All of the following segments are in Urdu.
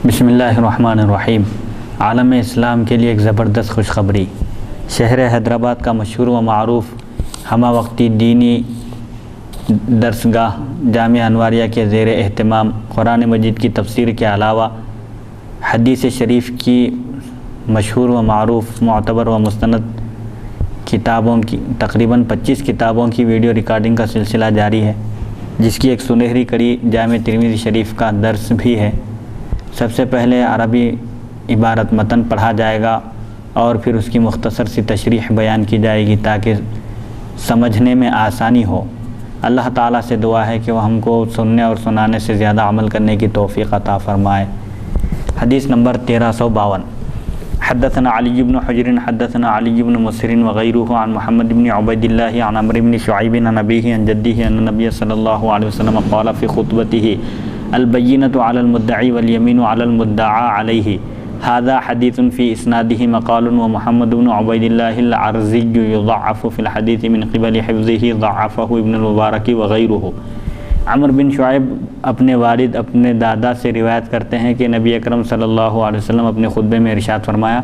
بسم اللہ الرحمن الرحیم۔ عالم اسلام کے لیے ایک زبردست خوشخبری۔ شہر حیدرآباد کا مشہور و معروف ہمہ وقتی دینی درسگاہ جامعہ انواریہ کے زیر اہتمام قرآن مجید کی تفسیر کے علاوہ حدیث شریف کی مشہور و معروف معتبر و مستند کتابوں کی تقریباً 25 کتابوں کی ویڈیو ریکارڈنگ کا سلسلہ جاری ہے، جس کی ایک سنہری کڑی جامع ترمذی شریف کا درس بھی ہے۔ سب سے پہلے عربی عبارت متن پڑھا جائے گا اور پھر اس کی مختصر سی تشریح بیان کی جائے گی تاکہ سمجھنے میں آسانی ہو۔ اللہ تعالیٰ سے دعا ہے کہ وہ ہم کو سننے اور سنانے سے زیادہ عمل کرنے کی توفیق عطا فرمائے۔ حدیث نمبر 1352۔ حدثنا علی بن حجر حدثنا علی بن مسر وغیرہ عن محمد بن عبید اللہ عن عمرو بن شعیب عن ابیہ عن جدہ ان النبی صلی اللہ علیہ وسلم قال فی خطبتہ البینۃ علی المدعی والیمین علی المدعی علیہ هذا حدیث فی اسنادہ مقال ومحمد بن عبید اللہ العرزی یضعف فی الحدیث من قبل حفظہ ضعفہ ابن المبارک وغیرہ۔ عمرو بن شعیب اپنے والد اپنے دادا سے روایت کرتے ہیں کہ نبی اکرم صلی اللہ علیہ وسلم اپنے خطبے میں ارشاد فرمایا،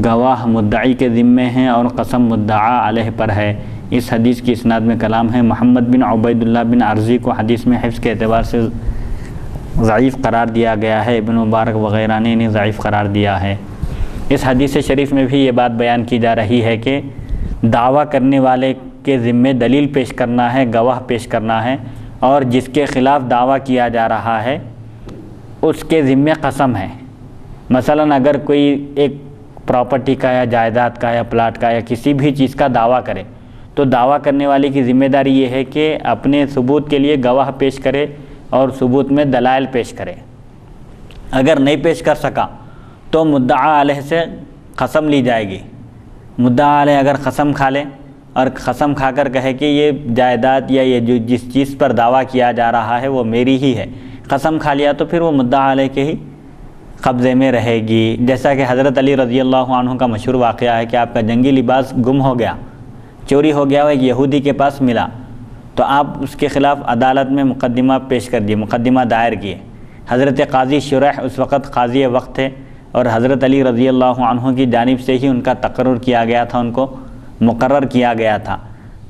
گواہ مدعی کے ذمے ہیں اور قسم مدعا علیہ پر ہے۔ اس حدیث کی اسناد میں کلام ہے۔ محمد بن عبید اللہ بن عرزی کو حدیث میں حفظ کے اعتبار سے ضعیف قرار دیا گیا ہے، ابن مبارک وغیرہ نے انہیں ضعیف قرار دیا ہے۔ اس حدیث شریف میں بھی یہ بات بیان کی جا رہی ہے کہ دعویٰ کرنے والے کے ذمے دلیل پیش کرنا ہے، گواہ پیش کرنا ہے، اور جس کے خلاف دعویٰ کیا جا رہا ہے اس کے ذمے قسم ہے۔ مثلا اگر کوئی ایک پراپرٹی کا یا جائیداد کا یا پلاٹ کا یا کسی بھی چیز کا دعویٰ کرے تو دعویٰ کرنے والے کی ذمہ داری یہ ہے کہ اپنے ثبوت کے لیے گواہ پیش کرے اور ثبوت میں دلائل پیش کرے۔ اگر نہیں پیش کر سکا تو مدعا علیہ سے قسم لی جائے گی۔ مدعا علیہ اگر قسم کھا لے اور قسم کھا کر کہے کہ یہ جائیداد یا یہ جو جس چیز پر دعویٰ کیا جا رہا ہے وہ میری ہی ہے، قسم کھا لیا تو پھر وہ مدعا علیہ کے ہی قبضے میں رہے گی۔ جیسا کہ حضرت علی رضی اللہ عنہ کا مشہور واقعہ ہے کہ آپ کا جنگی لباس گم ہو گیا، چوری ہو گیا، وہ ایک یہودی کے پاس ملا، تو آپ اس کے خلاف عدالت میں مقدمہ پیش کر دیے، مقدمہ دائر کیے۔ حضرت قاضی شریح اس وقت قاضی وقت تھے اور حضرت علی رضی اللہ عنہ کی جانب سے ہی ان کا تقرر کیا گیا تھا، ان کو مقرر کیا گیا تھا۔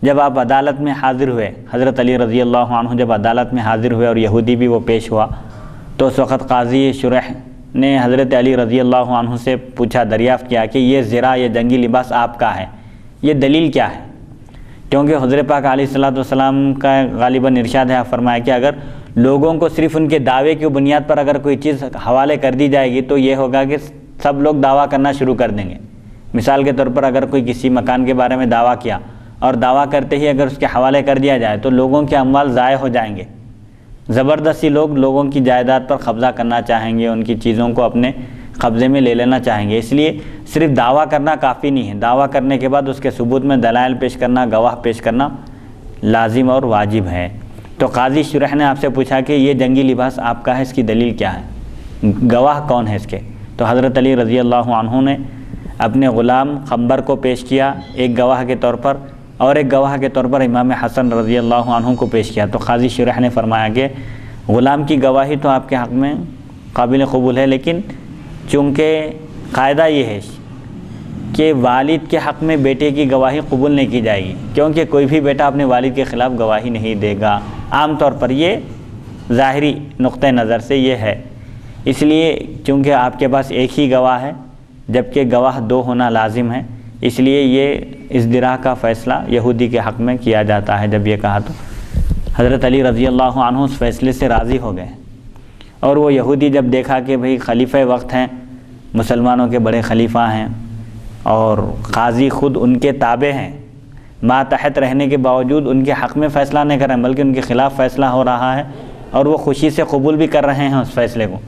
جب آپ عدالت میں حاضر ہوئے، حضرت علی رضی اللہ عنہ جب عدالت میں حاضر ہوئے اور یہودی بھی وہ پیش ہوا، تو اس وقت قاضی شریح نے حضرت علی رضی اللہ عنہ سے پوچھا، دریافت کیا کہ یہ زرہ، یہ جنگی لباس آپ کا ہے، یہ دلیل کیا ہے؟ کیونکہ حضرت پاک علیہ الصلوۃ والسلام کا غالباً ارشاد ہے، فرمایا کہ اگر لوگوں کو صرف ان کے دعوے کی بنیاد پر اگر کوئی چیز حوالے کر دی جائے گی تو یہ ہوگا کہ سب لوگ دعویٰ کرنا شروع کر دیں گے۔ مثال کے طور پر اگر کوئی کسی مکان کے بارے میں دعویٰ کیا اور دعویٰ کرتے ہی اگر اس کے حوالے کر دیا جائے تو لوگوں کے اموال ضائع ہو جائیں گے۔ زبردستی لوگ لوگوں کی جائیداد پر قبضہ کرنا چاہیں گے، ان کی چیزوں کو اپنے قبضے میں لے لینا چاہیں گے۔ اس لیے صرف دعویٰ کرنا کافی نہیں ہے، دعویٰ کرنے کے بعد اس کے ثبوت میں دلائل پیش کرنا، گواہ پیش کرنا لازم اور واجب ہے۔ تو قاضی شریح نے آپ سے پوچھا کہ یہ جنگی لباس آپ کا ہے، اس کی دلیل کیا ہے، گواہ کون ہے اس کے؟ تو حضرت علی رضی اللہ عنہ نے اپنے غلام خنبر کو پیش کیا ایک گواہ کے طور پر، اور ایک گواہ کے طور پر امام حسن رضی اللہ عنہ کو پیش کیا۔ تو قاضی شریح نے فرمایا کہ غلام کی گواہی تو آپ کے حق میں قابل قبول ہے، لیکن چونکہ قاعدہ یہ ہے کہ والد کے حق میں بیٹے کی گواہی قبول نہیں کی جائے گی، کیونکہ کوئی بھی بیٹا اپنے والد کے خلاف گواہی نہیں دے گا عام طور پر، یہ ظاہری نقطہ نظر سے یہ ہے۔ اس لیے چونکہ آپ کے پاس ایک ہی گواہ ہے جبکہ گواہ دو ہونا لازم ہے، اس لیے یہ ازدراء کا فیصلہ یہودی کے حق میں کیا جاتا ہے۔ جب یہ کہا تو حضرت علی رضی اللہ عنہ اس فیصلے سے راضی ہو گئے، اور وہ یہودی جب دیکھا کہ بھئی خلیفہ وقت ہیں، مسلمانوں کے بڑے خلیفہ ہیں اور قاضی خود ان کے تابع ہیں، ماتحت رہنے کے باوجود ان کے حق میں فیصلہ نہیں کر رہے ہیں بلکہ ان کے خلاف فیصلہ ہو رہا ہے، اور وہ خوشی سے قبول بھی کر رہے ہیں اس فیصلے کو،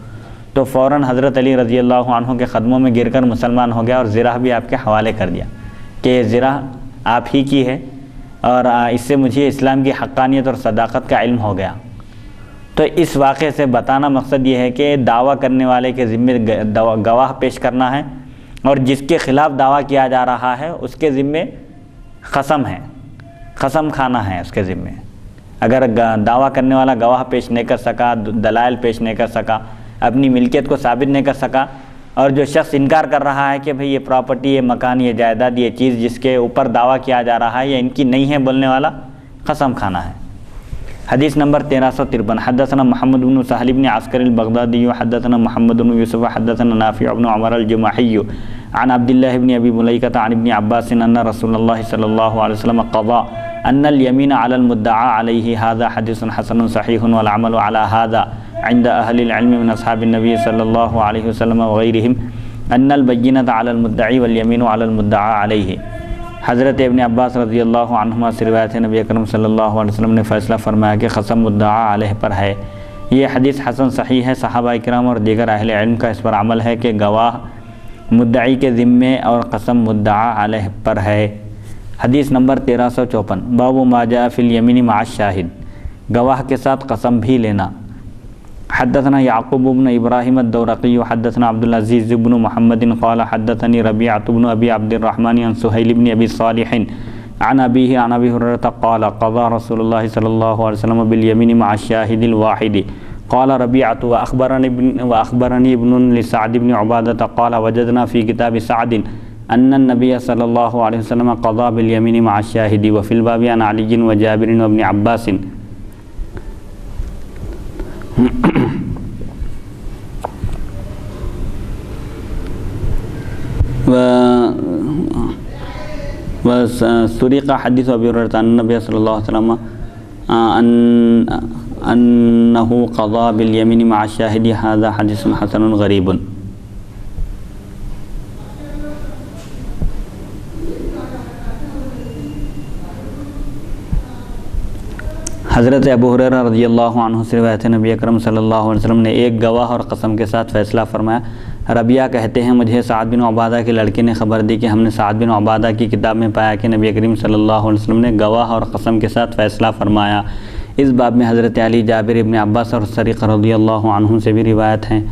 تو فوراً حضرت علی رضی اللہ عنہ کے قدموں میں گر کر مسلمان ہو گیا اور زرہ بھی آپ کے حوالے کر دیا کہ یہ زرہ آپ ہی کی ہے، اور اس سے مجھے اسلام کی حقانیت اور صداقت کا علم ہو گیا۔ تو اس واقعے سے بتانا مقصد یہ ہے کہ دعویٰ کرنے والے کے ذمے گواہ پیش کرنا ہے، اور جس کے خلاف دعویٰ کیا جا رہا ہے اس کے ذمے قسم ہے، قسم کھانا ہے اس کے ذمے۔ اگر دعویٰ کرنے والا گواہ پیش نہیں کر سکا، دلائل پیش نہیں کر سکا، اپنی ملکیت کو ثابت نہیں کر سکا، اور جو شخص انکار کر رہا ہے کہ بھئی یہ پراپرٹی، یہ مکان، یہ جائیداد، یہ چیز جس کے اوپر دعویٰ کیا جا رہا ہے یہ ان کی نہیں ہے، بولنے والا قسم کھانا ہے۔ حدیث نمبر 1353 حدثنا محمد بن سہل بن عسکر البغدادی حدثنا محمد بن یوسف حدثنا نافع بن عمر الجمحی عن عبد الله بن ابي مليكة عن ابن عباس ان رسول الله صلى الله عليه وسلم قضى ان اليمين على المدعى عليه، هذا حديث حسن صحيح والعمل على هذا عند اهل العلم من اصحاب النبي صلى الله عليه وسلم وغيرهم ان البينة على المدعي واليمين على المدعى عليه۔ حضرت ابن عباس رضی اللہ عنہما سے روایت ہے، نبی اکرم صلی اللہ علیہ وسلم نے فیصلہ فرمایا کہ قسم مدعا علیہ پر ہے۔ یہ حدیث حسن صحیح ہے، صحابہ کرام اور دیگر اہل علم کا اس پر عمل ہے کہ گواہ مدعی کے ذمے اور قسم مدعا علیہ پر ہے۔ حدیث نمبر 1354 باب ما جاء فی الیمین مع الشاہد، گواہ کے ساتھ قسم بھی لینا۔ حدثنا یعقوب بن ابراہیم الدورقی حدثنا عبد العزیز بن محمد قال حدثني ربیعۃ بن ابی عبد الرحمن عن سہیل بن ابی صالح عن ابیہ عن ابی ہریرہ قال قضى رسول اللہ صلی اللہ علیہ وسلم بالیمین مع الشاہد الواحد۔ قال ربيعة وأخبرني ابن لسعد بن عبادة قال وجدنا في كتاب سعد أن النبي صلى الله عليه وسلم قضى باليمين مع الشاهد، وفي الباب عن علي وجابر وابن عباس۔ وسرق حديث أبي هريرة أن النبي صلى الله عليه وسلم أنه قضى باليمين مع الشاهد، هذا حديث حسن غريب۔ حضرت ابو ہریرہ رضی اللہ عنہ سے روایت ہے، نبی اکرم صلی اللہ علیہ وسلم نے ایک گواہ اور قسم کے ساتھ فیصلہ فرمایا۔ ربیہ کہتے ہیں مجھے سعد بن عبادہ کے لڑکے نے خبر دی کہ ہم نے سعد بن عبادہ کی کتاب میں پایا کہ نبی کریم صلی اللہ علیہ وسلم نے گواہ اور قسم کے ساتھ فیصلہ فرمایا۔ اس باب میں حضرت علی، جابر ابن عباس اور سریق رضی اللہ عنہ سے بھی روایت ہیں۔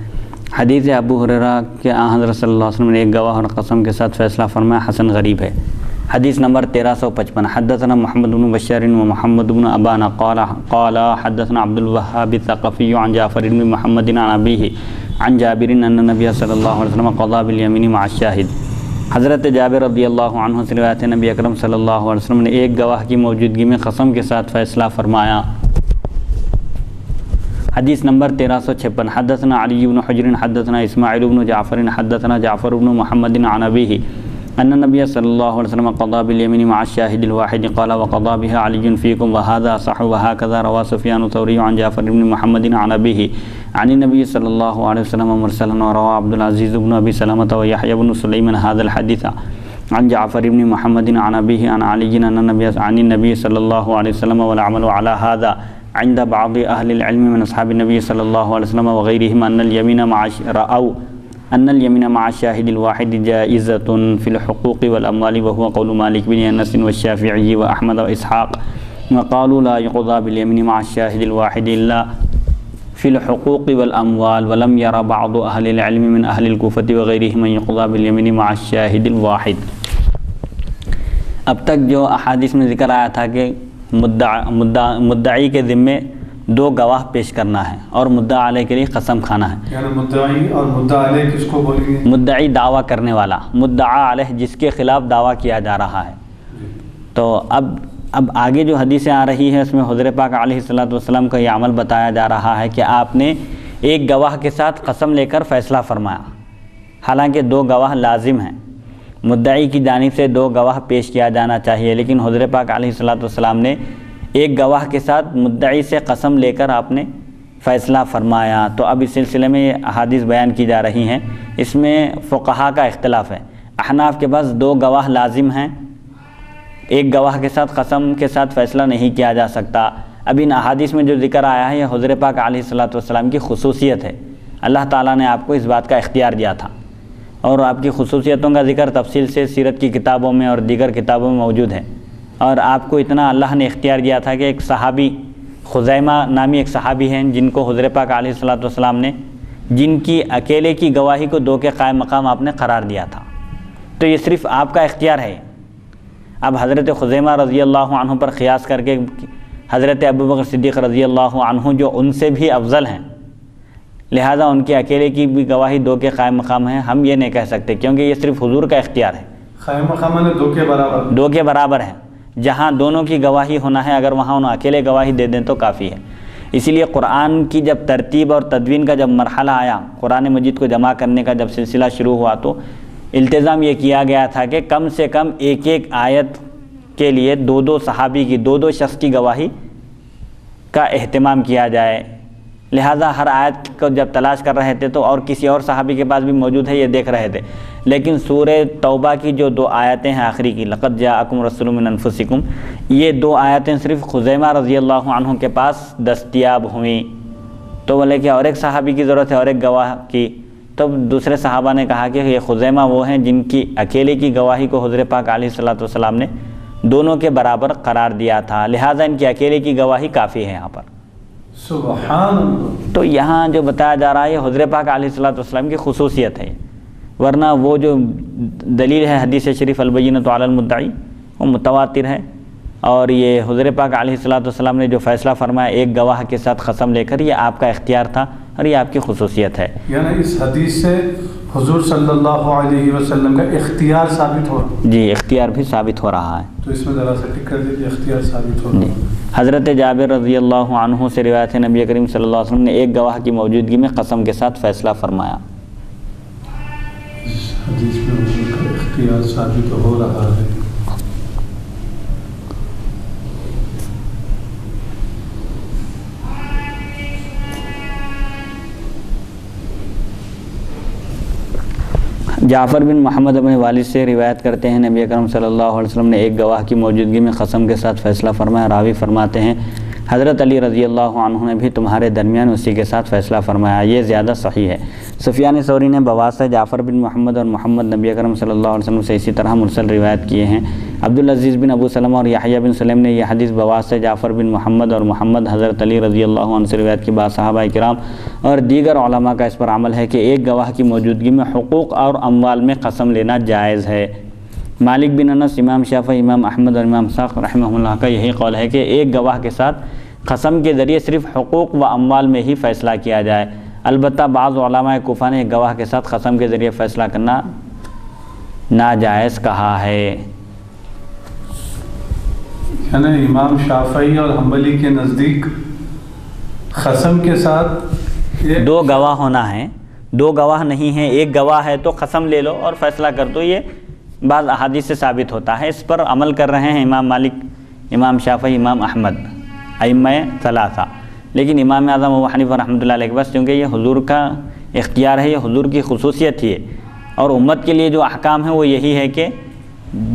حدیث ابو ہریرہ کہ حضرت صلی اللہ علیہ وسلم نے ایک گواہ اور قسم کے ساتھ فیصلہ فرمایا حسن غریب ہے۔ حدیث نمبر 1355 حدثنا محمد بن بشار و محمد بن ابان قال حدثنا عبد الوهاب الثقفي عن جعفر بن محمد عن ابيه عن جابر ان النبي صلی اللہ علیہ وسلم قضى باليمين مع الشاهد۔ حضرت جابر رضی اللہ عنہ سے روایت ہے، نبی اکرم صلی اللہ علیہ وسلم نے ایک گواہ کی موجودگی میں قسم کے ساتھ فیصلہ فرمایا۔ حدیث نمبر 1356 حدثنا علی بن حجر حدثنا اسماعیل بن جعفر حدثنا جعفر بن محمد عن ابيه ان النبي صلی اللہ علیہ وسلم قضى باليمين مع الشاهد الواحد قال وقضى بها علي فيكم وهذا صح وهكذا روى سفيان الثوري عن جعفر بن محمد عن ابيه عن النبي صلی اللہ علیہ وسلم مرسلا وروى عبد العزيز بن ابي سلمة ويحيى بن سليمان هذا الحديث عن جعفر بن محمد عن ابيه عن علي عن النبي صلی اللہ علیہ وسلم والعمل على هذا عند بعض اهل العلم من اصحاب النبي صلی اللہ علیہ وسلم وغيرهم ان اليمين مع الشاهد الواحد جائزة في الحقوق والأموال، وهو قول مالك بن أنس والشافعي وأحمد وإسحاق، وقالوا لا يقضى باليمين مع الشاهد الواحد إلا في الحقوق والأموال، ولم يرى بعض أهل العلم من أهل الكوفة وغيرهم أن يقضى باليمين مع الشاهد الواحد۔ اب تک جو احادیث میں ذکر آیا تھا کہ مدعی کے ذمے دو گواہ پیش کرنا ہے اور مدعا علیہ کے لیے قسم کھانا ہے۔ یعنی مدعی اور مدعا علیہ کس کو بولیں گے؟ مدعی دعویٰ کرنے والا، مدعا علیہ جس کے خلاف دعویٰ کیا جا رہا ہے۔ تو اب آگے جو حدیثیں آ رہی ہیں اس میں حضور پاک علیہ السلام کا یہ عمل بتایا جا رہا ہے کہ آپ نے ایک گواہ کے ساتھ قسم لے کر فیصلہ فرمایا، حالانکہ دو گواہ لازم ہیں، مدعی کی جانب سے دو گواہ پیش کیا جانا چاہیے، لیکن حضور پاک علیہ السلام نے ایک گواہ کے ساتھ مدعی سے قسم لے کر آپ نے فیصلہ فرمایا۔ تو اب اس سلسلے میں یہ احادیث بیان کی جا رہی ہیں، اس میں فقہا کا اختلاف ہے۔ احناف کے پاس دو گواہ لازم ہیں، ایک گواہ کے ساتھ قسم کے ساتھ فیصلہ نہیں کیا جا سکتا۔ اب ان احادیث میں جو ذکر آیا ہے یہ حضور پاک علیہ السلام کی خصوصیت ہے، اللہ تعالیٰ نے آپ کو اس بات کا اختیار دیا تھا، اور آپ کی خصوصیتوں کا ذکر تفصیل سے سیرت کی کتابوں میں اور دیگر کتابوں میں موجود ہے۔ اور آپ کو اتنا اللہ نے اختیار دیا تھا کہ ایک صحابی خزیمہ نامی ایک صحابی ہیں جن کو حضور پاک علیہ السلام نے جن کی اکیلے کی گواہی کو دو کے قائم مقام آپ نے قرار دیا تھا، تو یہ صرف آپ کا اختیار ہے۔ اب حضرت خزیمہ رضی اللہ عنہ پر قیاس کر کے حضرت ابوبکر صدیق رضی اللہ عنہ جو ان سے بھی افضل ہیں، لہٰذا ان کے اکیلے کی بھی گواہی دو کے قائم مقام ہے. ہم یہ نہیں کہہ سکتے کیونکہ یہ صرف حضور کا اختیار ہے. قائم مقام نے دو کے برابر، دو کے برابر ہے. جہاں دونوں کی گواہی ہونا ہے اگر وہاں انہوں اکیلے گواہی دے دیں تو کافی ہے. اسی لیے قرآن کی جب ترتیب اور تدوین کا جب مرحلہ آیا، قرآن مجید کو جمع کرنے کا جب سلسلہ شروع ہوا تو التزام یہ کیا گیا تھا کہ کم سے کم ایک ایک آیت کے لیے دو دو صحابی کی، دو دو شخص کی گواہی کا اہتمام کیا جائے. لہٰذا ہر آیت کو جب تلاش کر رہے تھے تو اور کسی اور صحابی کے پاس بھی موجود ہے یہ دیکھ رہے تھے. لیکن سورہ توبہ کی جو دو آیتیں ہیں آخری کی، لقد جاءکم رسول من انفسکم، یہ دو آیتیں صرف خزیمہ رضی اللہ عنہ کے پاس دستیاب ہوئیں. تو بولے کہ اور ایک صحابی کی ضرورت ہے اور ایک گواہ کی. تب دوسرے صحابہ نے کہا کہ یہ خزیمہ وہ ہیں جن کی اکیلے کی گواہی کو حضور پاک علیہ الصلوۃ والسلام نے دونوں کے برابر قرار دیا تھا، لہٰذا ان کی اکیلے کی گواہی کافی ہے یہاں پر. سبحان اللہ. تو یہاں جو بتایا جا رہا ہے یہ حضور پاک علیہ الصلوۃ والسلام کی خصوصیت ہے، ورنہ وہ جو دلیل ہے حدیث شریف البینۃ علی المدعی وہ متواتر ہے. اور یہ حضور پاک علیہ الصلوۃ والسلام نے جو فیصلہ فرمایا ایک گواہ کے ساتھ قسم لے کر، یہ آپ کا اختیار تھا اور یہ آپ کی خصوصیت ہے. یعنی اس حدیث سے حضور صلی اللہ علیہ وسلم کا اختیار ثابت ہو رہا ہے. جی اختیار بھی ثابت ہو رہا ہے. تو اس میں ذرا سا ٹک کر دیجیے، اختیار ثابت ہو رہا ہے. حضرت جابر رضی اللہ عنہ سے روایت ہے نبی کریم صلی اللہ علیہ وسلم نے ایک گواہ کی موجودگی میں قسم کے ساتھ فیصلہ فرمایا. اس حدیث میں حضور کا اختیار ثابت ہو رہا ہے. جعفر بن محمد اپنے والد سے روایت کرتے ہیں نبی اکرم صلی اللہ علیہ وسلم نے ایک گواہ کی موجودگی میں قسم کے ساتھ فیصلہ فرمایا. راوی فرماتے ہیں حضرت علی رضی اللہ عنہ نے بھی تمہارے درمیان اسی کے ساتھ فیصلہ فرمایا، یہ زیادہ صحیح ہے. سفیان ثوری نے بواسطہ جعفر بن محمد اور محمد نبی اکرم صلی اللہ علیہ وسلم سے اسی طرح مرسل روایت کیے ہیں. عبدالعزیز بن ابو سلمہ اور یحییٰ بن سلیم نے یہ حدیث بواسطہ جعفر بن محمد اور محمد حضرت علی رضی اللہ عنہ سے روایت کی. بعض صحابہ کرام اور دیگر علماء کا اس پر عمل ہے کہ ایک گواہ کی موجودگی میں حقوق اور اموال میں قسم لینا جائز ہے. مالک بن انس، امام شافعی، امام احمد اور امام اسحاق رحمہ اللہ کا یہی قول ہے کہ ایک گواہ کے ساتھ قسم کے ذریعے صرف حقوق و اموال میں ہی فیصلہ کیا جائے. البتہ بعض علماء کوفہ نے ایک گواہ کے ساتھ قسم کے ذریعے فیصلہ کرنا ناجائز کہا ہے. یعنی امام شافعی اور حنبلی کے نزدیک قسم کے ساتھ دو گواہ ہونا ہے، دو گواہ نہیں ہیں، ایک گواہ ہے تو قسم لے لو اور فیصلہ کر دو. یہ بعض احادیث سے ثابت ہوتا ہے. اس پر عمل کر رہے ہیں امام مالک، امام شافعی، امام احمد، ائمہ ثلاثہ. لیکن امام اعظم ابو حنیفہ رحمۃ اللہ علیہ کے پاس چونکہ یہ حضور کا اختیار ہے، یہ حضور کی خصوصیت ہی ہے، اور امت کے لیے جو احکام ہے وہ یہی ہے کہ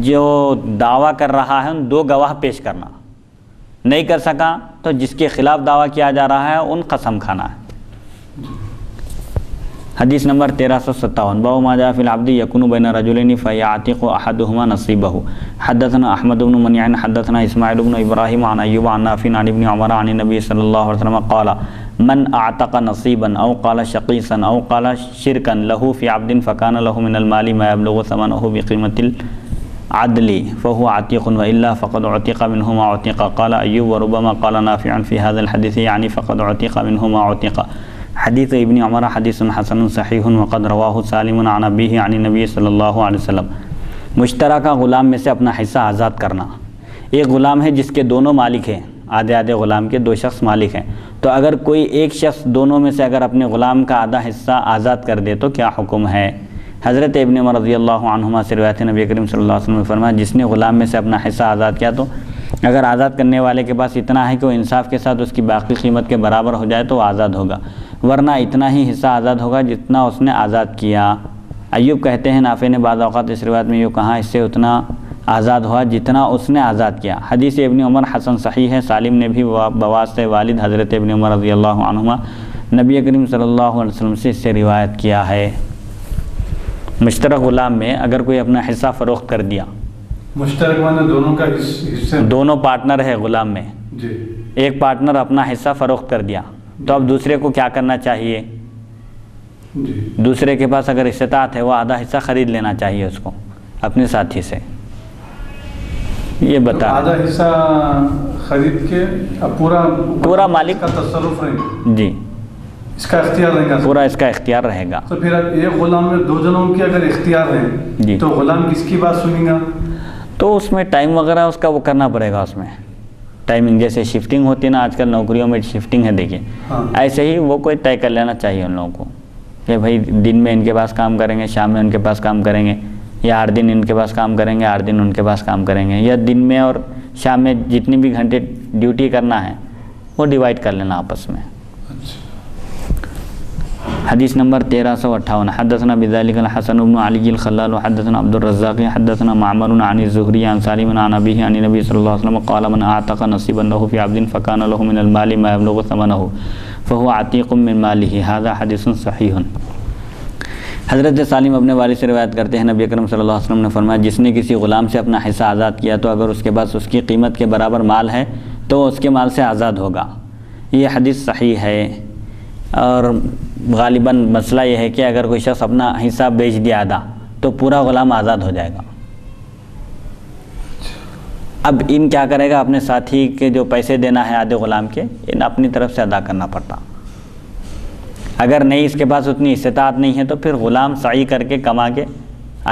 جو دعویٰ کر رہا ہے ان دو گواہ پیش کرنا، نہیں کر سکا تو جس کے خلاف دعویٰ کیا جا رہا ہے ان قسم کھانا ہے. حدیث نمبر 1357 باب ما جاء فی العبد یکون بین رجلین فیعتق احدهما نصیبہ. حدثنا احمد بن منیع حدثنا اسماعیل بن ابراہیم عن ایوب عن نافع عن ابن عمر عن النبی صلی اللہ علیہ وسلم قال من اعتق نصیبا او قال شقیصا او قال شرکا له فی عبد فکان له من المال ما یبلغ ثمنه بقیمة العدل فهو عتیق والا فقد اعتق منه ما اعتق. قال ایوب وربما قال نافع فی هذا الحدیث یعنی فقد اعتق منه ما اعتق. حدیث ابن عمر حدیث حسن صحیح وقد رواہ سالم عن ابیہ عن نبی صلی اللہ علیہ وسلم. مشترکہ غلام میں سے اپنا حصہ آزاد کرنا. ایک غلام ہے جس کے دونوں مالک ہیں، آدھے آدھے غلام کے دو شخص مالک ہیں، تو اگر کوئی ایک شخص دونوں میں سے اگر اپنے غلام کا آدھا حصہ آزاد کر دے تو کیا حکم ہے؟ حضرت ابن عمر رضی اللہ عنہما سے روایت نبی کریم صلی اللہ علیہ وسلم نے فرمایا جس نے غلام میں سے اپنا حصہ آزاد کیا تو اگر آزاد کرنے والے کے پاس اتنا ہے کہ وہ انصاف کے ساتھ اس کی باقی قیمت کے برابر ہو جائے تو وہ آزاد ہوگا، ورنہ اتنا ہی حصہ آزاد ہوگا جتنا اس نے آزاد کیا. ایوب کہتے ہیں نافع نے بعض اوقات اس روایت میں یہ کہا اس سے اتنا آزاد ہوا جتنا اس نے آزاد کیا. حدیث ابن عمر حسن صحیح ہے. سالم نے بھی بواسطہ والد حضرت ابن عمر رضی اللہ عنہما نبی کریم صلی اللہ علیہ وسلم سے اس سے روایت کیا ہے. مشترک غلام میں اگر کوئی اپنا حصہ فروخت کر دیا، مشترک معنی دونوں کا حصہ، دونوں پارٹنر ہے غلام میں، جی ایک پارٹنر اپنا حصہ فروخت کر دیا تو اب دوسرے کو کیا کرنا چاہیے؟ جی دوسرے کے پاس اگر استطاعت ہے وہ آدھا حصہ خرید لینا چاہیے اس کو اپنے ساتھی سے. یہ بتا آدھا حصہ خرید کے اب پورا پورا مالک کا تصرف رہے. جی اس کا اختیار رہے گا، پورا اس کا اختیار رہے گا. تو پھر ایک غلام میں 2 جنوں کے اگر اختیار ہیں جی تو غلام کس کی بات سنیں گا؟ تو اس میں ٹائم وغیرہ اس کا وہ کرنا پڑے گا. اس میں ٹائمنگ جیسے شفٹنگ ہوتی ہے نا، آج کل نوکریوں میں شفٹنگ ہے دیکھیے، ایسے ہی وہ کوئی طے کر لینا چاہیے ان لوگوں کو کہ بھائی دن میں ان کے پاس کام کریں گے، شام میں ان کے پاس کام کریں گے، یا 8 دن ان کے پاس کام کریں گے، 8 دن ان کے پاس کام کریں گے، یا دن میں اور شام میں جتنی بھی گھنٹے ڈیوٹی کرنا ہے وہ ڈیوائڈ کر لینا آپس میں. حدیث نمبر 1358. حدثنا بذلك الحسن بن علي الخلال وحدثنا عبد الرزاق حدثنا معمر عن الزهري عن سالم عن أبيه عن النبي صلى الله عليه وسلم قال من أعتق نصيبا له في عبد فكان له من المال ما يبلغ ثمنه فهو عتيق من ماله. هذا حديث صحيح. حضرت سالم اپنے والد سے روایت کرتے ہیں، نبی اکرم صلی اللہ علیہ وسلم نے فرمایا جس نے کسی غلام سے اپنا حصہ آزاد کیا تو اگر اس کے پاس اس کی قیمت کے برابر مال ہے تو اس کے مال سے آزاد ہوگا. یہ حدیث صحیح ہے، اور غالباً مسئلہ یہ ہے کہ اگر کوئی شخص اپنا حصہ بیچ دیا آدھا تو پورا غلام آزاد ہو جائے گا. اب ان کیا کرے گا، اپنے ساتھی کے جو پیسے دینا ہے آدھے غلام کے، ان اپنی طرف سے ادا کرنا پڑتا. اگر نہیں اس کے پاس اتنی استطاعت نہیں ہے تو پھر غلام سعی کر کے کما کے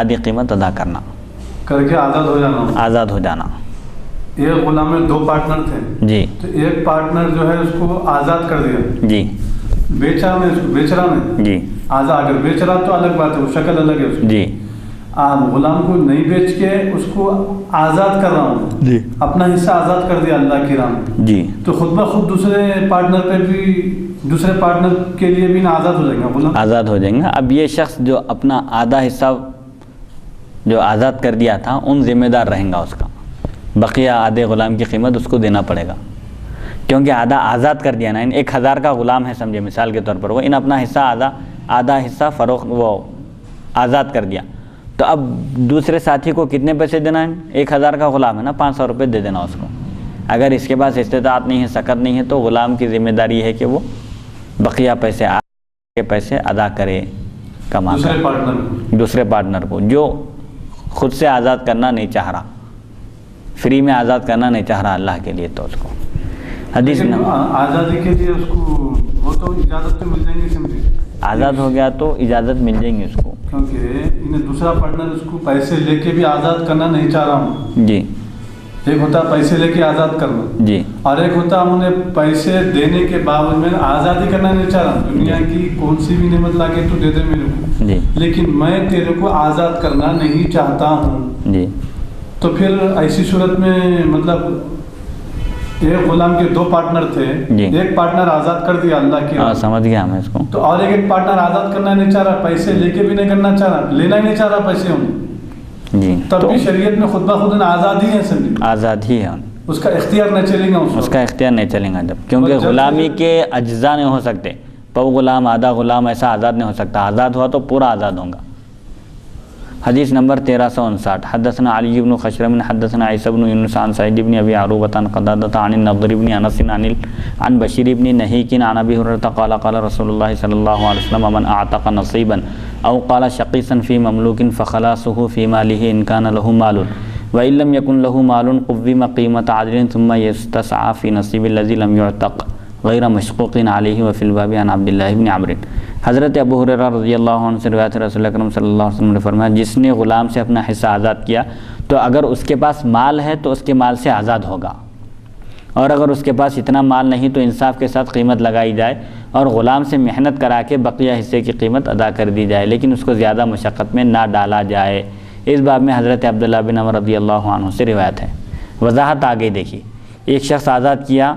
آدھی قیمت ادا کرنا، کر کے آزاد ہو جانا. آزاد ہو جانا. ایک غلام میں 2 پارٹنر تھے جی، تو ایک پارٹنر جو ہے اس کو آزاد کر دیا. جی بیچ رہا میں جی آزاد، اگر بیچ رہا تو الگ بات ہے، وہ شکل الگ ہے اس کی. جی غلام کو نہیں بیچ کے اس کو آزاد کر رہا ہوں جی، اپنا حصہ آزاد کر دیا اللہ کی راہ میں، جی، تو خود بخود دوسرے پارٹنر کے لیے بھی آزاد ہو جائیں گا غلام، آزاد ہو جائیں گا. اب یہ شخص جو اپنا آدھا حصہ جو آزاد کر دیا تھا ان ذمہ دار رہیں گا، اس کا بقیہ آدھے غلام کی قیمت اس کو دینا پڑے گا، کیونکہ آدھا آزاد کر دیا نا. ان 1000 کا غلام ہے سمجھے مثال کے طور پر، وہ ان اپنا حصہ آدھا حصہ فروخت وہ آزاد کر دیا، تو اب دوسرے ساتھی کو کتنے پیسے دینا ہے؟ 1000 کا غلام ہے نا، 500 روپے دے دینا اس کو. اگر اس کے پاس استطاعت نہیں ہے، سکت نہیں ہے، تو غلام کی ذمہ داری ہے کہ وہ بقیہ پیسے ادا کرے کما کر دوسرے پارٹنر کو، جو خود سے آزاد کرنا نہیں چاہ رہا، فری میں آزاد کرنا نہیں چاہ رہا اللہ کے لیے، تو اس کو حدیث آزادی کے لیے اس کو وہ تو اجازت تو مل جائیں گی، سمجھے آزاد ہو گیا تو اجازت مل جائیں گی اس کو، کیونکہ انہیں دوسرا پارٹنر اس کو پیسے لے کے بھی آزاد کرنا نہیں چاہ رہا ہوں. جی، ایک ہوتا پیسے لے کے آزاد کرنا، جی، اور ایک ہوتا انہیں پیسے دینے کے باوجود میں آزادی کرنا نہیں چاہ رہا. دنیا کی کون سی بھی نعمت لا کے تو دے دے میرے کو، جی، لیکن میں تیرے کو آزاد کرنا نہیں چاہتا ہوں. جی، تو پھر ایسی صورت میں مطلب ایک غلام کے 2 پارٹنر تھے، ایک پارٹنر آزاد کر دیا اللہ کی راہ، سمجھ گیا میں اس کو، تو اور ایک پارٹنر آزاد کرنا نہیں چاہ رہا، پیسے لے کے بھی نہیں کرنا چاہ رہا، لینا ہی نہیں چاہ رہا پیسے ہوں. جی، تب بھی شریعت میں خود بخود آزادی ہے، سمجھے آزاد ہی ہے، اس کا اختیار نہ چلے گا، اس کا اختیار نہیں چلے گا جب، کیونکہ غلامی کے اجزاء نہیں ہو سکتے، پو غلام آدھا غلام ایسا آزاد نہیں ہو سکتا، آزاد ہوا تو پورا آزاد ہوگا. حدیث نمبر 1359. حدثنا علی بن خشرم حدثنا عیسی بن یونس عن سعید بن ابی عروبۃ عن قتادہ عن النضر بن انس عن بشیر بن نہیک عن ابی ہریرہ قال قال رسول اللہ صلی اللہ علیہ وسلم من اعتق نصیبا او قال شقیصا فی مملوک فخلاصه فی ماله ان كان له مال وان لم يكن له مال قوم قیمة عدل ثم يستسعى في نصیب الذي لم يعتق غیر مشقوق علیہ وفی الباب عن عبداللہ بن عمرو. حضرت ابو ہریرہ رضی اللہ عنہ سے روایت رسول اکرم صلی اللہ علیہ وسلم نے فرمایا جس نے غلام سے اپنا حصہ آزاد کیا تو اگر اس کے پاس مال ہے تو اس کے مال سے آزاد ہوگا، اور اگر اس کے پاس اتنا مال نہیں تو انصاف کے ساتھ قیمت لگائی جائے اور غلام سے محنت کرا کے بقیہ حصے کی قیمت ادا کر دی جائے، لیکن اس کو زیادہ مشقت میں نہ ڈالا جائے. اس باب میں حضرت عبداللہ بن عمر رضی اللہ عنہ سے روایت ہے. وضاحت آگے دیکھیے، ایک شخص آزاد کیا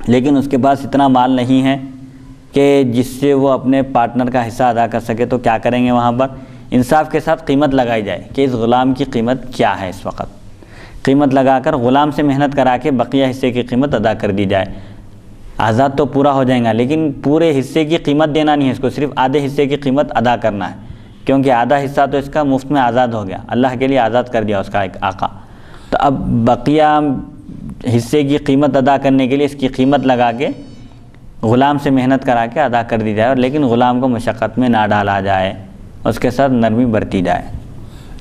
لیکن اس کے پاس اتنا مال نہیں ہے کہ جس سے وہ اپنے پارٹنر کا حصہ ادا کر سکے، تو کیا کریں گے؟ وہاں پر انصاف کے ساتھ قیمت لگائی جائے کہ اس غلام کی قیمت کیا ہے، اس وقت قیمت لگا کر غلام سے محنت کرا کے بقیہ حصے کی قیمت ادا کر دی جائے. آزاد تو پورا ہو جائے گا لیکن پورے حصے کی قیمت دینا نہیں ہے، اس کو صرف آدھے حصے کی قیمت ادا کرنا ہے، کیونکہ آدھا حصہ تو اس کا مفت میں آزاد ہو گیا، اللہ کے لیے آزاد کر دیا اس کا ایک آقا. تو اب بقیہ حصے کی قیمت ادا کرنے کے لیے اس کی قیمت لگا کے غلام سے محنت کرا کے ادا کر دی جائے، اور لیکن غلام کو مشقت میں نہ ڈالا جائے، اس کے ساتھ نرمی برتی جائے.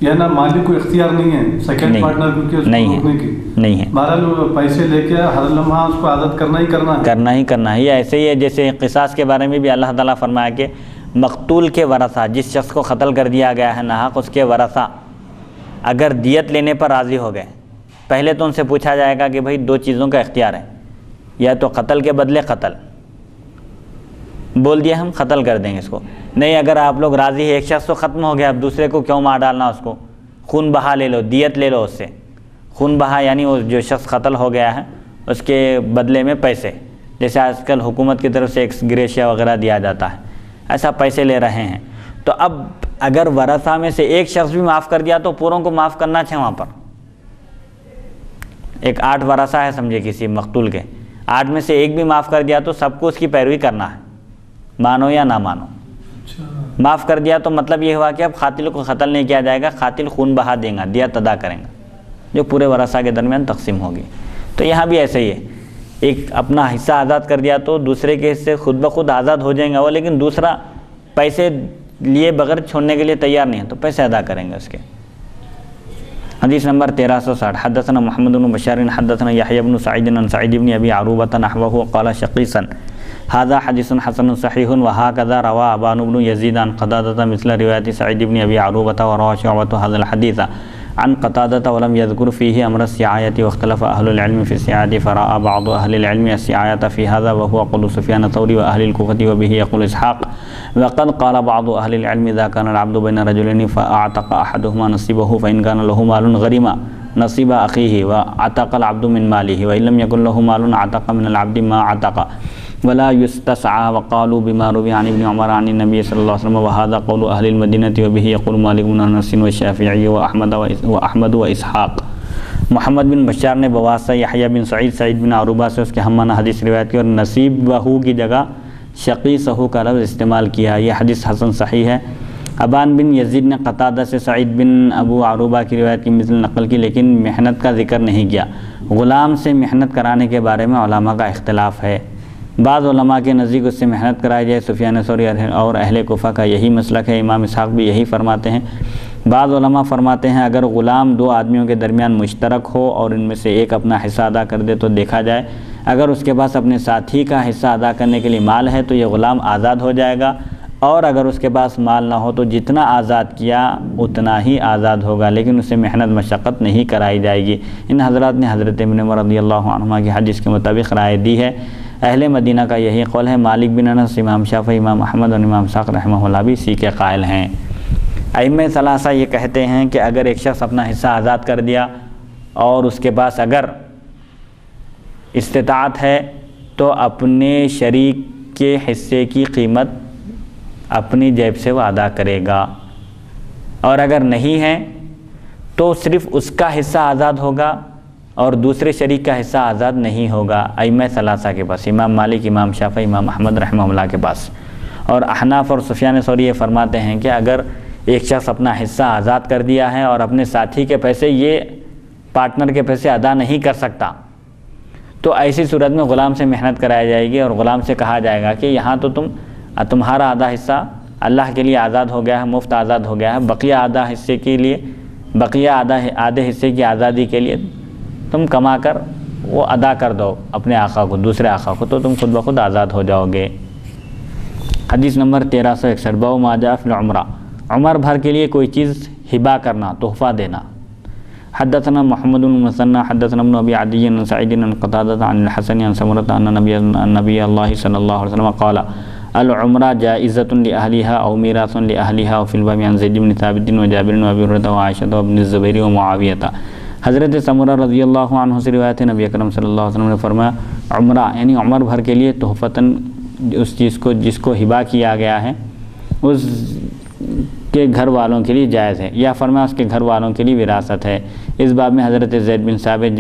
یا نا مالک کو اختیار نہیں ہے سیکنڈ پارٹنر کو روکنے کی؟ نہیں ہے، بہرحال پیسے لے کے ہر لمحہ اس کو عادت کرنا ہی کرنا ہے. یہ ایسے ہی ہے جیسے قصاص کے بارے میں بھی اللہ تعالیٰ فرمایا کہ مقتول کے ورثہ، جس شخص کو قتل کر دیا گیا ہے ناحق، اس کے ورثہ اگر دیت لینے پر راضی ہو گئے، پہلے تو ان سے پوچھا جائے گا کہ بھائی دو چیزوں کا اختیار ہے، یا تو قتل کے بدلے قتل، بول دیا ہم قتل کر دیں گے اس کو، نہیں اگر آپ لوگ راضی ہے، ایک شخص تو ختم ہو گیا، اب دوسرے کو کیوں مار ڈالنا، اس کو خون بہا لے لو، دیت لے لو اس سے، خون بہا یعنی وہ جو شخص قتل ہو گیا ہے اس کے بدلے میں پیسے، جیسے آج کل حکومت کی طرف سے ایکس گریشیا وغیرہ دیا جاتا ہے، ایسا پیسے لے رہے ہیں. تو اب اگر ورثہ میں سے ایک شخص بھی معاف کر دیا تو پوروں کو معاف کرنا چاہیے. وہاں پر ایک 8 ورثہ ہے سمجھے کسی مقتول کے، 8 میں سے ایک بھی معاف کر دیا تو سب کو اس کی پیروی کرنا ہے، مانو یا نہ مانو. معاف کر دیا تو مطلب یہ ہوا کہ اب قاتل کو قتل نہیں کیا جائے گا، قاتل خون بہا دے گا، دیت ادا کریں گا، جو پورے ورثہ کے درمیان تقسیم ہوگی. تو یہاں بھی ایسے ہی ہے، ایک اپنا حصہ آزاد کر دیا تو دوسرے کے حصے خود بخود آزاد ہو جائیں گا وہ، لیکن دوسرا پیسے لیے بغیر چھوڑنے کے لیے تیار نہیں ہے تو پیسے ادا کریں گے اس کے. حدیث نمبر 1360 حدثنا محمد بن بشار حدثنا یحیی بن سعید عن سعید بن ابی عروبہ نحوه قال شقیصا هذا حدیث حسن صحیح وهكذا روى ابان بن یزید عن قتادة مثل روایت سعید بن ابی عروبہ وروى شعبة هذا الحديث عن قتادة ولم يذكر فيه امر السعاية واختلف اهل العلم في السعاية فرأى بعض اهل العلم السعاية في هذا وهو قول سفيان الثوري واهل الكوفة وبه يقول اسحاق وقد قال بعض اهل العلم اذا كان العبد بين رجلين فاعتق احدهما نصيبه فان كان له مال غرم نصيب اخيه وعتق العبد من ماله وان لم يكن له مال عتق من العبد ما عتق ولا يستسعى وقالوا بما روي عن ابن عمر عن النبي صلى الله عليه وسلم وهذا قول اهل المدينة وبه يقول مالك بن انس والشافعي واحمد واسحاق. محمد بن بشار نے بواسطہ یحییٰ بن سعید بن عروبہ سے اس کے ہمانہ حدیث روایت کی اور نصیب بہو کی جگہ شقیصہ کا لفظ استعمال کیا. یہ حدیث حسن صحیح ہے. ابان بن یزید نے قتادہ سے سعید بن ابو عروبہ کی روایت کی مثل نقل کی لیکن محنت کا ذکر نہیں کیا. غلام سے محنت کرانے کے بارے میں علماء کا اختلاف ہے. بعض علماء کے نزدیک اس سے محنت کرائی جائے، سفیان ثوری اور اہل کوفہ کا یہی مسلک ہے، امام اسحاق بھی یہی فرماتے ہیں. بعض علماء فرماتے ہیں اگر غلام 2 آدمیوں کے درمیان مشترک ہو اور ان میں سے ایک اپنا حصہ ادا کر دے تو دیکھا جائے، اگر اس کے پاس اپنے ساتھی کا حصہ ادا کرنے کے لیے مال ہے تو یہ غلام آزاد ہو جائے گا، اور اگر اس کے پاس مال نہ ہو تو جتنا آزاد کیا اتنا ہی آزاد ہوگا، لیکن اسے محنت مشقت نہیں کرائی جائے گی. ان حضرات نے حضرت ابن عمر رضی اللہ عنہما کی حدیث کے مطابق رائے دی ہے. اہل مدینہ کا یہی قول ہے. مالک بن انس، امام شافعی، امام احمد اور امام اسحاق رحمہ اللہ بھی اسی کے قائل ہیں. ائمہ ثلاثہ یہ کہتے ہیں کہ اگر ایک شخص اپنا حصہ آزاد کر دیا اور اس کے پاس اگر استطاعت ہے تو اپنے شریک کے حصے کی قیمت اپنی جیب سے وہ ادا کرے گا، اور اگر نہیں ہے تو صرف اس کا حصہ آزاد ہوگا اور دوسرے شریک کا حصہ آزاد نہیں ہوگا. ائمہ ثلاثہ کے پاس، امام مالک، امام شافعی، امام احمد رحمہ اللہ کے پاس. اور احناف اور سفیان ثوری یہ فرماتے ہیں کہ اگر ایک شخص اپنا حصہ آزاد کر دیا ہے اور اپنے ساتھی کے پیسے، یہ پارٹنر کے پیسے ادا نہیں کر سکتا، تو ایسی صورت میں غلام سے محنت کرائی جائے گی اور غلام سے کہا جائے گا کہ یہاں تو تمہارا آدھا حصہ اللہ کے لیے آزاد ہو گیا ہے، مفت آزاد ہو گیا ہے، بقیہ آدھے حصے کی آزادی کے لیے تم کما کر وہ ادا کر دو اپنے آقا کو، دوسرے آقا کو، تو تم خود بخود آزاد ہو جاؤ گے. حدیث نمبر 1361 باب ما جاء فی العمرہ، عمر بھر کے لیے کوئی چیز ہبا کرنا، تحفہ دینا. حدثنا محمد بن مثنى حدثنا ابن ابي عدي عن سعيد عن قتادة عن الحسن عن سمرة ان النبي الله صلى الله عليه وسلم قال العمرة جائزة لأهلها أو ميراث لأهلها. وفي الباب عن زيد بن ثابت وجابر وابي هريرة وعائشة وابن الزبير ومعاوية. حضرت سمرہ رضی اللہ عنہ سے روایت ہے، نبی اکرم صلی اللہ علیہ وسلم نے فرمایا عمرہ یعنی عمر بھر کے لیے تحفتاً اس چیز کو جس کو ہبا کیا گیا ہے اس کے گھر والوں کے لیے جائز ہے، یا فرمایا اس کے گھر والوں کے لیے وراثت ہے. اس باب میں حضرت زید بن ثابت،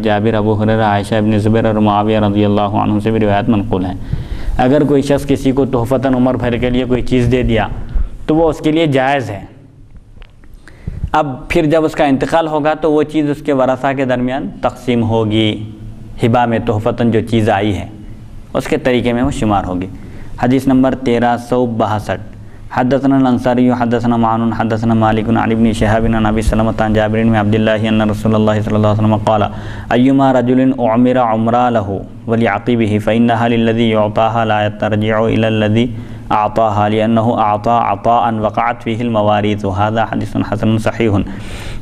جابر، ابو ہریرہ، عائشہ ابن زبیر اور معاویہ رضی اللہ عنہ سے بھی روایت منقول ہیں. اگر کوئی شخص کسی کو تحفتاً عمر بھر کے لیے کوئی چیز دے دیا تو وہ اس کے لیے جائز ہے. اب پھر جب اس کا انتقال ہوگا تو وہ چیز اس کے ورثہ کے درمیان تقسیم ہوگی. ہبا میں تحفتاً جو چیز آئی ہے اس کے طریقے میں وہ شمار ہوگی. حدیث نمبر 1362 حدثنا الانصاری حدثنا معن حدثنا مالک عن ابن شهاب عن ابی سلمۃ عن جابر بن عبد الله ان رسول الله صلی اللہ علیہ وسلم قال ایما رجل اعمر عمرہ له ولعقبه فانها للذي يعطاها لا ترجع الى الذي اعطاها لانه اعطى عطاء وقعت فيه المواريث. هذا حديث حسن صحيح.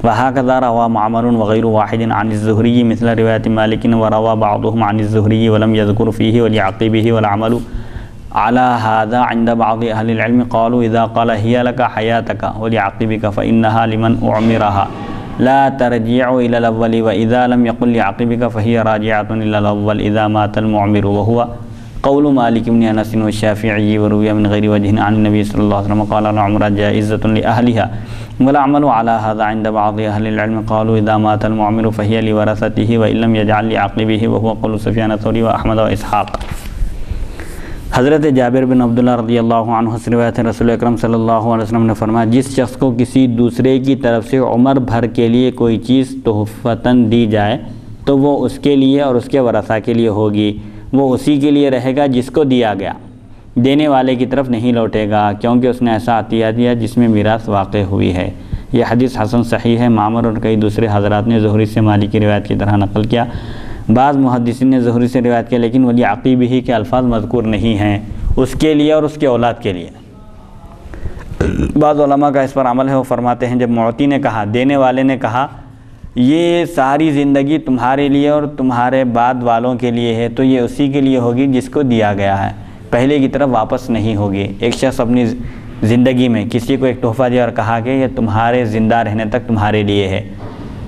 وهكذا روى معمر وغير واحد عن الزهري مثل رواية مالك وروى بعضهم عن الزهري ولم يذكر فيه ولعقبه والعمل على هذا عند بعض أهل العلم. قالوا إذا قال هي لك حياتك ولعقبك فإنها لمن أعمرها لا ترجع إلى الأول، وإذا لم يقل لعقبك فهي راجعة إلى الأول إذا مات المعمر، وهو قول مالك بن أنس والشافعي وروي من غير وجه عن النبي صلى الله عليه وسلم قال العمرة جائزة لأهلها والعمل على هذا عند بعض أهل العلم. قالوا إذا مات المعمر فهي لورثته وإن لم يجعل لعقبه، وهو قول سفيان الثوري وأحمد وإسحاق. حضرت جابر بن عبداللہ رضی اللہ عنہ سے روایت ہے، رسول اکرم صلی اللہ علیہ وسلم نے فرمایا جس شخص کو کسی دوسرے کی طرف سے عمر بھر کے لیے کوئی چیز تحفتاً دی جائے تو وہ اس کے لیے اور اس کے ورثہ کے لیے ہوگی، وہ اسی کے لیے رہے گا جس کو دیا گیا، دینے والے کی طرف نہیں لوٹے گا کیونکہ اس نے ایسا عطیہ دیا جس میں میراث واقع ہوئی ہے. یہ حدیث حسن صحیح ہے. معمر اور کئی دوسرے حضرات نے زہری سے مالک کی روایت کی طرح نقل کیا. بعض محدثین نے زہری سے روایت کیا لیکن ولی عقیبہ کے الفاظ مذکور نہیں ہیں، اس کے لیے اور اس کے اولاد کے لیے. بعض علماء کا اس پر عمل ہے، وہ فرماتے ہیں جب معطی نے کہا، دینے والے نے کہا یہ ساری زندگی تمہارے لیے اور تمہارے بعد والوں کے لیے ہے تو یہ اسی کے لیے ہوگی جس کو دیا گیا ہے، پہلے کی طرف واپس نہیں ہوگی. ایک شخص اپنی زندگی میں کسی کو ایک تحفہ دیا اور کہا کہ یہ تمہارے زندہ رہنے تک تمہارے لیے ہے،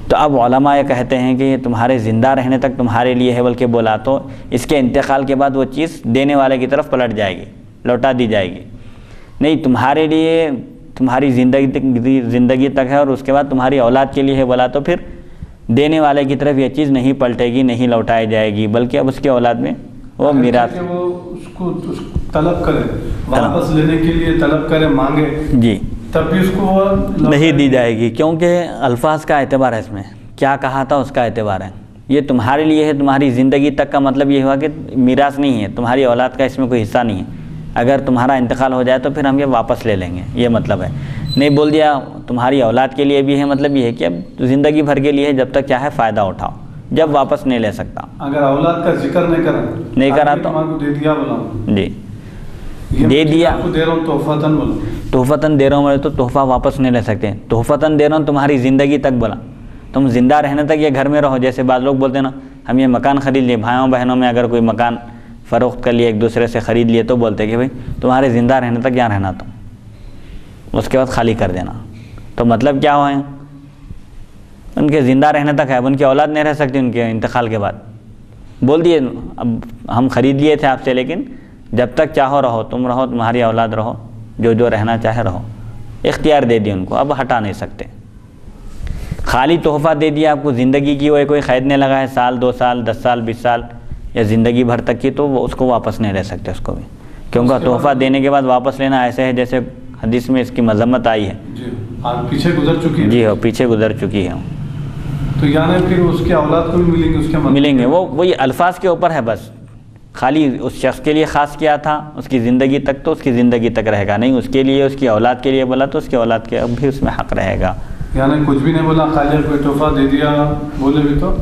تو اب علماء یہ کہتے ہیں کہ یہ تمہارے زندہ رہنے تک تمہارے لیے ہے، بلکہ بولا تو اس کے انتقال کے بعد وہ چیز دینے والے کی طرف پلٹ جائے گی، لوٹا دی جائے گی. نہیں، تمہارے لیے تمہاری زندگی تک ہے اور اس کے بعد تمہاری اولاد کے لیے ہے بولا تو پھر دینے والے کی طرف یہ چیز نہیں پلٹے گی، نہیں لوٹائی جائے گی، بلکہ اب اس کے اولاد میں وہ میراث وہ اس کو طلب کرے، واپس لینے کے لیے طلب کرے، مانگے جی، تب بھی اس کو وہ نہیں دی جائے گی، کیونکہ الفاظ کا اعتبار ہے، اس میں کیا کہا تھا اس کا اعتبار ہے. یہ تمہارے لیے ہے، تمہاری زندگی تک کا مطلب یہ ہوا کہ میراث نہیں ہے، تمہاری اولاد کا اس میں کوئی حصہ نہیں ہے، اگر تمہارا انتقال ہو جائے تو پھر ہم یہ واپس لے لیں گے، یہ مطلب ہے. نہیں بول دیا تمہاری اولاد کے لیے بھی ہے، مطلب یہ ہے کہ اب زندگی بھر کے لیے ہے، جب تک کیا ہے فائدہ اٹھاؤ، جب واپس نہیں لے سکتا. اگر اولاد کا ذکر نہیں کرا تو دے دیا بولا جی، دے دیا، دے رہا ہوں تحفتاً بولا، تحفتاً دے رہا ہوں تو تحفہ واپس نہیں لے سکتے. تحفتاً دے رہا ہوں تمہاری زندگی تک بولا، تم زندہ رہنے تک یہ گھر میں رہو. جیسے بعض لوگ بولتے ہیں نا ہم یہ مکان خرید لیے، بھائیوں بہنوں میں اگر کوئی مکان فروخت کر لیے ایک دوسرے سے خرید لیے تو بولتے کہ بھائی تمہارے زندہ رہنے تک یہاں رہنا، تم اس کے بعد خالی کر دینا. تو مطلب کیا ہوا ہے، ان کے زندہ رہنے تک ہے، اب ان کی اولاد نہیں رہ سکتی ان کے انتقال کے بعد. بول دیے اب ہم خرید لیے تھے آپ سے، لیکن جب تک چاہو رہو، تم رہو، تمہاری اولاد رہو، جو رہنا چاہے رہو. اختیار دے دی ان کو، اب ہٹا نہیں سکتے. خالی تحفہ دے دیا آپ کو زندگی کی، وہ کوئی قید نہیں لگا ہے، سال 2 سال 10 سال 20 سال یا زندگی بھر تک کی، تو وہ اس کو واپس نہیں لے سکتے اس کو بھی، کیونکہ تحفہ دینے کے بعد واپس لینا ایسے ہے جیسے حدیث میں اس کی مذمت آئی ہے. جی پیچھے گزر چکی ہے. جی ہو، پیچھے گزر چکی ہے. تو یعنی پھر اس کے اولاد کو بھی ملیں گے، اس کے ملیں گے. وہی الفاظ کے اوپر ہے، بس خالی اس شخص کے لیے خاص کیا تھا اس کی زندگی تک تو اس کی زندگی تک رہے گا، نہیں اس کے لیے اس کی اولاد کے لیے بولا تو اس کی اولاد کے اب بھی اس میں حق رہے گا. یعنی کچھ بھی نہیں بولا، خالی کوئی تحفہ دے دیا بولے بھی تو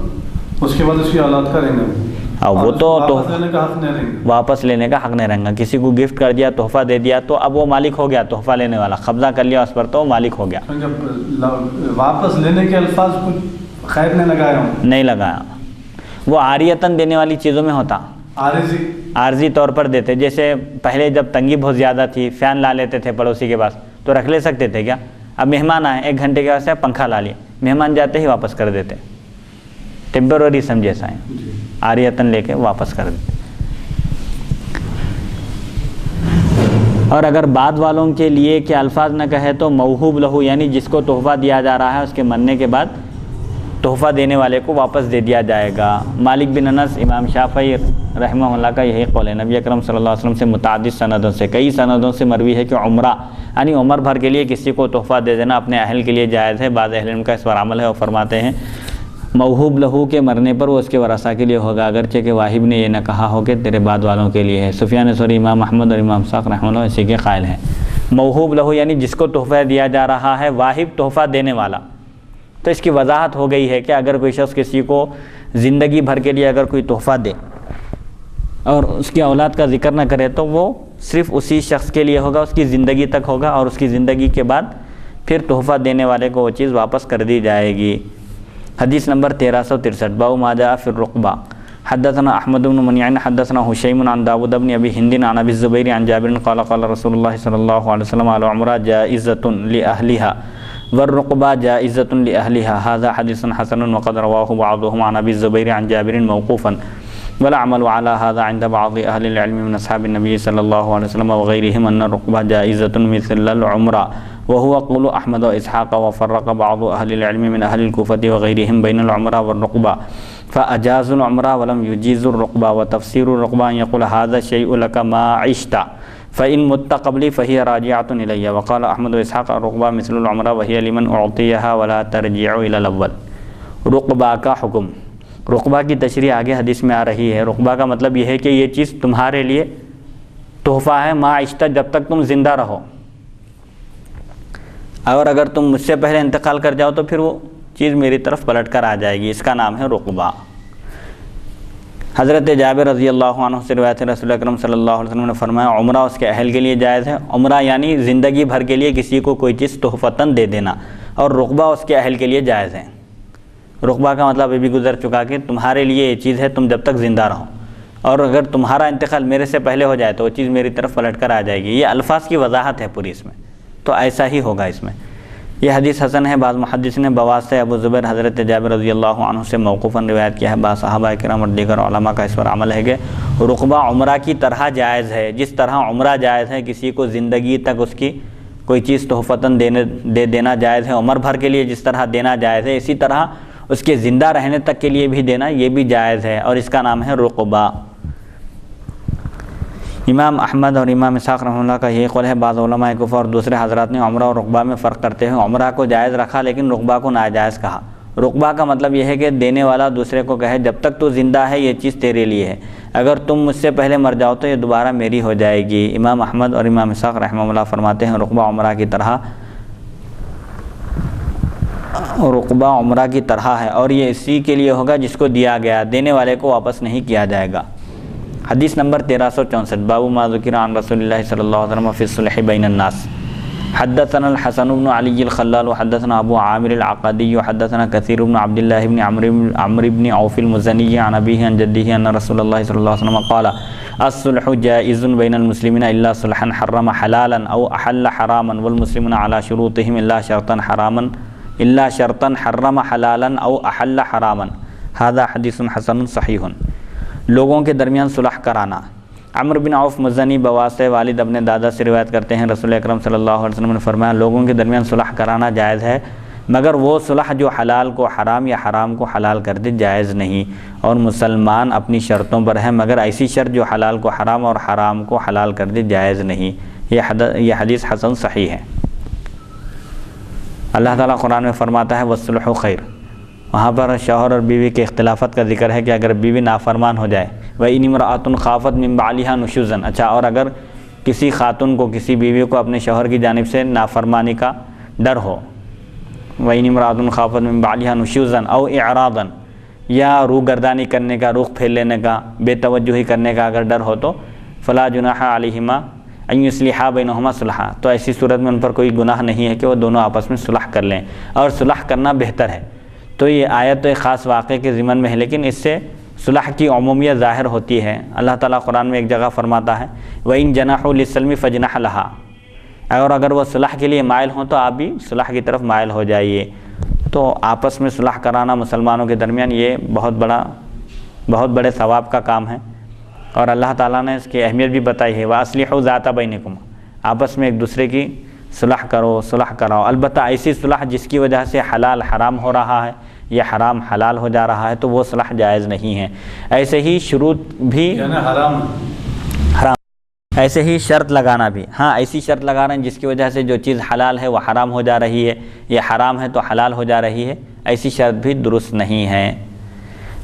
اس کے بعد اس کی اولاد کا رہیں گے، اور وہ تو واپس لینے کا حق نہیں رہیں گے. واپس لینے کا حق نہیں رہے گا. کسی کو گفٹ کر دیا، تحفہ دے دیا تو اب وہ مالک ہو گیا، تحفہ لینے والا قبضہ کر لیا اس پر تو وہ مالک ہو گیا. جب واپس لینے کے الفاظ کچھ خیر نہیں لگایا ہوں، نہیں لگایا. وہ عاریتاً دینے والی چیزوں میں ہوتا، عارضی طور پر دیتے. جیسے پہلے جب تنگی بہت زیادہ تھی، فین لا لیتے تھے پڑوسی کے پاس تو رکھ لے سکتے تھے کیا؟ اب مہمان آئے 1 گھنٹے کے واسطے پنکھا لا لیا، مہمان جاتے ہی واپس کر دیتے، ٹیمپرری سمجھے سائیں، عاریتاً لے کے واپس کر دیتے. اور اگر بعد والوں کے لیے کہ الفاظ نہ کہے تو موہوب لہو، یعنی جس کو تحفہ دیا جا رہا ہے اس کے مرنے کے بعد تحفہ دینے والے کو واپس دے دیا جائے گا. مالک بن انس، امام شافعی رحمہ اللہ کا یہی قول ہے. نبی اکرم صلی اللہ علیہ وسلم سے متعدد سندوں سے، کئی سندوں سے مروی ہے کہ عمرہ یعنی عمر بھر کے لیے کسی کو تحفہ دے دینا اپنے اہل کے لیے جائز ہے. بعض اہل علم کا اس پر عمل ہے، وہ فرماتے ہیں موہوب لہو کے مرنے پر وہ اس کے ورثہ کے لیے ہوگا، اگرچہ کہ واہب نے یہ نہ کہا ہو کہ تیرے بعد والوں کے لیے ہے. سفیان ثوری، امام احمد اور امام اسحاق رحمہ اللہ اسی کے قائل ہیں. موہوب لہو یعنی جس کو تحفہ دیا جا رہا ہے، واہب تحفہ دینے والا. تو اس کی وضاحت ہو گئی ہے کہ اگر کوئی شخص کسی کو زندگی بھر کے لیے اگر کوئی تحفہ دے اور اس کی اولاد کا ذکر نہ کرے تو وہ صرف اسی شخص کے لیے ہوگا، اس کی زندگی تک ہوگا، اور اس کی زندگی کے بعد پھر تحفہ دینے والے کو وہ چیز واپس کر دی جائے گی. حدیث نمبر 1363 باب ما جاء فی الرقبہ. حدثنا احمد بن منیع حدثنا حشیم عن داود بن ابی ہند عن ابی الزبیر عن جابر قال قال رسول اللہ صلی اللہ علیہ وسلم العمرہ جائزۃ لأہلها والرقبہ جائزۃ لأہلها هذا حدیث حسن وقد رواه بعضهم عن ابی الزبیر عن جابر موقوفا والعمل على هذا عند بعض اهل العلم من اصحاب النبي صلى الله عليه وسلم وغيرهم ان الرقبة جائزة مثل العمرة وهو قول احمد واسحاق وفرق بعض اهل العلم من اهل الكوفة وغيرهم بين العمرة والرقبة فاجاز العمرة ولم يجيز الرقبة وتفسير الرقبة ان يقول هذا الشيء لك ما عشت فإن مت قبلي فهي راجعة إلي وقال أحمد وإسحاق الرقبة مثل العمرة وهي لمن أعطيها ولا ترجع إلى الأول. رقبہ کا حکم. رقبہ کی تشریح آگے حدیث میں آ رہی ہے. رقبہ کا مطلب یہ ہے کہ یہ چیز تمہارے لیے تحفہ ہے ما عشت جب تک تم زندہ رہو، اور اگر تم مجھ سے پہلے انتقال کر جاؤ تو پھر وہ چیز میری طرف پلٹ کر آ جائے گی. اس کا نام ہے رقبہ. حضرت جابر رضی اللہ عنہ سے روایت ہے رسول اکرم صلی اللہ علیہ وسلم نے فرمایا عمرہ اس کے اہل کے لیے جائز ہے. عمرہ یعنی زندگی بھر کے لیے کسی کو کوئی چیز تحفتاً دے دینا، اور رقبہ اس کے اہل کے لیے جائز ہے. رقبہ کا مطلب یہ بھی گزر چکا کہ تمہارے لیے یہ چیز ہے تم جب تک زندہ رہو، اور اگر تمہارا انتقال میرے سے پہلے ہو جائے تو وہ چیز میری طرف پلٹ کر آ جائے گی. یہ الفاظ کی وضاحت ہے پوری اس میں، تو ایسا ہی ہوگا اس میں. یہ حدیث حسن ہے. بعض محدث نے بواسطہ ابو زبیر حضرت جابر رضی اللہ عنہ سے موقوفاً روایت کیا ہے. بعض صحابہ کرام اور دیگر علماء کا اس پر عمل ہے کہ رقبہ عمرہ کی طرح جائز ہے. جس طرح عمرہ جائز ہے، کسی کو زندگی تک اس کی کوئی چیز تحفتاً دے دینا جائز ہے، عمر بھر کے لیے جس طرح دینا جائز ہے، اسی طرح اس کے زندہ رہنے تک کے لیے بھی دینا یہ بھی جائز ہے، اور اس کا نام ہے رقبہ. امام احمد اور امام اسحاق رحمہ اللہ کا یہ قول ہے. بعض علماء کوفہ اور دوسرے حضرات نے عمرہ اور رقبہ میں فرق کرتے ہوئے عمرہ کو جائز رکھا لیکن رقبہ کو ناجائز کہا. رقبہ کا مطلب یہ ہے کہ دینے والا دوسرے کو کہے جب تک تو زندہ ہے یہ چیز تیرے لیے ہے، اگر تم مجھ سے پہلے مر جاؤ تو یہ دوبارہ میری ہو جائے گی. امام احمد اور امام اسحاق رحمہ اللہ فرماتے ہیں رقبہ عمرہ کی طرح ہے، اور یہ اسی کے لیے ہوگا جس کو دیا گیا، دینے والے کو واپس نہیں کیا جائے گا. حدیث نمبر 1364 باب ما ذکر عن رسول اللہ صلی اللہ علیہ وسلم فی الصلح بین الناس. حدثنا الحسن بن علی الخلال وحدثنا ابو عامر العقدی وحدثنا کثیر بن عبد اللہ بن عمرو بن عوف المزنی عن ابیہ عن جدہ ان رسول اللہ صلی اللہ علیہ وسلم قال الصلح جائز بین المسلمین الا صلحا حرم حلالا او احل حراما والمسلمون على شروطهم الا شرطا حرم حلالا او احل حراما. هذا حدیث حسن صحیح. لوگوں کے درمیان صلح کرانا. عمرو بن عوف مزنی بواسطہ والد اپنے دادا سے روایت کرتے ہیں رسول اکرم صلی اللہ علیہ وسلم نے فرمایا لوگوں کے درمیان صلح کرانا جائز ہے، مگر وہ صلح جو حلال کو حرام یا حرام کو حلال کر دے جائز نہیں. اور مسلمان اپنی شرطوں پر ہے، مگر ایسی شرط جو حلال کو حرام اور حرام کو حلال کر دے جائز نہیں. یہ حدیث حسن صحیح ہے. اللہ تعالیٰ قرآن میں فرماتا ہے والصلح خیر. وہاں پر شوہر اور بیوی کے اختلافات کا ذکر ہے کہ اگر بیوی نافرمان ہو جائے وَإِنِ امْرَأَةٌ خَافَتْ مِنْ بَعْلِهَا نُشُوزًا. اچھا، اور اگر کسی خاتون کو، کسی بیوی کو اپنے شوہر کی جانب سے نافرمانی کا ڈر ہو، وَإِنِ امْرَأَةٌ خَافَتْ مِنْ بَعْلِهَا نُشُوزًا أَوْ إِعْرَاضًا، یا روح گردانی کرنے کا، رخ پھیر لینے کا، بے توجہی کرنے کا اگر ڈر ہو تو فَلَا جُنَاحَ عَلَيْهِمَا أَن يُصْلِحَا بَيْنَهُمَا صُلْحًا. تو ایسی صورت میں ان پر کوئی گناہ نہیں ہے کہ وہ دونوں آپس میں صلح کر لیں، اور صلح کرنا بہتر ہے. تو یہ آیت تو ایک خاص واقعے کے ضمن میں ہے، لیکن اس سے صلح کی عمومیت ظاہر ہوتی ہے. اللہ تعالیٰ قرآن میں ایک جگہ فرماتا ہے وَإِن جَنَحُوا لِلسَّلْمِ فَاجْنَحْ لَهَا، اور اگر وہ صلح کے لیے مائل ہوں تو آپ بھی صلح کی طرف مائل ہو جائیے. تو آپس میں صلح کرانا مسلمانوں کے درمیان یہ بہت بڑے ثواب کا کام ہے، اور اللہ تعالیٰ نے اس کی اہمیت بھی بتائی ہے. وَأَصْلِحُوا ذَاتَ بَيْنِكُمْ، آپس میں ایک دوسرے کی صلح کراؤ. البتہ ایسی صلح جس کی وجہ سے حلال حرام ہو رہا ہے یا حرام حلال ہو جا رہا ہے تو وہ صلح جائز نہیں ہے. ایسے ہی شروط بھی حرام، ایسے ہی شرط لگانا بھی. ہاں، ایسی شرط لگا رہے ہیں جس کی وجہ سے جو چیز حلال ہے وہ حرام ہو جا رہی ہے، یا حرام ہے تو حلال ہو جا رہی ہے، ایسی شرط بھی درست نہیں ہے.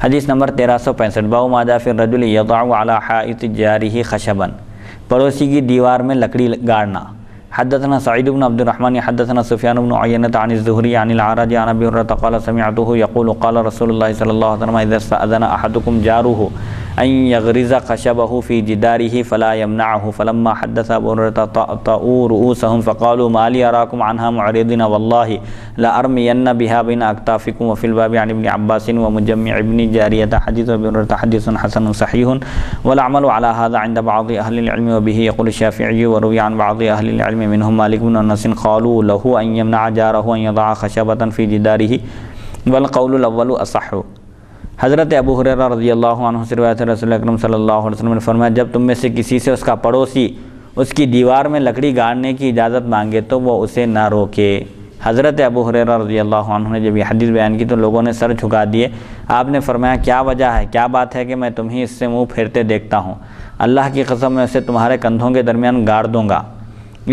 حدیث نمبر 1365 باب ما جاء فی الرجل یضع علی حائط جارہ خشبا، پڑوسی کی دیوار میں لکڑی گاڑنا. حدثنا سعید بن عبد الرحمن حدثنا سفیان بن عینۃ عن الزہری عن الأعرج عن ابی ہریرہ قال سمعته يقول قال رسول اللہ صلی اللہ علیہ وسلم اذا استأذن احدكم جاره ان يغرز خشبه في جداره فلا يمنعه فلما حدث ابو هريرة طأطأوا رؤوسهم فقالوا ما لي أراكم عنها معرضين والله لأرمين بها بين أكتافكم. وفي الباب عن ابن عباس ومجمع ابن جارية حديث ابي هريرة حديث حسن صحيح والعمل على هذا عند بعض أهل العلم وبه يقول الشافعي. وروي عن بعض أهل العلم منهم مالك بن أنس قالوا له أن يمنع جاره أن يضع خشبة في جداره والقول الأول أصح. حضرت ابو ہریرہ رضی اللہ عنہ سے روایت ہے رسول اکرم صلی اللہ علیہ وسلم نے فرمایا جب تم میں سے کسی سے اس کا پڑوسی اس کی دیوار میں لکڑی گاڑنے کی اجازت مانگے تو وہ اسے نہ روکے. حضرت ابو ہریرہ رضی اللہ عنہ نے جب یہ حدیث بیان کی تو لوگوں نے سر جھکا دیے. آپ نے فرمایا کیا وجہ ہے, کیا بات ہے کہ میں تمہیں اس سے منہ پھیرتے دیکھتا ہوں, اللہ کی قسم میں اسے تمہارے کندھوں کے درمیان گاڑ دوں گا.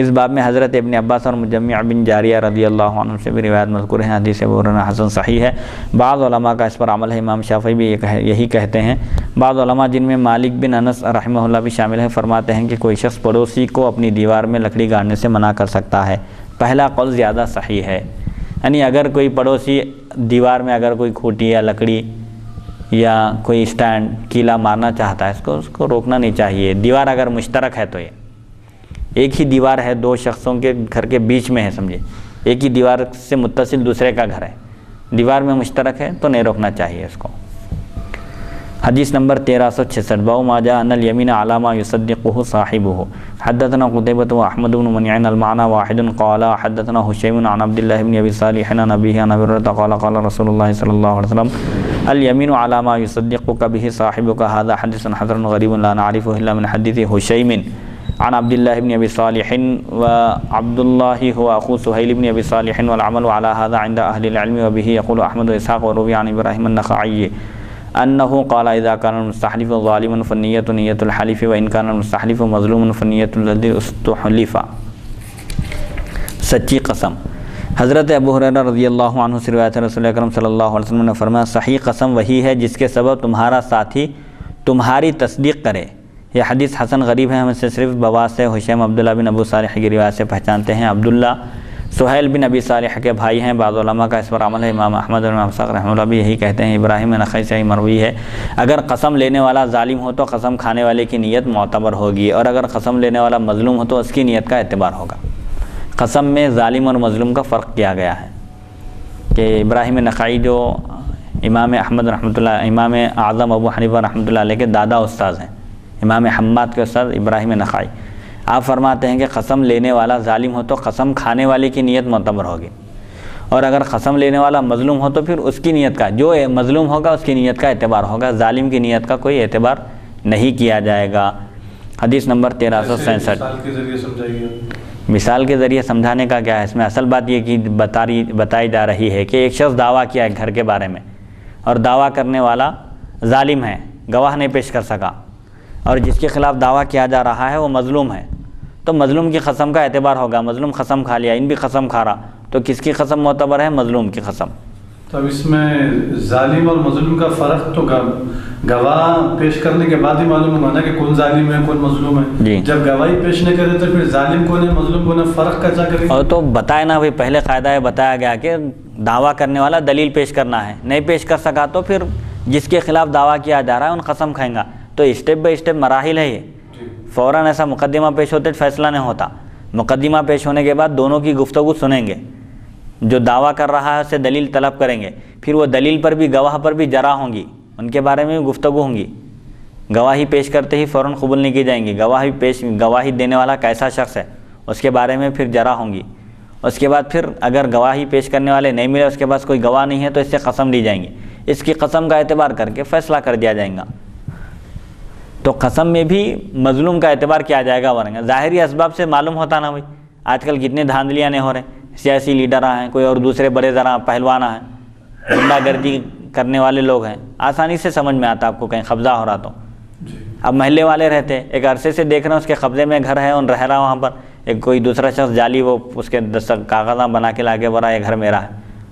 اس باب میں حضرت ابن عباس اور مجمع بن جاریہ رضی اللہ عنہ سے بھی روایت مذکور ہیں. حدیث ابو ہریرہ حسن صحیح ہے. بعض علماء کا اس پر عمل ہے, امام شافعی بھی یہی کہتے ہیں. بعض علماء جن میں مالک بن انس رحمہ اللہ بھی شامل ہے فرماتے ہیں کہ کوئی شخص پڑوسی کو اپنی دیوار میں لکڑی گاڑنے سے منع کر سکتا ہے. پہلا قول زیادہ صحیح ہے, یعنی اگر کوئی پڑوسی دیوار میں اگر کوئی کھوٹی یا لکڑی یا کوئی اسٹینڈ کیلا مارنا چاہتا ہے اس کو روکنا نہیں چاہیے. دیوار اگر مشترک ہے تو یہ ایک ہی دیوار ہے, دو شخصوں کے گھر کے بیچ میں ہے, سمجھے ایک ہی دیوار سے متصل دوسرے کا گھر ہے, دیوار میں مشترک ہے تو نہیں روکنا چاہیے اس کو. حدیث نمبر 1366 باب ما جاء ان الیمین علی ما یصدقه صاحبه. حدثنا قتیبۃ واحمد بن منیع المعنى واحد قال حدثنا هشیم عن عبد الله بن ابي صالح عن ابيه عن ابي هريرة قال قال رسول الله صلی اللہ علیہ وسلم الیمین علی ما یصدقك به صاحبك. هذا حدیث حسن غریب لا نعرفه الا من حدیث هشیم عن عبد الله بن ابي صالح وعبد الله هو اخو سهيل بن ابي صالح والعمل على هذا عند اهل العلم وبه يقول احمد واسحاق. وروي عن ابراهيم النخعي انه قال اذا كان المستحلف ظالما فالنية نية الحلف وان كان المستحلف مظلوما فالنية الذي استحلف. سچی قسم. حضرت ابو ہریرہ رضی اللہ عنہ سے روایت ہے رسول اکرم صلی اللہ علیہ وسلم نے فرمایا صحیح قسم وہی ہے جس کے سبب تمہارا ساتھی تمہاری تصدیق کرے. یہ حدیث حسن غریب ہے, ہم اسے صرف بواس سے حشیم عبداللہ بن ابو صالح کی روایت سے پہچانتے ہیں. عبداللہ سہیل بن ابی صالح کے بھائی ہیں. بعض علماء کا اس پر عمل ہے, امام احمد اور امام اسحاق رحمہ اللہ بھی یہی کہتے ہیں. ابراہیم نخعی سے مروی ہے اگر قسم لینے والا ظالم ہو تو قسم کھانے والے کی نیت معتبر ہوگی, اور اگر قسم لینے والا مظلوم ہو تو اس کی نیت کا اعتبار ہوگا. قسم میں ظالم اور مظلوم کا فرق کیا گیا ہے کہ ابراہیم نخعی جو امام احمد رحمۃ اللہ, امام اعظم ابو حنیفہ رحمۃ اللہ علیہ کے دادا استاذ ہیں, امام حماد کے استاد ابراہیم نخعی, آپ فرماتے ہیں کہ قسم لینے والا ظالم ہو تو قسم کھانے والے کی نیت معتبر ہوگی, اور اگر قسم لینے والا مظلوم ہو تو پھر اس کی نیت کا, جو مظلوم ہوگا اس کی نیت کا اعتبار ہوگا, ظالم کی نیت کا کوئی اعتبار نہیں کیا جائے گا. حدیث نمبر 1367. مثال کے ذریعے سمجھانے کا کیا ہے, اس میں اصل بات یہ کہ بتائی جا رہی ہے کہ ایک شخص دعویٰ کیا ہے گھر کے بارے میں, اور دعویٰ کرنے والا ظالم ہے, گواہ نہیں پیش کر سکا, اور جس کے خلاف دعویٰ کیا جا رہا ہے وہ مظلوم ہے, تو مظلوم کی قسم کا اعتبار ہوگا. مظلوم قسم کھا لیا, ان بھی قسم کھا رہا, تو کس کی قسم معتبر ہے؟ مظلوم کی قسم. تو اب اس میں ظالم اور مظلوم کا فرق تو گواہ پیش کرنے کے بعد ہی معلوم ہوگا نا کہ کون ظالم ہے کون مظلوم ہے. جی. جب گواہی پیش نہیں کرے تو پھر ظالم کون ہے مظلوم کون ہے, فرق کیسا کرے؟ اور تو بتائے نا بھائی, پہلے قاعدہ ہے بتایا گیا کہ دعویٰ کرنے والا دلیل پیش کرنا ہے, نہیں پیش کر سکا تو پھر جس کے خلاف دعویٰ کیا جا رہا ہے ان قسم کھائیں گا. تو اسٹیپ بائی اسٹیپ مراحل ہے یہ, فوراً ایسا مقدمہ پیش ہوتے فیصلہ نہیں ہوتا. مقدمہ پیش ہونے کے بعد دونوں کی گفتگو سنیں گے, جو دعویٰ کر رہا ہے اسے دلیل طلب کریں گے, پھر وہ دلیل پر بھی گواہ پر بھی جرا ہوں گی, ان کے بارے میں بھی گفتگو ہوں گی. گواہی پیش کرتے ہی فوراً قبول نہیں کی جائیں گی. گواہی دینے والا کیسا شخص ہے اس کے بارے میں پھر جرا ہوں گی. اس کے بعد پھر اگر گواہی پیش کرنے والے نہیں ملے, اس کے پاس کوئی گواہ نہیں ہے, تو اس سے قسم لی جائیں گی. اس کی قسم کا اعتبار کر کے فیصلہ کر دیا جائے گا. تو قسم میں بھی مظلوم کا اعتبار کیا جائے گا, ورنہ ظاہری اسباب سے معلوم ہوتا نا بھائی. آج کل کتنے دھاندلیاں نہیں ہو رہے, سیاسی لیڈر ہیں, کوئی اور دوسرے بڑے ذرا پہلوان ہیں, گنڈا گردی کرنے والے لوگ ہیں, آسانی سے سمجھ میں آتا آپ کو کہیں قبضہ ہو رہا تو. اب محلے والے رہتے, ایک عرصے سے دیکھ رہے ہیں اس کے قبضے میں گھر ہے اور رہ رہا وہاں پر, ایک کوئی دوسرا شخص جعلی وہ اس کے کاغذاں بنا کے لاگے بڑا یہ گھر میرا ہے.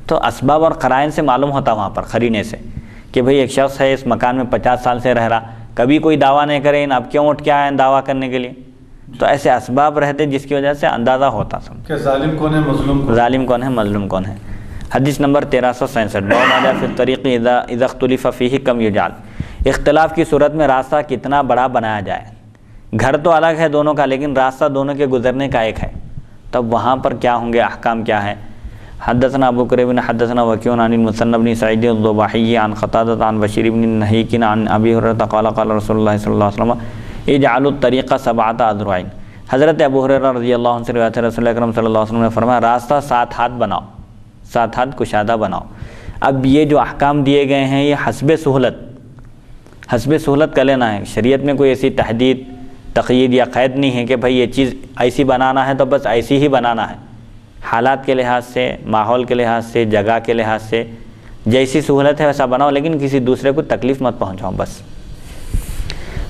تو اسباب اور قرائن سے معلوم ہوتا وہاں پر قرینے سے کہ بھئی ایک شخص ہے اس مکان میں 50 سال سے رہ رہا, کبھی کوئی دعویٰ نہیں کرے, اب کیوں اٹھ کے آئے ہیں دعویٰ کرنے کے لیے؟ تو ایسے اسباب رہتے جس کی وجہ سے اندازہ ہوتا سب کہ ظالم کون ہے مظلوم کون ہے، ظالم کون ہے مظلوم کون ہے۔ حدیث نمبر 1367 باب ما جاء فی الطریق اذا اختلف فیہ کم یجعل، اختلاف کی صورت میں راستہ کتنا بڑا بنایا جائے، گھر تو الگ ہے دونوں کا لیکن راستہ دونوں کے گزرنے کا ایک ہے، تب وہاں پر کیا ہوں گے، احکام کیا ہے۔ حدثنا ابو قریب حدثنا وکیع عن المثنى بن سعید الضباحی عن قتادة عن بشیر بن نہیک عن ابی ہریرہ قال قال رسول اللہ صلی اللہ علیہ وسلم اجعلوا الطریق 7 اذرع، حضرت ابو ہریرہ رضی اللہ عنہ سے روایت ہے رسول اکرم صلی اللہ علیہ وسلم نے فرمایا راستہ 7 ہاتھ بناؤ، 7 ہاتھ کشادہ بناؤ۔ اب یہ جو احکام دیے گئے ہیں یہ حسب سہولت کا لینا ہے، شریعت میں کوئی ایسی تحدید تقیید یا قید نہیں ہے کہ بھئی یہ چیز ایسی بنانا ہے تو بس ایسی ہی بنانا ہے، حالات کے لحاظ سے، ماحول کے لحاظ سے، جگہ کے لحاظ سے جیسی سہولت ہے ویسا بناؤ، لیکن کسی دوسرے کو تکلیف مت پہنچاؤ بس۔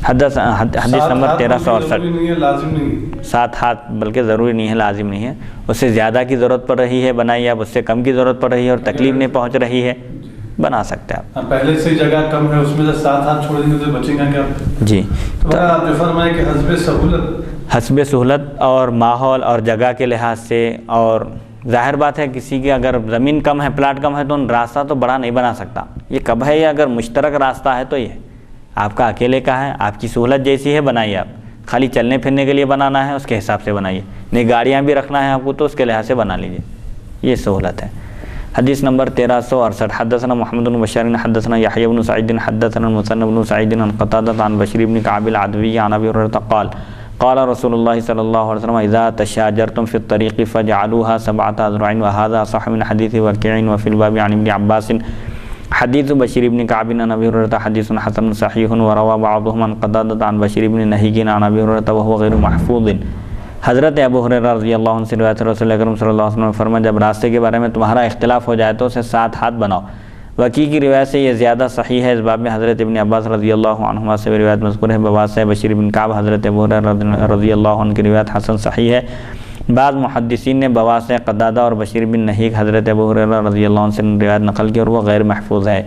حدیث نمبر 1368 7 ہاتھ بلکہ ضروری نہیں ہے، لازم نہیں ہے، اس سے زیادہ کی ضرورت پڑ رہی ہے بنائیے، اب اس سے کم کی ضرورت پڑ رہی ہے اور تکلیف نہیں پہنچ رہی ہے بنا سکتے ہیں آپ۔ پہلے سے جگہ کم ہے اس میں سے 7 ہاتھ چھوڑ دیں گے تو بچیں گا کیا؟ جی تو آپ نے فرمایا کہ حسب سہولت اور ماحول اور جگہ کے لحاظ سے، اور ظاہر بات ہے کسی کی اگر زمین کم ہے، پلاٹ کم ہے تو راستہ تو بڑا نہیں بنا سکتا، یہ کب ہے، یا اگر مشترک راستہ ہے تو یہ آپ کا اکیلے کا ہے، آپ کی سہولت جیسی ہے بنائیے، آپ خالی چلنے پھرنے کے لیے بنانا ہے اس کے حساب سے بنائیے، نہیں گاڑیاں بھی رکھنا ہے آپ کو تو اس کے لحاظ سے بنا لیجیے، یہ سہولت ہے۔ حدیث نمبر 1368 حدثنا محمد بن بشار حدثنا یحیی بن سعید حدثنا المثنى بن سعید عن قتادة عن بشیر بن کعب العدوی عن ابی ہریرہ قال قال رسول اللہ صلی اللہ علیہ وسلم اذا تشاجرتم في الطريق فاجعلوها 7 اذرع وهذا صح من حدیث وکیع وفي الباب عن ابن عباس حدیث بشیر بن کعب عن ابی ہریرہ حدیث حسن صحیح وروى بعضهم عن قتادة عن بشیر بن نہیک عن ابی ہریرہ وهو غیر محفوظ۔ حضرت ابو ہریرہ رضی اللہ عنہ سے روایت رسول اکرم صلی اللہ علیہ وسلم نے فرمایا جب راستے کے بارے میں تمہارا اختلاف ہو جائے تو اسے 7 ہاتھ بناؤ۔ وکیع کی روایت سے یہ زیادہ صحیح ہے، اس باب میں حضرت ابن عباس رضی اللہ عنہما سے روایت مذکور ہے، بواسطہ بشیر بن کعب حضرت ابو ہریرہ رضی اللہ عنہ کی روایت حسن صحیح ہے۔ بعض محدثین نے بواسطہ قتادہ اور بشیر بن نہیک حضرت ابو ہریرہ رضی اللہ عنہ سے روایت نقل کی اور وہ غیر محفوظ ہے۔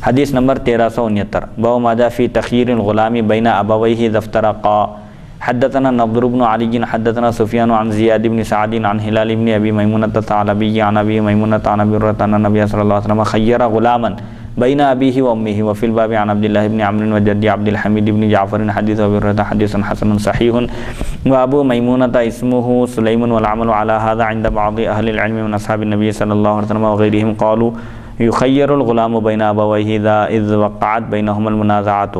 حدیث نمبر 1369 باب ما جاء فی تخییر الغلام بین ابویہ اذا افترقا، حدثنا نضر بن علی حدثنا سفیان عن زیاد بن سعد عن ہلال بن ابی میمونۃ الثعلبی عن ابی میمونۃ عن ابی ہریرہ ان النبی صلی اللہ علیہ وسلم خیر غلاما بین ابیہ و امہ وفی الباب عن عبد اللہ بن عمرو وجد عبد الحمید بن جعفر حدیث ابی ہریرہ حدیث حسن صحیح وابو میمونۃ اسمہ سلیم والعمل على هذا عند بعض اہل العلم من اصحاب النبی صلی اللہ علیہ وسلم وغیرهم قالوا يخیر الغلام بین ابویہ اذ وقعت بینہما المنازعات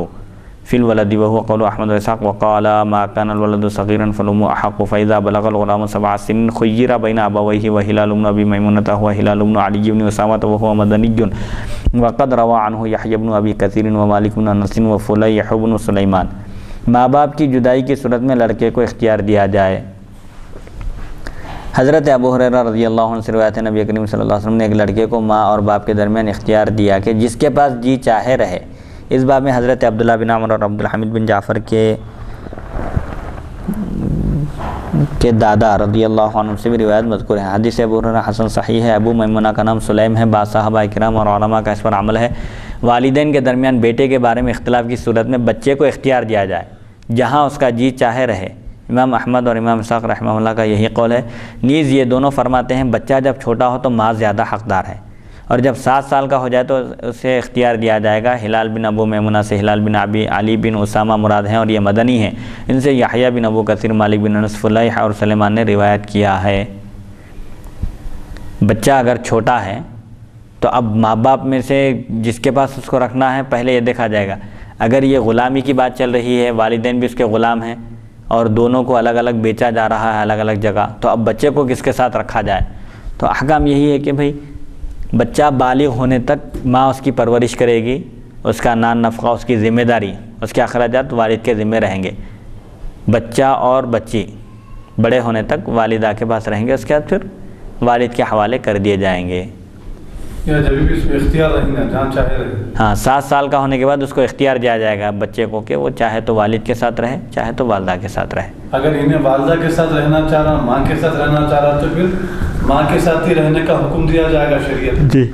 فی الولد وهو قول احمد واسحاق وقال ما كان الولد صغيرا فالام احق فاذا بلغ الغلام 7 سنين خير بين ابويه وهلال بن ابي ميمونة وهلال بن علي بن اسامة وهو مدني وقد روى عنه يحيى بن ابي كثير ومالك بن انس وفليح بن سليمان۔ ماں باپ کی جدائی کی صورت میں لڑکے کو اختیار دیا جائے۔ حضرت ابو ہریرہ رضی اللہ عنہ سے روایت ہے نبی کریم صلی اللہ علیہ وسلم نے ایک لڑکے کو ماں اور باپ کے درمیان اختیار دیا کہ جس کے پاس جی چاہے رہے۔ اس باب میں حضرت عبداللہ بن عمر اور عبد الحمید بن جعفر کے دادا رضی اللہ عنہ سے بھی روایت مذکور ہے۔ حدیث ابو ہریرہ حسن صحیح ہے۔ ابو میمونہ کا نام سلیم ہے، بعض صحابہ کرام اور علماء کا اس پر عمل ہے۔ والدین کے درمیان بیٹے کے بارے میں اختلاف کی صورت میں بچے کو اختیار دیا جائے جہاں اس کا جی چاہے رہے۔ امام احمد اور امام اسحاق رحمہ اللہ کا یہی قول ہے۔ نیز یہ دونوں فرماتے ہیں بچہ جب چھوٹا ہو تو ماں زیادہ حقدار ہے، اور جب 7 سال کا ہو جائے تو اسے اختیار دیا جائے گا۔ ہلال بن ابو میمونہ سے ہلال بن ابی علی بن اسامہ مراد ہیں اور یہ مدنی ہیں۔ ان سے یحییٰ بن ابو کثیر، مالک بن انس، فلیح اور سلیمان نے روایت کیا ہے۔ بچہ اگر چھوٹا ہے تو اب ماں باپ میں سے جس کے پاس اس کو رکھنا ہے پہلے یہ دیکھا جائے گا۔ اگر یہ غلامی کی بات چل رہی ہے، والدین بھی اس کے غلام ہیں اور دونوں کو الگ الگ بیچا جا رہا ہے الگ الگ جگہ، تو اب بچے کو کس کے ساتھ رکھا جائے؟ تو احکام یہی ہے کہ بھئی بچہ بالغ ہونے تک ماں اس کی پرورش کرے گی، اس کا نان نفقہ، اس کی ذمہ داری، اس کے اخراجات والد کے ذمہ رہیں گے۔ بچہ اور بچی بڑے ہونے تک والدہ کے پاس رہیں گے، اس کے بعد پھر والد کے حوالے کر دیے جائیں گے۔ یا جب بھی اس کو اختیار رہیں گا جہاں چاہے رہے۔ ہاں، 7 سال کا ہونے کے بعد اس کو اختیار دیا جائے گا بچے کو کہ وہ چاہے تو والد کے ساتھ رہے، چاہے تو والدہ کے ساتھ رہے۔ اگر انہیں والدہ کے ساتھ رہنا چاہ رہا، ماں کے ساتھ رہنا چاہ رہا تو پھر ماں کے ساتھ ہی رہنے کا حکم دیا جائے گا شریعت۔ جی۔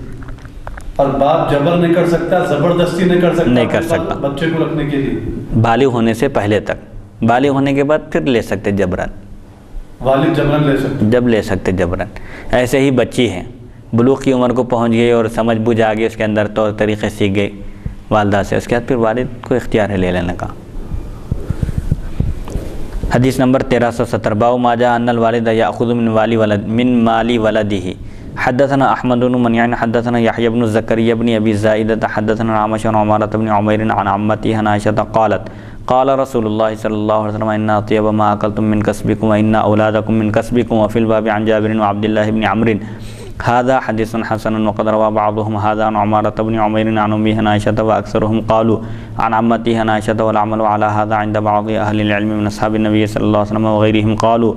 اور باپ جبر نہیں کر سکتا، زبردستی نہیں کر سکتا نہیں کر سکتا بچے کو رکھنے کے لیے، بالغ ہونے سے پہلے تک۔ بالغ ہونے کے بعد پھر لے سکتے جبرن، والد جبرن لے سکتے، جب لے سکتے جبرن۔ ایسے ہی بچی ہے، بلوغ کی عمر کو پہنچ گئی اور سمجھ بوجھ آ گئی، اس کے اندر طور طریقے سیکھ گئی والدہ سے، اس کے بعد پھر والد کو اختیار ہے لے لینے کا۔ حدیث نمبر 1370 باب ما جاء ان الوالد یاخذ من مال ولده۔ حدثنا احمد بن منیع حدثنا یحیی بن زکریا بن ابی زائدہ حدثنا عامش عن عمارة بن عمیر عن عمته عائشة قالت قال رسول الله صلی اللہ علیہ وسلم ان اطيب ما اكلتم من كسبكم وان اولادكم من كسبكم، وفي الباب عن جابر وعبد الله بن عمرو هذا حديث حسن وقد روى بعضهم هذا عن عمارة بن عمير عن أمه عائشة وأكثرهم قالوا عن عمته عائشة، والعمل على هذا عند بعض أهل العلم من أصحاب النبي صلى الله عليه وسلم وغيرهم قالوا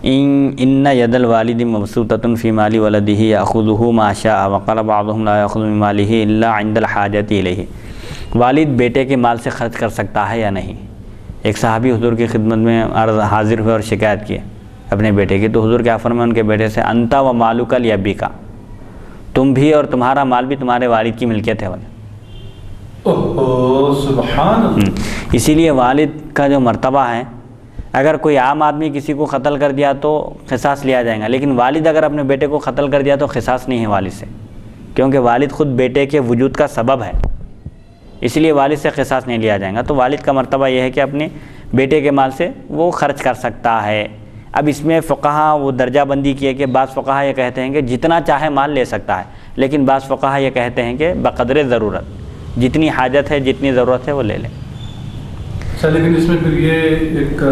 إن يد الوالد مبسوطة في مال ولده يأخذه ما شاء، وقال بعضهم لا يأخذ من ماله إلا عند الحاجة إليه۔ والد بیٹے کے مال سے خرچ کر سکتا ہے یا نہیں؟ ایک صحابی حضور کی خدمت میں حاضر ہوئے اور شکایت کی اپنے بیٹے کی، تو حضور کیا فرمائے ان کے بیٹے سے، انتا و مالک لیابیکا، تم بھی اور تمہارا مال بھی تمہارے والد کی ملکیت ہے۔ اوہ سبحان اللہ۔ اسی لیے والد کا جو مرتبہ ہے، اگر کوئی عام آدمی کسی کو قتل کر دیا تو قصاص لیا جائے گا، لیکن والد اگر اپنے بیٹے کو قتل کر دیا تو قصاص نہیں ہے والد سے، کیونکہ والد خود بیٹے کے وجود کا سبب ہے، اس لیے والد سے قصاص نہیں لیا جائے گا۔ تو والد کا مرتبہ یہ ہے کہ اپنے بیٹے کے مال سے وہ خرچ کر سکتا ہے۔ اب اس میں فقہا وہ درجہ بندی کی ہے کہ بعض فقہا یہ کہتے ہیں کہ جتنا چاہے مال لے سکتا ہے، لیکن بعض فقہا یہ کہتے ہیں کہ بقدر ضرورت، جتنی حاجت ہے جتنی ضرورت ہے وہ لے لے۔ اچھا، لیکن اس میں پھر یہ ایک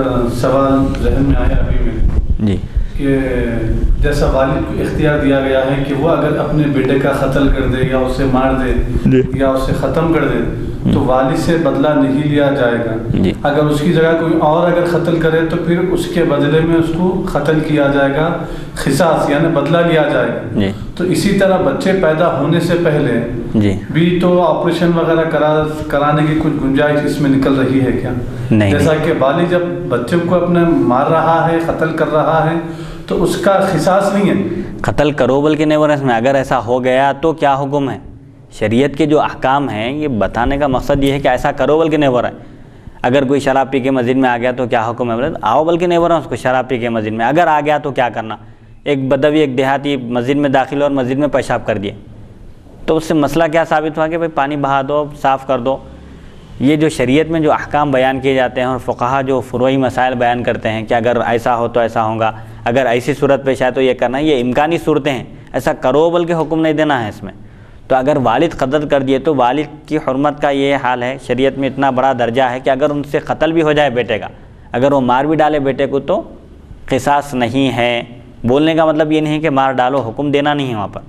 سوال ذہن میں آیا ابھی میں جی کہ جیسا والد کو اختیار دیا گیا ہے کہ وہ اگر اپنے بیٹے کا قتل کر دے یا اسے مار دے یا اسے ختم کر دے تو والد سے بدلہ نہیں لیا جائے گا، اگر اس کی جگہ کوئی اور اگر قتل کرے تو پھر اس کے بدلے میں اس کو قتل کیا جائے گا، قصاص یعنی بدلہ لیا جائے گا۔ تو اسی طرح بچے پیدا ہونے سے پہلے بھی تو آپریشن وغیرہ کرانے کی کچھ گنجائش اس میں نکل رہی ہے کیا؟ جیسا کہ والد جب بچے کو اپنے مار رہا ہے، قتل کر رہا ہے تو اس کا قصاص نہیں ہے، قتل کرو بلکہ نہیں ورث میں اگر ایسا ہو گیا تو کیا حکم ہے؟ شریعت کے جو احکام ہیں یہ بتانے کا مقصد یہ ہے کہ ایسا کرو بلکہ نہیں ورث۔ اگر کوئی شراب پی کے مسجد میں آ گیا تو کیا حکم ہے؟ آؤ بلکہ نہیں ورث اس کو شراب پی کے مسجد میں، اگر آ گیا تو کیا کرنا؟ ایک بدوی ایک دیہاتی مسجد میں داخل اور مسجد میں پیشاب کر دیے تو اس سے مسئلہ کیا ثابت ہوا کہ بھائی پانی بہا دو، صاف کر دو۔ یہ جو شریعت میں جو احکام بیان کیے جاتے ہیں اور فقہا جو فروعی مسائل بیان کرتے ہیں کہ اگر ایسا ہو تو ایسا ہوگا، اگر ایسی صورت پیش آئے تو یہ کرنا ہے، یہ امکانی صورتیں ہیں، ایسا کرو بلکہ حکم نہیں دینا ہے اس میں۔ تو اگر والد قتل کر دیے تو والد کی حرمت کا یہ حال ہے، شریعت میں اتنا بڑا درجہ ہے کہ اگر ان سے قتل بھی ہو جائے بیٹے کا، اگر وہ مار بھی ڈالے بیٹے کو تو قصاص نہیں ہے۔ بولنے کا مطلب یہ نہیں کہ مار ڈالو، حکم دینا نہیں ہے وہاں پر۔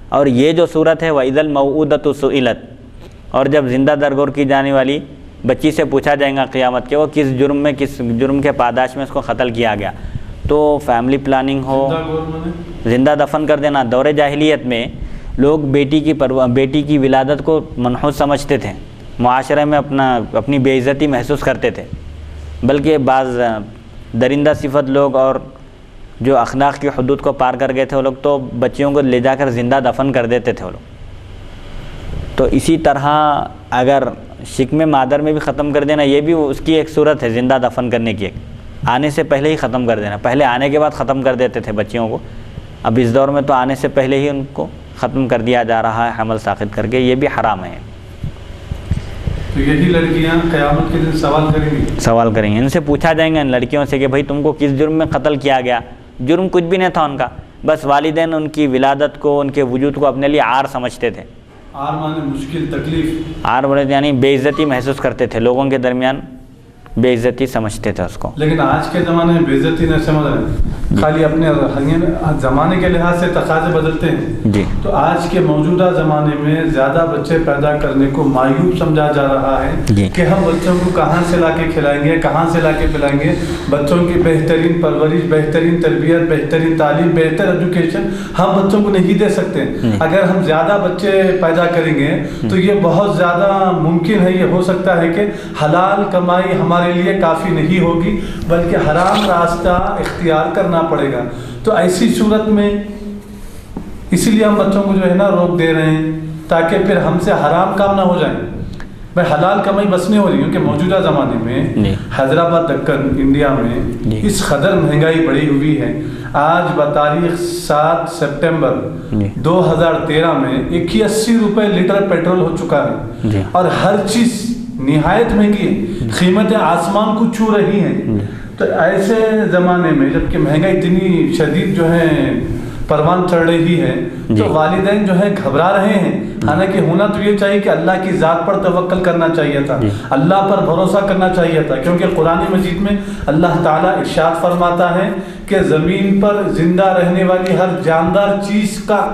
اور یہ جو صورت ہے وَإِذَا الْمَوْءُودَةُ سُئِلَتْ، اور جب زندہ درگور کی جانے والی بچی سے پوچھا جائے گا قیامت کے وہ کس جرم کے پاداش میں اس کو قتل کیا گیا، تو فیملی پلاننگ ہو، زندہ دفن کر دینا۔ دور جاہلیت میں لوگ بیٹی کی ولادت کو منحوس سمجھتے تھے، معاشرے میں اپنی بے عزتی محسوس کرتے تھے، بلکہ بعض درندہ صفت لوگ اور جو اخلاق کی حدود کو پار کر گئے تھے وہ لوگ تو بچیوں کو لے جا کر زندہ دفن کر دیتے تھے وہ لوگ۔ تو اسی طرح اگر شکم مادر میں بھی ختم کر دینا یہ بھی اس کی ایک صورت ہے زندہ دفن کرنے کی، ایک آنے سے پہلے ہی ختم کر دینا، پہلے آنے کے بعد ختم کر دیتے تھے بچیوں کو، اب اس دور میں تو آنے سے پہلے ہی ان کو ختم کر دیا جا رہا ہے حمل ساقط کر کے، یہ بھی حرام ہے۔ تو یہی لڑکیاں قیامت کے دن سوال کریں گی، ان سے پوچھا جائیں گا ان لڑکیوں سے کہ بھائی تم کو کس جرم میں قتل کیا گیا؟ جرم کچھ بھی نہیں تھا ان کا، بس والدین ان کی ولادت کو، ان کے وجود کو اپنے لیے عار سمجھتے تھے۔ عار مانے مشکل، تکلیف، عار بولے یعنی بے عزتی محسوس کرتے تھے، لوگوں کے درمیان بے عزتی سمجھتے تھے اس کو۔ لیکن آج کے زمانے میں بے عزتی نہیں سمجھ رہے، خالی اپنے زمانے کے لحاظ سے تقاضے بدلتے ہیں جی۔ تو آج کے موجودہ زمانے میں زیادہ بچے پیدا کرنے کو معیوب سمجھا جا رہا ہے کہ ہم بچوں کو کہاں سے لا کے کھلائیں گے، کہاں سے لا کے پلائیں گے، بچوں کی بہترین پرورش، بہترین تربیت، بہترین تعلیم، بہتر ایجوکیشن ہم بچوں کو نہیں دے سکتے۔ اگر ہم زیادہ بچے پیدا کریں گے تو یہ بہت زیادہ ممکن ہے، یہ ہو سکتا ہے کہ حلال کمائی ہمارے لیے کافی نہیں ہوگی بلکہ حرام راستہ اختیار کرنا پڑے گا۔ تو ایسی صورت میں اسی لیے ہم بچوں کو جو ہے نا روک دے رہے ہیں تاکہ پھر ہم سے حرام کام نہ ہو جائیں۔ بھائی حلال کمائی بس نہیں ہو رہی، کیونکہ موجودہ زمانے میں حیدرآباد دکن انڈیا میں اس قدر مہنگائی بڑھی ہوئی ہے. آج بتاریخ 7 سپٹمبر 2013 میں 81 روپے لیٹر پیٹرول ہو چکا ہے، اور ہر چیز نہایت مہنگی ہے، قیمتیں آسمان کو چھو رہی ہیں. تو ایسے زمانے میں جب کہ مہنگائی اتنی شدید جو ہے پروان چڑھ رہی ہے، تو والدین جو ہے گھبرا رہے ہیں. حالانکہ ہونا تو یہ چاہیے کہ اللہ کی ذات پر توکل کرنا چاہیے تھا، اللہ پر بھروسہ کرنا چاہیے تھا، کیونکہ قرآن مجید میں اللہ تعالیٰ ارشاد فرماتا ہے کہ زمین پر زندہ رہنے والی ہر جاندار چیز کا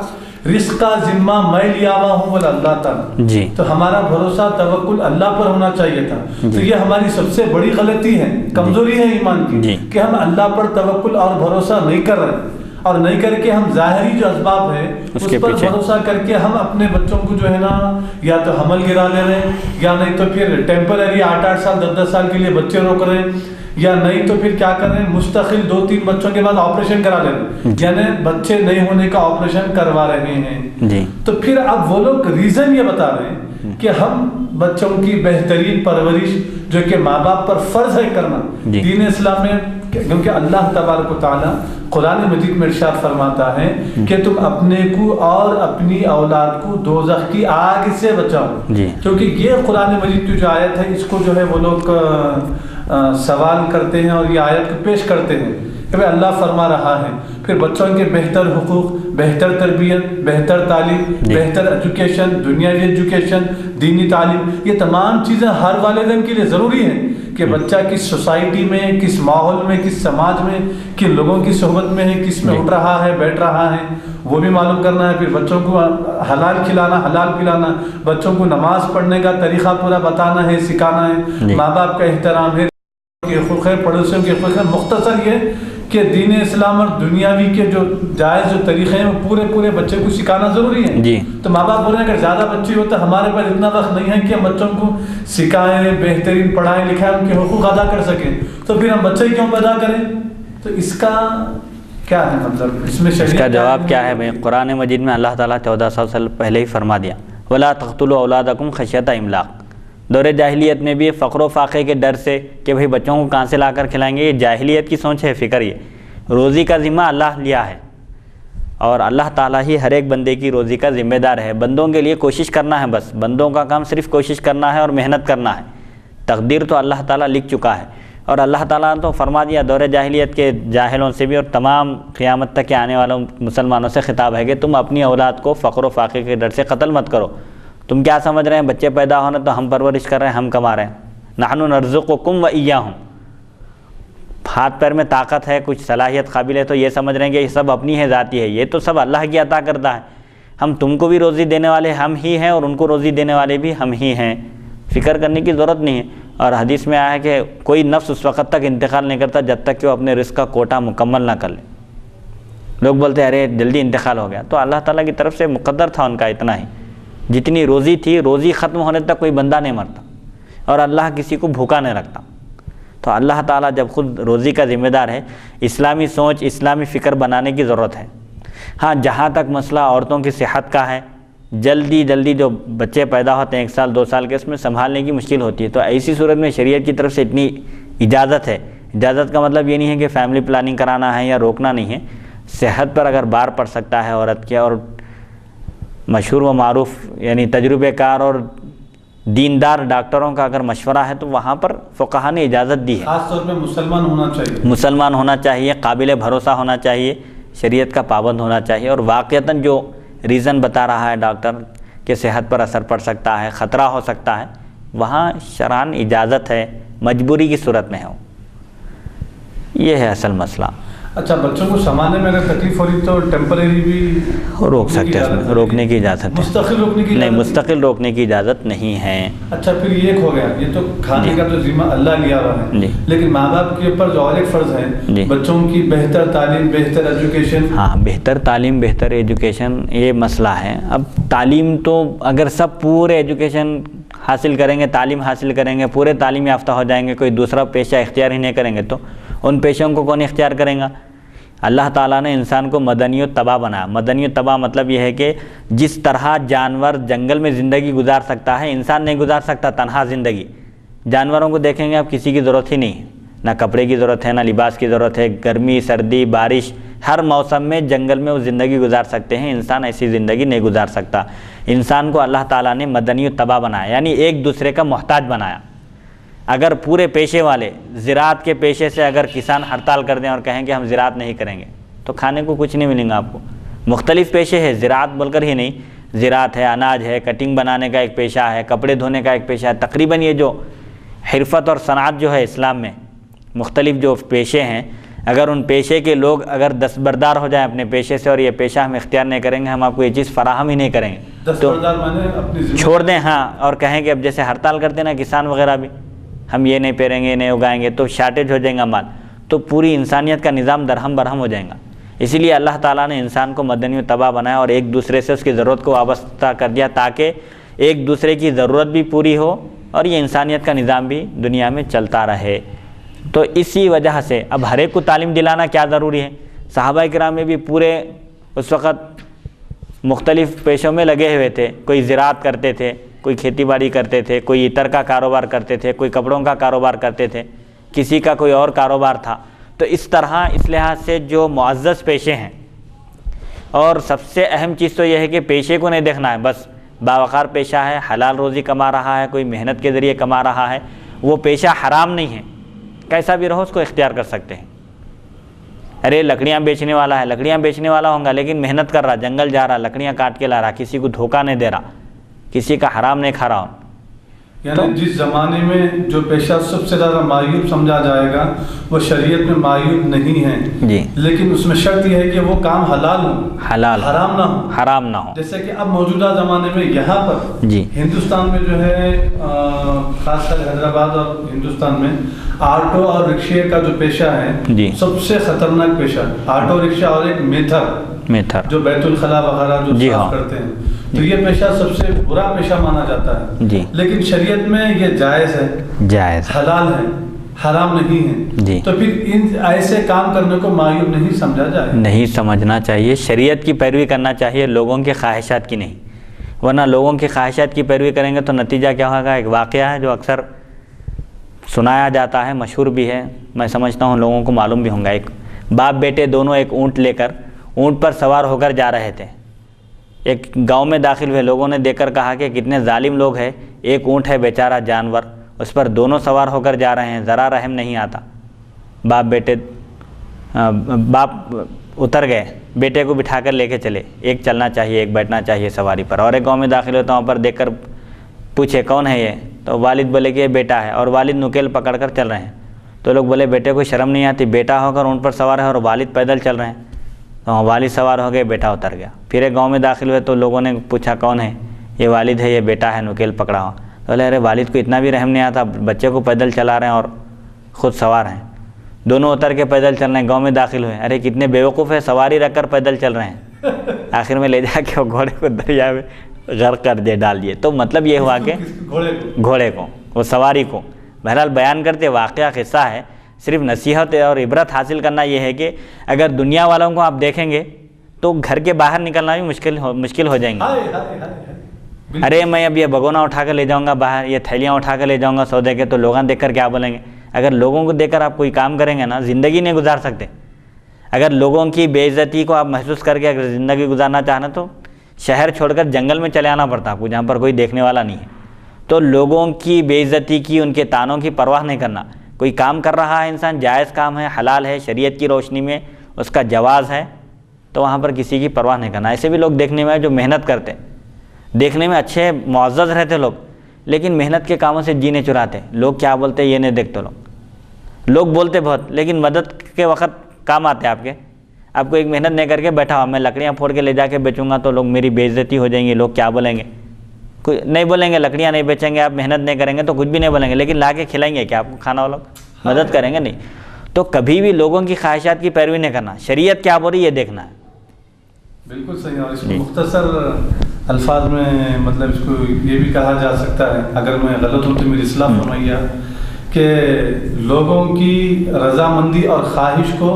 رزق کا ذمہ میں لیا ہوا ہوں بولا اللہ تعالیٰ. تو ہمارا بھروسہ توکل اللہ پر ہونا چاہیے تھا. تو یہ ہماری سب سے بڑی غلطی ہے، کمزوری ہے ایمان کی، کہ ہم اللہ پر توکل اور بھروسہ نہیں کر رہے، اور نہیں کر کے ہم ظاہری جو اسباب ہے اس پر بھروسہ کر کے ہم اپنے بچوں کو جو ہے نا یا تو حمل گرا لے رہے ہیں، یا نہیں تو پھر ٹیمپرری 8 سال 10 سال کے لیے بچے روک رہے ہیں، یا نہیں تو پھر کیا کر رہے ہیں مستقل 2-3 بچوں کے بعد آپریشن کرا لے رہے ہیں، یعنی بچے نہیں ہونے کا آپریشن کروا رہے ہیں. تو پھر اب وہ لوگ ریزن یہ بتا رہے ہیں کہ ہم بچوں کی بہترین پرورش جو کہ ماں باپ پر فرض ہے کرنا دین اسلام میں، کیونکہ اللہ تبارک و تعالیٰ قرآن مجید میں ارشاد فرماتا ہے کہ تم اپنے کو اور اپنی اولاد کو دوزخ کی آگ سے بچاؤ. کیونکہ یہ قرآن مجید کی جو آیت ہے اس کو جو ہے وہ لوگ سوال کرتے ہیں اور یہ آیت کو پیش کرتے ہیں کہ اللہ فرما رہا ہے پھر بچوں کے بہتر حقوق، بہتر تربیت، بہتر تعلیم، بہتر ایجوکیشن، دنیاوی ایجوکیشن، دینی تعلیم، یہ تمام چیزیں ہر والدین کے لیے ضروری ہیں کہ بچہ کس سوسائٹی میں، کس ماحول میں، کس سماج میں، کن لوگوں کی صحبت میں ہے، کس میں اٹھ رہا ہے، بیٹھ رہا ہے، وہ بھی معلوم کرنا ہے. پھر بچوں کو حلال کھلانا، حلال پلانا، بچوں کو نماز پڑھنے کا طریقہ پورا بتانا ہے، سکھانا ہے، ماں باپ کا احترام ہے، حقوق ہے، پڑوسیوں کے حقوق ہے. مختصر یہ کہ دین اسلام اور دنیاوی کے جو جائز جو طریقے ہیں وہ پورے بچے کو سکھانا ضروری ہے. تو ماں باپ بولیں اگر زیادہ بچے ہوتے ہمارے پاس اتنا وقت نہیں ہے کہ ہم بچوں کو سکھائیں، بہترین پڑھائیں لکھائیں، ان کے حقوق ادا کر سکیں، تو پھر ہم بچے کیوں پیدا کریں؟ تو اس کا کیا ہے مطلب، اس میں اس کا جواب کیا ہے بھائی؟ قرآن مجید میں اللہ تعالیٰ 1400 سال پہلے ہی فرما دیا وَلَا تَقْتُلُوا أَوْلَادَكُمْ خَشْيَةَ إِمْلَاقٍ. دور جاہلیت میں بھی فقر و فاقے کے ڈر سے کہ بھئی بچوں کو کہاں سے لا کر کھلائیں گے، یہ جاہلیت کی سوچ ہے، فکر. یہ روزی کا ذمہ اللہ لیا ہے، اور اللہ تعالیٰ ہی ہر ایک بندے کی روزی کا ذمہ دار ہے. بندوں کے لیے کوشش کرنا ہے، بس بندوں کا کام صرف کوشش کرنا ہے اور محنت کرنا ہے. تقدیر تو اللہ تعالیٰ لکھ چکا ہے، اور اللہ تعالیٰ نے تو فرما دیا. دور جاہلیت کے جاہلوں سے بھی اور تمام قیامت تک کے آنے والوں مسلمانوں سے خطاب ہے کہ تم اپنی اولاد کو فقر و فاقے کے ڈر سے قتل مت کرو. تم کیا سمجھ رہے ہیں بچے پیدا ہونا تو ہم پرورش کر رہے ہیں، ہم کما رہے ہیں؟ نحن نرزقکم و ایاہم. ہاتھ پیر میں طاقت ہے، کچھ صلاحیت قابل ہے، تو یہ سمجھ رہے ہیں کہ یہ سب اپنی ہے، ذاتی ہے. یہ تو سب اللہ کی عطا کردہ ہے. ہم تم کو بھی روزی دینے والے ہم ہی ہیں، اور ان کو روزی دینے والے بھی ہم ہی ہیں. فکر کرنے کی ضرورت نہیں ہے. اور حدیث میں آیا ہے کہ کوئی نفس اس وقت تک انتقال نہیں کرتا جب تک کہ وہ اپنے رزق کا کوٹا مکمل نہ کر لے. لوگ بولتے ہیں ارے جلدی انتقال ہو گیا، تو اللہ تعالیٰ کی طرف سے مقدر تھا ان کا اتنا ہی. جتنی روزی تھی، روزی ختم ہونے تک کوئی بندہ نہیں مرتا، اور اللہ کسی کو بھوکا نہیں رکھتا. تو اللہ تعالیٰ جب خود روزی کا ذمہ دار ہے، اسلامی سوچ، اسلامی فکر بنانے کی ضرورت ہے. ہاں جہاں تک مسئلہ عورتوں کی صحت کا ہے، جلدی جو بچے پیدا ہوتے ہیں 1 سال 2 سال کے، اس میں سنبھالنے کی مشکل ہوتی ہے. تو ایسی صورت میں شریعت کی طرف سے اتنی اجازت ہے. اجازت کا مطلب یہ نہیں ہے کہ فیملی پلاننگ کرانا ہے یا روکنا نہیں ہے. صحت پر اگر بار پڑ سکتا ہے عورت کے، اور مشہور و معروف یعنی تجربے کار اور دیندار ڈاکٹروں کا اگر مشورہ ہے تو وہاں پر فقہا نے اجازت دی ہے. خاص طور پہ مسلمان ہونا چاہیے، مسلمان ہونا چاہیے، قابل بھروسہ ہونا چاہیے، شریعت کا پابند ہونا چاہیے. اور واقعتاً جو ریزن بتا رہا ہے ڈاکٹر کہ صحت پر اثر پڑ سکتا ہے، خطرہ ہو سکتا ہے، وہاں شرعاً اجازت ہے، مجبوری کی صورت میں ہو. یہ ہے اصل مسئلہ. اچھا، بچوں کو سنبھالنے میں اگر تکلیف ہو رہی تو ٹیمپریری بھی روک سکتے ہیں، روکنے کی اجازت ہے. مستقل روکنے کی نہیں، مستقل روکنے کی اجازت نہیں ہے. اچھا، پھر یہ ایک ہو گیا، یہ تو کھانے کا تو ذمہ اللہ لیا ہوا ہے، لیکن ماں باپ کے اوپر جو اور ایک فرض ہے بچوں کی بہتر تعلیم، بہتر ایجوکیشن. ہاں، بہتر تعلیم، بہتر ایجوکیشن، یہ مسئلہ ہے. اب تعلیم تو اگر سب پورے ایجوکیشن حاصل کریں گے، تعلیم حاصل کریں گے، پورے تعلیم یافتہ ہو جائیں گے، کوئی دوسرا پیشہ اختیار ہی نہیں کریں گے، تو ان پیشوں کو کون اختیار کریں گا؟ اللہ تعالیٰ نے انسان کو مدنی و طبع بنایا. مدنی و طبع مطلب یہ ہے کہ جس طرح جانور جنگل میں زندگی گزار سکتا ہے انسان نہیں گزار سکتا تنہا زندگی. جانوروں کو دیکھیں گے اب کسی کی ضرورت ہی نہیں ہے, نہ کپڑے کی ضرورت ہے نہ لباس کی ضرورت ہے, گرمی سردی بارش ہر موسم میں جنگل میں وہ زندگی گزار سکتے ہیں, انسان ایسی زندگی نہیں گزار سکتا. انسان کو اللہ تعالیٰ نے مدنی و طبع بنایا یعنی ایک دوسرے کا محتاج بنایا. اگر پورے پیشے والے زراعت کے پیشے سے اگر کسان ہڑتال کر دیں اور کہیں کہ ہم زراعت نہیں کریں گے تو کھانے کو کچھ نہیں ملیں گا آپ کو. مختلف پیشے ہے, زراعت بول کر ہی نہیں, زراعت ہے, اناج ہے, کٹنگ بنانے کا ایک پیشہ ہے, کپڑے دھونے کا ایک پیشہ ہے. تقریباً یہ جو حرفت اور صنعت جو ہے اسلام میں مختلف جو پیشے ہیں, اگر ان پیشے کے لوگ اگر دستبردار ہو جائیں اپنے پیشے سے اور یہ پیشہ ہم اختیار نہیں کریں گے, ہم آپ کو یہ چیز فراہم ہی نہیں کریں گے, دستبردار مانے اپنی چھوڑ دیں. ہاں, اور کہیں کہ اب جیسے ہڑتال کرتے ہیں نا کسان وغیرہ بھی, ہم یہ نہیں پیریں گے, یہ نہیں اگائیں گے تو شارٹیج ہو جائیں گا مال, تو پوری انسانیت کا نظام درہم برہم ہو جائے گا. اسی لیے اللہ تعالیٰ نے انسان کو مدنی و طبع بنایا اور ایک دوسرے سے اس کی ضرورت کو وابستہ کر دیا تاکہ ایک دوسرے کی ضرورت بھی پوری ہو اور یہ انسانیت کا نظام بھی دنیا میں چلتا رہے. تو اسی وجہ سے اب ہر ایک کو تعلیم دلانا کیا ضروری ہے. صحابہ کرام میں بھی پورے اس وقت مختلف پیشوں میں لگے ہوئے تھے, کوئی زراعت کرتے تھے, کوئی کھیتی باڑی کرتے تھے, کوئی عطر کا کاروبار کرتے تھے, کوئی کپڑوں کا کاروبار کرتے تھے, کسی کا کوئی اور کاروبار تھا. تو اس طرح اس لحاظ سے جو معزز پیشے ہیں, اور سب سے اہم چیز تو یہ ہے کہ پیشے کو نہیں دیکھنا ہے, بس باوقار پیشہ ہے, حلال روزی کما رہا ہے, کوئی محنت کے ذریعے کما رہا ہے, وہ پیشہ حرام نہیں ہے, کیسا بھی رہو اس کو اختیار کر سکتے ہیں. ارے لکڑیاں بیچنے والا ہے, لکڑیاں بیچنے والا ہوں گا لیکن محنت کر رہا, جنگل جا رہا, لکڑیاں کاٹ کے لا رہا, کسی کو دھوکہ نہیں دے رہا, کسی کا حرام نہیں کھا رہا. یعنی جس زمانے میں جو پیشہ سب سے زیادہ معیوب سمجھا جائے گا وہ شریعت میں معیوب نہیں ہے جی, لیکن اس میں شرط یہ ہے کہ وہ کام حلال ہو, حلال حرام نہ ہو, حرام نہ ہو. جیسے کہ اب موجودہ زمانے میں یہاں پر جی ہندوستان میں جو ہے خاص کر حیدرآباد اور ہندوستان میں آٹو اور رکشے کا جو پیشہ ہے جی, سب سے خطرناک پیشہ. آٹو رکشہ اور ایک میتھر جو بیت الخلاء وغیرہ جو جی صاف کرتے ہیں, تو یہ پیشہ سب سے برا پیشہ مانا جاتا ہے جی, لیکن شریعت میں یہ جائز ہے, جائز, حلال ہے, حرام نہیں ہے. جی, تو پھر ان ایسے کام کرنے کو معیوب نہیں سمجھا جائے, نہیں سمجھنا چاہیے. شریعت کی پیروی کرنا چاہیے, لوگوں کے خواہشات کی نہیں, ورنہ لوگوں کی خواہشات کی پیروی کریں گے تو نتیجہ کیا ہوگا. ایک واقعہ ہے جو اکثر سنایا جاتا ہے, مشہور بھی ہے, میں سمجھتا ہوں لوگوں کو معلوم بھی ہوں گا. ایک باپ بیٹے دونوں ایک اونٹ لے کر اونٹ پر سوار ہو کر جا رہے تھے. ایک گاؤں میں داخل ہوئے, لوگوں نے دیکھ کر کہا کہ کتنے ظالم لوگ ہیں, ایک اونٹ ہے بیچارہ جانور, اس پر دونوں سوار ہو کر جا رہے ہیں, ذرا رحم نہیں آتا. باپ اتر گئے, بیٹے کو بٹھا کر لے کے چلے, ایک چلنا چاہیے ایک بیٹھنا چاہیے سواری پر. اور ایک گاؤں میں داخل ہوتا, وہاں پر دیکھ کر پوچھے کون ہے یہ, تو والد بولے کہ یہ بیٹا ہے, اور والد نکیل پکڑ کر چل رہے ہیں. تو لوگ بولے بیٹے کو شرم نہیں آتی, بیٹا ہو کر اونٹ پر سوار ہے اور والد پیدل چل رہے ہیں. تو والد سوار ہو گئے, بیٹا اتر گیا. پھر ایک گاؤں میں داخل ہوئے تو لوگوں نے پوچھا کون ہے, یہ والد ہے, یہ بیٹا ہے نکیل پکڑا ہوا. تو بولے ارے والد کو اتنا بھی رحم نہیں آتا, بچے کو پیدل چلا رہے ہیں اور خود سوار ہیں. دونوں اتر کے پیدل چل رہے ہیں. گاؤں میں داخل ہوئے, ارے کتنے بیوقوف ہے, سواری رکھ کر پیدل چل رہے ہیں. آخر میں لے جا کے وہ گھوڑے کو دریا میں غرق کر ڈال دیے. تو مطلب یہ ہوا کہ گھوڑے کو, وہ سواری کو. بہرحال بیان کرتے واقعہ قصہ ہے, صرف نصیحت اور عبرت حاصل کرنا یہ ہے کہ اگر دنیا والوں کو آپ دیکھیں گے تو گھر کے باہر نکلنا بھی مشکل ہو جائیں گے. ارے میں اب یہ بگونا اٹھا کر لے جاؤں گا باہر, یہ تھیلیاں اٹھا کر لے جاؤں گا سودے کے, تو لوگاں دیکھ کر کیا بولیں گے. اگر لوگوں کو دیکھ کر آپ کوئی کام کریں گے نا, زندگی نہیں گزار سکتے. اگر لوگوں کی بے عزتی کو آپ محسوس کر کے اگر زندگی گزارنا چاہنا تو شہر چھوڑ کر جنگل میں چلے آنا پڑتا آپ کو, جہاں پر کوئی دیکھنے والا نہیں ہے. تو لوگوں کی بے عزتی کی, ان کے طعنوں کی پرواہ نہیں کرنا. کوئی کام کر رہا ہے انسان, جائز کام ہے, حلال ہے, شریعت کی روشنی میں اس کا جواز ہے, تو وہاں پر کسی کی پرواہ نہیں کرنا. ایسے بھی لوگ دیکھنے میں جو محنت کرتے, دیکھنے میں اچھے معزز رہتے لوگ, لیکن محنت کے کاموں سے جینے چراتے. لوگ کیا بولتے یہ نہیں دیکھتے. لوگ بولتے بہت, لیکن مدد کے وقت کام آتے آپ کے. آپ کو ایک محنت نہیں کر کے بیٹھا ہوا, میں لکڑیاں پھوڑ کے لے جا کے بیچوں گا تو لوگ میری بے عزتی ہو جائیں گے, لوگ کیا بولیں گے. کوئی نہیں بولیں گے, لکڑیاں نہیں بیچیں گے, آپ محنت نہیں کریں گے تو کچھ بھی نہیں بولیں گے, لیکن لا کے کھلائیں گے کیا آپ کو کھانا, وہ لوگ مدد کریں گے نہیں. تو کبھی بھی لوگوں کی خواہشات کی پیروی نہیں کرنا, شریعت کیا بول رہی ہے یہ دیکھنا ہے. بالکل صحیح. اور اس میں مختصر الفاظ میں مطلب اس کو یہ بھی کہا جا سکتا ہے, اگر میں غلط ہوں تو میری اصلاح فرمائیے, کہ لوگوں کی رضامندی اور خواہش کو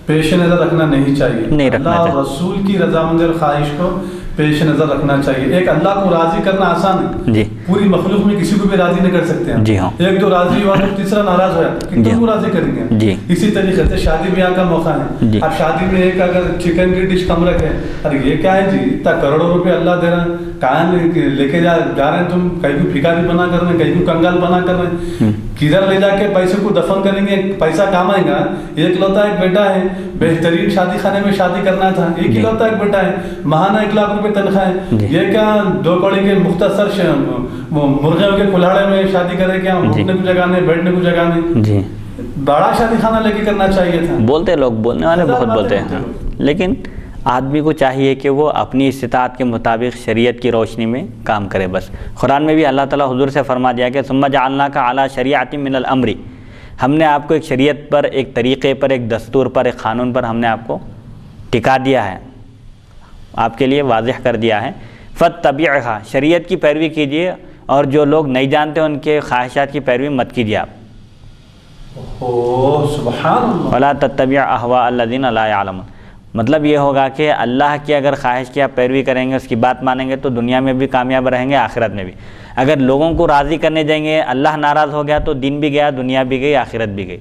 پیش نظر رکھنا نہیں چاہیے، نہیں رکھنا اللہ چاہیے، اور رسول کی رضامندی اور خواہش کو پیش نظر رکھنا چاہیے۔ ایک اللہ کو راضی کرنا آسان ہے، جی پوری مخلوق میں کسی کو بھی راضی نہیں کر سکتے ہیں، جی ہاں ایک تو راضی ہوا تو تیسرا ناراض ہو جاتا ہے، جی کتنے کو راضی کریں گے؟ جی اسی طریقے سے شادی بیاہ کا موقع ہے، جی اب شادی میں ایک اگر چکن کی ڈش کم رکھے، ارے یہ کیا ہے جی، اتنا کروڑوں روپے اللہ دے رہا ہے، کہاں لے کے جا رہے ہیں تم، کہیں کو بھکاری بنا کر رہے ہیں، کہیں کو کنگال بنا کر رہے ہیں، کدھر لے جا کے پیسے کو دفن کریں گے، پیسہ کام آئے گا؟ ایک لوتا ایک بیٹا ہے، بہترین شادی خانے میں شادی کرنا تھا، ایک ہی لوتا ایک بیٹا ہے، ماہانہ 1 لاکھ روپے تنخواہ ہے، یہ کیا 2 کوڑی کے مختصر مرغیوں کے کھلاڑے میں شادی کرے، کیا اٹھنے کو جگہ نہیں، بیٹھنے کو جگہ نہیں، جی بڑا شادی خانہ لے کے کرنا چاہیے تھا۔ بولتے لوگ، بولنے والے بہت بولتے ہیں، لیکن آدمی کو چاہیے کہ وہ اپنی استطاعت کے مطابق شریعت کی روشنی میں کام کرے بس۔ قرآن میں بھی اللہ تعالیٰ حضور سے فرما دیا کہ ثم جعلناک علی شریعۃ من الامر، ہم نے آپ کو ایک شریعت پر، ایک طریقے پر، ایک دستور پر، ایک قانون پر ہم نے آپ کو ٹکا دیا ہے، آپ کے لیے واضح کر دیا ہے، فاتبعھا، شریعت کی پیروی کیجیے، اور جو لوگ نہیں جانتے ان کے خواہشات کی پیروی مت کیجیے آپ۔ سبحان اللہ۔ ولا تتبع اہواء الذین لا یعلمون، مطلب یہ ہوگا کہ اللہ کی اگر خواہش کی آپ پیروی کریں گے، اس کی بات مانیں گے تو دنیا میں بھی کامیاب رہیں گے، آخرت میں بھی۔ اگر لوگوں کو راضی کرنے جائیں گے، اللہ ناراض ہو گیا تو دین بھی گیا، دنیا بھی گئی، آخرت بھی گئی،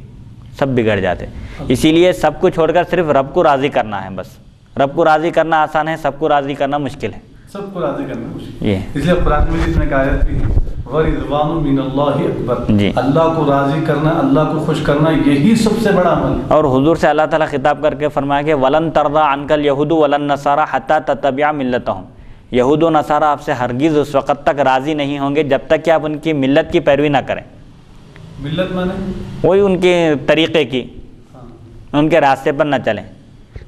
سب بگڑ جاتے۔ اسی لیے سب کو چھوڑ کر صرف رب کو راضی کرنا ہے بس۔ رب کو راضی کرنا آسان ہے، سب کو راضی کرنا مشکل ہے، سب کو راضی کرنا مشکل، یہ اس لیے قرآن میں جس میں ایک آیت بھی ہے وَرِضْوَانٌ مِّنَ اللَّهِ أَكْبَرُ، جی، اللہ کو راضی کرنا، اللہ کو خوش کرنا، یہی سب سے بڑا عمل ہے۔ اور حضور سے اللہ تعالیٰ خطاب کر کے فرمایا کہ وَلَن تَرْضَىٰ عَنْكَ الْيَهُودُ وَلَا النَّصَارَىٰ حَتَّىٰ تَتَّبِعَ مِلَّتَهُمْ، یہود و نصارہ آپ سے ہرگز اس وقت تک راضی نہیں ہوں گے جب تک کہ آپ ان کی ملت کی پیروی نہ کریں۔ ملت مانے وہی ان کے طریقے کی، ان کے راستے پر نہ چلیں،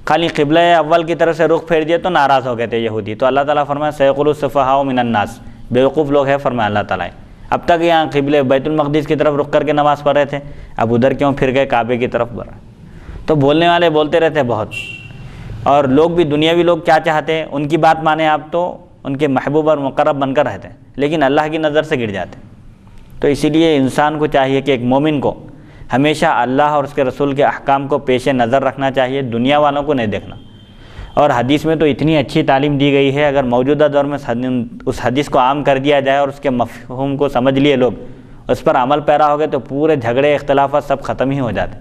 خالی قبلہ اول کی طرف سے رخ پھیر دیے تو ناراض ہو گئے تھے یہودی، تو اللہ تعالیٰ فرمایا سیقول السفہاء من الناس، بیوقوف لوگ ہیں فرمایا اللہ تعالیٰ۔ اب تک یہاں قبلہ بیت المقدس کی طرف رخ کر کے نماز پڑھ رہے تھے، اب ادھر کیوں پھر گئے، کعبے کی طرف بڑھ رہے۔ تو بولنے والے بولتے رہتے بہت، اور لوگ بھی، دنیاوی لوگ کیا چاہتے ہیں، ان کی بات مانیں آپ تو ان کے محبوب اور مقرب بن کر رہتے ہیں، لیکن اللہ کی نظر سے گر جاتے ہیں۔ تو اسی لیے انسان کو چاہیے کہ ایک مومن کو ہمیشہ اللہ اور اس کے رسول کے احکام کو پیش نظر رکھنا چاہیے، دنیا والوں کو نہیں دیکھنا۔ اور حدیث میں تو اتنی اچھی تعلیم دی گئی ہے، اگر موجودہ دور میں اس حدیث کو عام کر دیا جائے اور اس کے مفہوم کو سمجھ لیے لوگ، اس پر عمل پیرا ہو گئے، تو پورے جھگڑے اختلافات سب ختم ہی ہو جاتے۔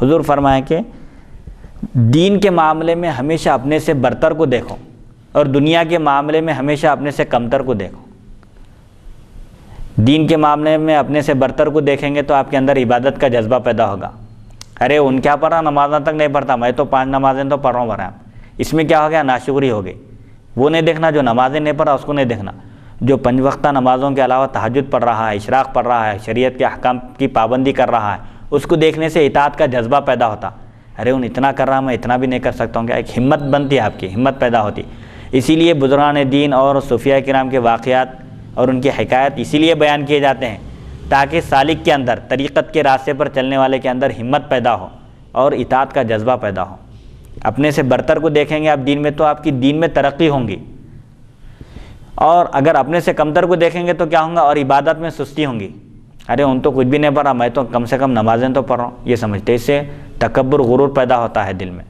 حضور فرمائے کہ دین کے معاملے میں ہمیشہ اپنے سے برتر کو دیکھو، اور دنیا کے معاملے میں ہمیشہ اپنے سے کمتر کو دیکھو۔ دین کے معاملے میں اپنے سے برتر کو دیکھیں گے تو آپ کے اندر عبادت کا جذبہ پیدا ہوگا۔ ارے ان کیا پڑھا، نمازیں تک نہیں پڑھتا، میں تو 5 نمازیں تو پڑھ رہا ہوں برابر، اس میں کیا ہو گیا، ناشکری ہو گئی۔ وہ نہیں دیکھنا جو نمازیں نہیں پڑھ رہا، اس کو نہیں دیکھنا جو 5 وقتہ نمازوں کے علاوہ تہجد پڑھ رہا ہے، اشراق پڑھ رہا ہے، شریعت کے احکام کی پابندی کر رہا ہے، اس کو دیکھنے سے اطاعت کا جذبہ پیدا ہوتا۔ ارے ان اتنا کر رہا، میں اتنا بھی نہیں کر سکتا ہوں کیا، ایک ہمت بنتی ہے، آپ کی ہمت پیدا ہوتی۔ اسی لیے بزرگان دین اور صوفیاء کرام کے واقعات اور ان کی حکایت اسی لیے بیان کیے جاتے ہیں تاکہ سالک کے اندر، طریقت کے راستے پر چلنے والے کے اندر ہمت پیدا ہو اور اطاعت کا جذبہ پیدا ہو۔ اپنے سے برتر کو دیکھیں گے آپ دین میں تو آپ کی دین میں ترقی ہوں گی، اور اگر اپنے سے کمتر کو دیکھیں گے تو کیا ہوں گا، اور عبادت میں سستی ہوں گی۔ ارے ان تو کچھ بھی نہیں پڑھ رہا، میں تو کم سے کم نمازیں تو پڑھ رہا ہوں، یہ سمجھتے، اس سے تکبر، غرور پیدا ہوتا ہے دل میں،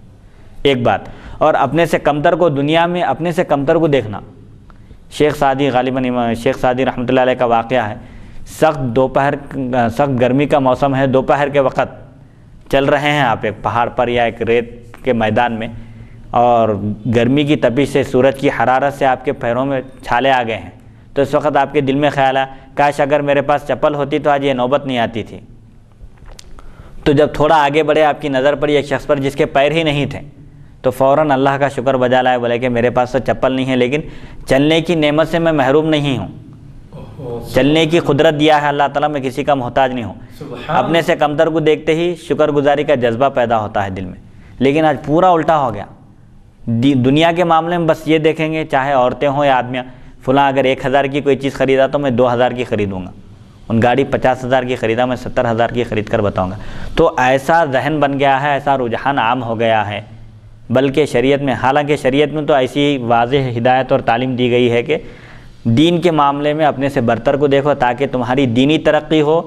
ایک بات۔ اور اپنے سے کمتر کو، دنیا میں اپنے سے کمتر کو دیکھنا، شیخ سعدی، غالباً شیخ سعدی رحمۃ اللہ علیہ کا واقعہ ہے، سخت گرمی کا موسم ہے، دوپہر کے وقت چل رہے ہیں آپ ایک پہاڑ پر یا ایک ریت کے میدان میں، اور گرمی کی تپش سے، سورج کی حرارت سے آپ کے پیروں میں چھالے آ گئے ہیں، تو اس وقت آپ کے دل میں خیال ہے کاش اگر میرے پاس چپل ہوتی تو آج یہ نوبت نہیں آتی تھی۔ تو جب تھوڑا آگے بڑھے، آپ کی نظر پڑی ایک شخص پر جس کے پیر ہی نہیں تھے، تو فوراً اللہ کا شکر بجا لائے، بولے کہ میرے پاس تو چپل نہیں ہے لیکن چلنے کی نعمت سے میں محروم نہیں ہوں، چلنے کی قدرت دیا ہے اللہ تعالیٰ، میں کسی کا محتاج نہیں ہوں۔ اپنے سے کمتر کو دیکھتے ہی شکر گزاری کا جذبہ پیدا ہوتا ہے دل میں، لیکن آج پورا الٹا ہو گیا۔ دنیا کے معاملے میں بس یہ دیکھیں گے، چاہے عورتیں ہوں یا آدمیاں، فلاں اگر 1000 کی کوئی چیز خریدا تو میں 2000 کی خریدوں گا، ان گاڑی 50,000 کی خریدا میں 70,000 کی خرید کر بتاؤں گا۔ تو ایسا ذہن بن گیا ہے، ایسا رجحان عام ہو گیا ہے، بلکہ شریعت میں، حالانکہ شریعت میں تو ایسی واضح ہدایت اور تعلیم دی گئی ہے کہ دین کے معاملے میں اپنے سے برتر کو دیکھو تاکہ تمہاری دینی ترقی ہو،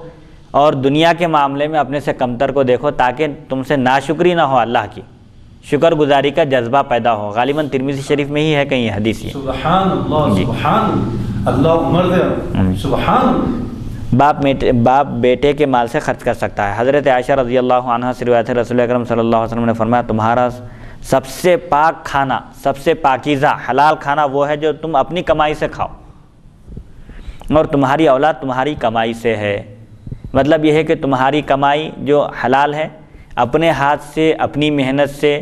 اور دنیا کے معاملے میں اپنے سے کمتر کو دیکھو تاکہ تم سے ناشکری نہ ہو اللہ کی، شکر گزاری کا جذبہ پیدا ہو. غالباً ترمذی شریف میں ہی ہے کہیں یہ حدیث. سبحان اللہ سبحان اللہ عمر دے سبحان. باپ بیٹے کے مال سے خرچ کر سکتا ہے. حضرت عائشہ رضی اللہ عنہا سے روایت ہے رسول اکرم صلی اللہ علیہ وسلم نے فرمایا تمہارا سب سے پاک کھانا، سب سے پاکیزہ حلال کھانا وہ ہے جو تم اپنی کمائی سے کھاؤ، اور تمہاری اولاد تمہاری کمائی سے ہے. مطلب یہ ہے کہ تمہاری کمائی جو حلال ہے، اپنے ہاتھ سے اپنی محنت سے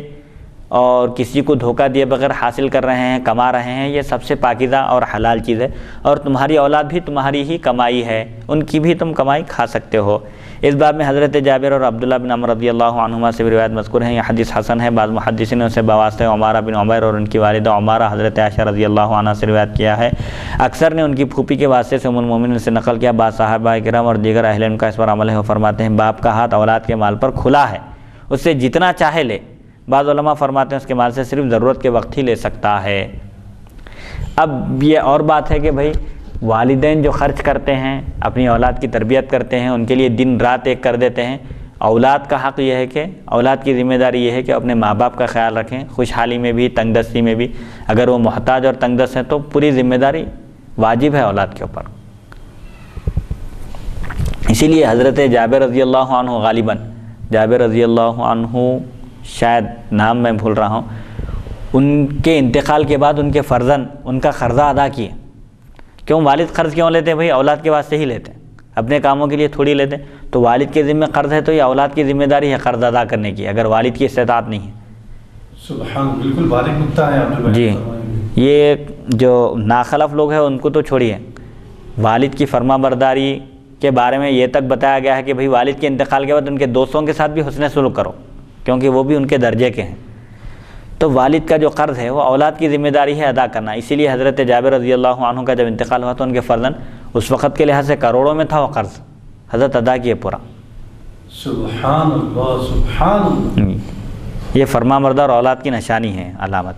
اور کسی کو دھوکہ دیے بغیر حاصل کر رہے ہیں، کما رہے ہیں، یہ سب سے پاکیزہ اور حلال چیز ہے. اور تمہاری اولاد بھی تمہاری ہی کمائی ہے، ان کی بھی تم کمائی کھا سکتے ہو. اس باب میں حضرت جابر اور عبداللہ بن عمر رضی اللہ عنہما سے بھی روایت مذکور ہیں. یہ حدیث حسن ہے. بعض محدثین نے اسے بواسطہ عمارہ بن عمیر اور ان کی والدہ عمارہ حضرت عائشہ رضی اللہ عنہا سے روایت کیا ہے. اکثر نے ان کی پھوپھی کے واسطے سے ام المومنین سے نقل کیا. بعض صحابہ کرام اور دیگر اہل علم کا اس پر عمل ہے. وہ فرماتے ہیں باپ کا ہاتھ اولاد کے مال پر کھلا ہے، اس سے جتنا چاہے لے. بعض علماء فرماتے ہیں اس کے مال سے صرف ضرورت کے وقت ہی لے سکتا ہے. اب یہ اور بات ہے کہ بھائی والدین جو خرچ کرتے ہیں، اپنی اولاد کی تربیت کرتے ہیں، ان کے لیے دن رات ایک کر دیتے ہیں. اولاد کا حق یہ ہے کہ اولاد کی ذمہ داری یہ ہے کہ اپنے ماں باپ کا خیال رکھیں، خوشحالی میں بھی تنگ دستی میں بھی. اگر وہ محتاج اور تنگ دست ہیں تو پوری ذمہ داری واجب ہے اولاد کے اوپر. اسی لیے حضرت جابر رضی اللہ عنہ، غالباً جابر رضی اللہ عنہ، شاید نام میں بھول رہا ہوں، ان کے انتقال کے بعد ان کے فرزند ان کا قرضہ ادا کیے. کیوں والد قرض کیوں لیتے ہیں؟ بھائی اولاد کے واسطے ہی لیتے ہیں، اپنے کاموں کے لیے تھوڑی لیتے ہیں. تو والد کے ذمہ قرض ہے تو یہ اولاد کی ذمہ داری ہے قرض ادا کرنے کی، اگر والد کی استطاعت نہیں ہے. سبحان، بالکل باریک نکتہ ہے آپ نے. جی، یہ جو ناخلف لوگ ہیں ان کو تو چھوڑیے، والد کی فرما برداری کے بارے میں یہ تک بتایا گیا ہے کہ بھائی والد کے انتقال کے بعد ان کے دوستوں کے ساتھ بھی حسن سلوک کرو، کیونکہ وہ بھی ان کے درجے کے ہیں. تو والد کا جو قرض ہے وہ اولاد کی ذمہ داری ہے ادا کرنا. اسی لیے حضرت جابر رضی اللہ عنہ کا جب انتقال ہوا تو ان کے فرزند اس وقت کے لحاظ سے کروڑوں میں تھا، وہ قرض حضرت ادا کیے پورا. سبحان اللہ سبحان اللہ. یہ فرما بردار اور اولاد کی نشانی ہے، علامت.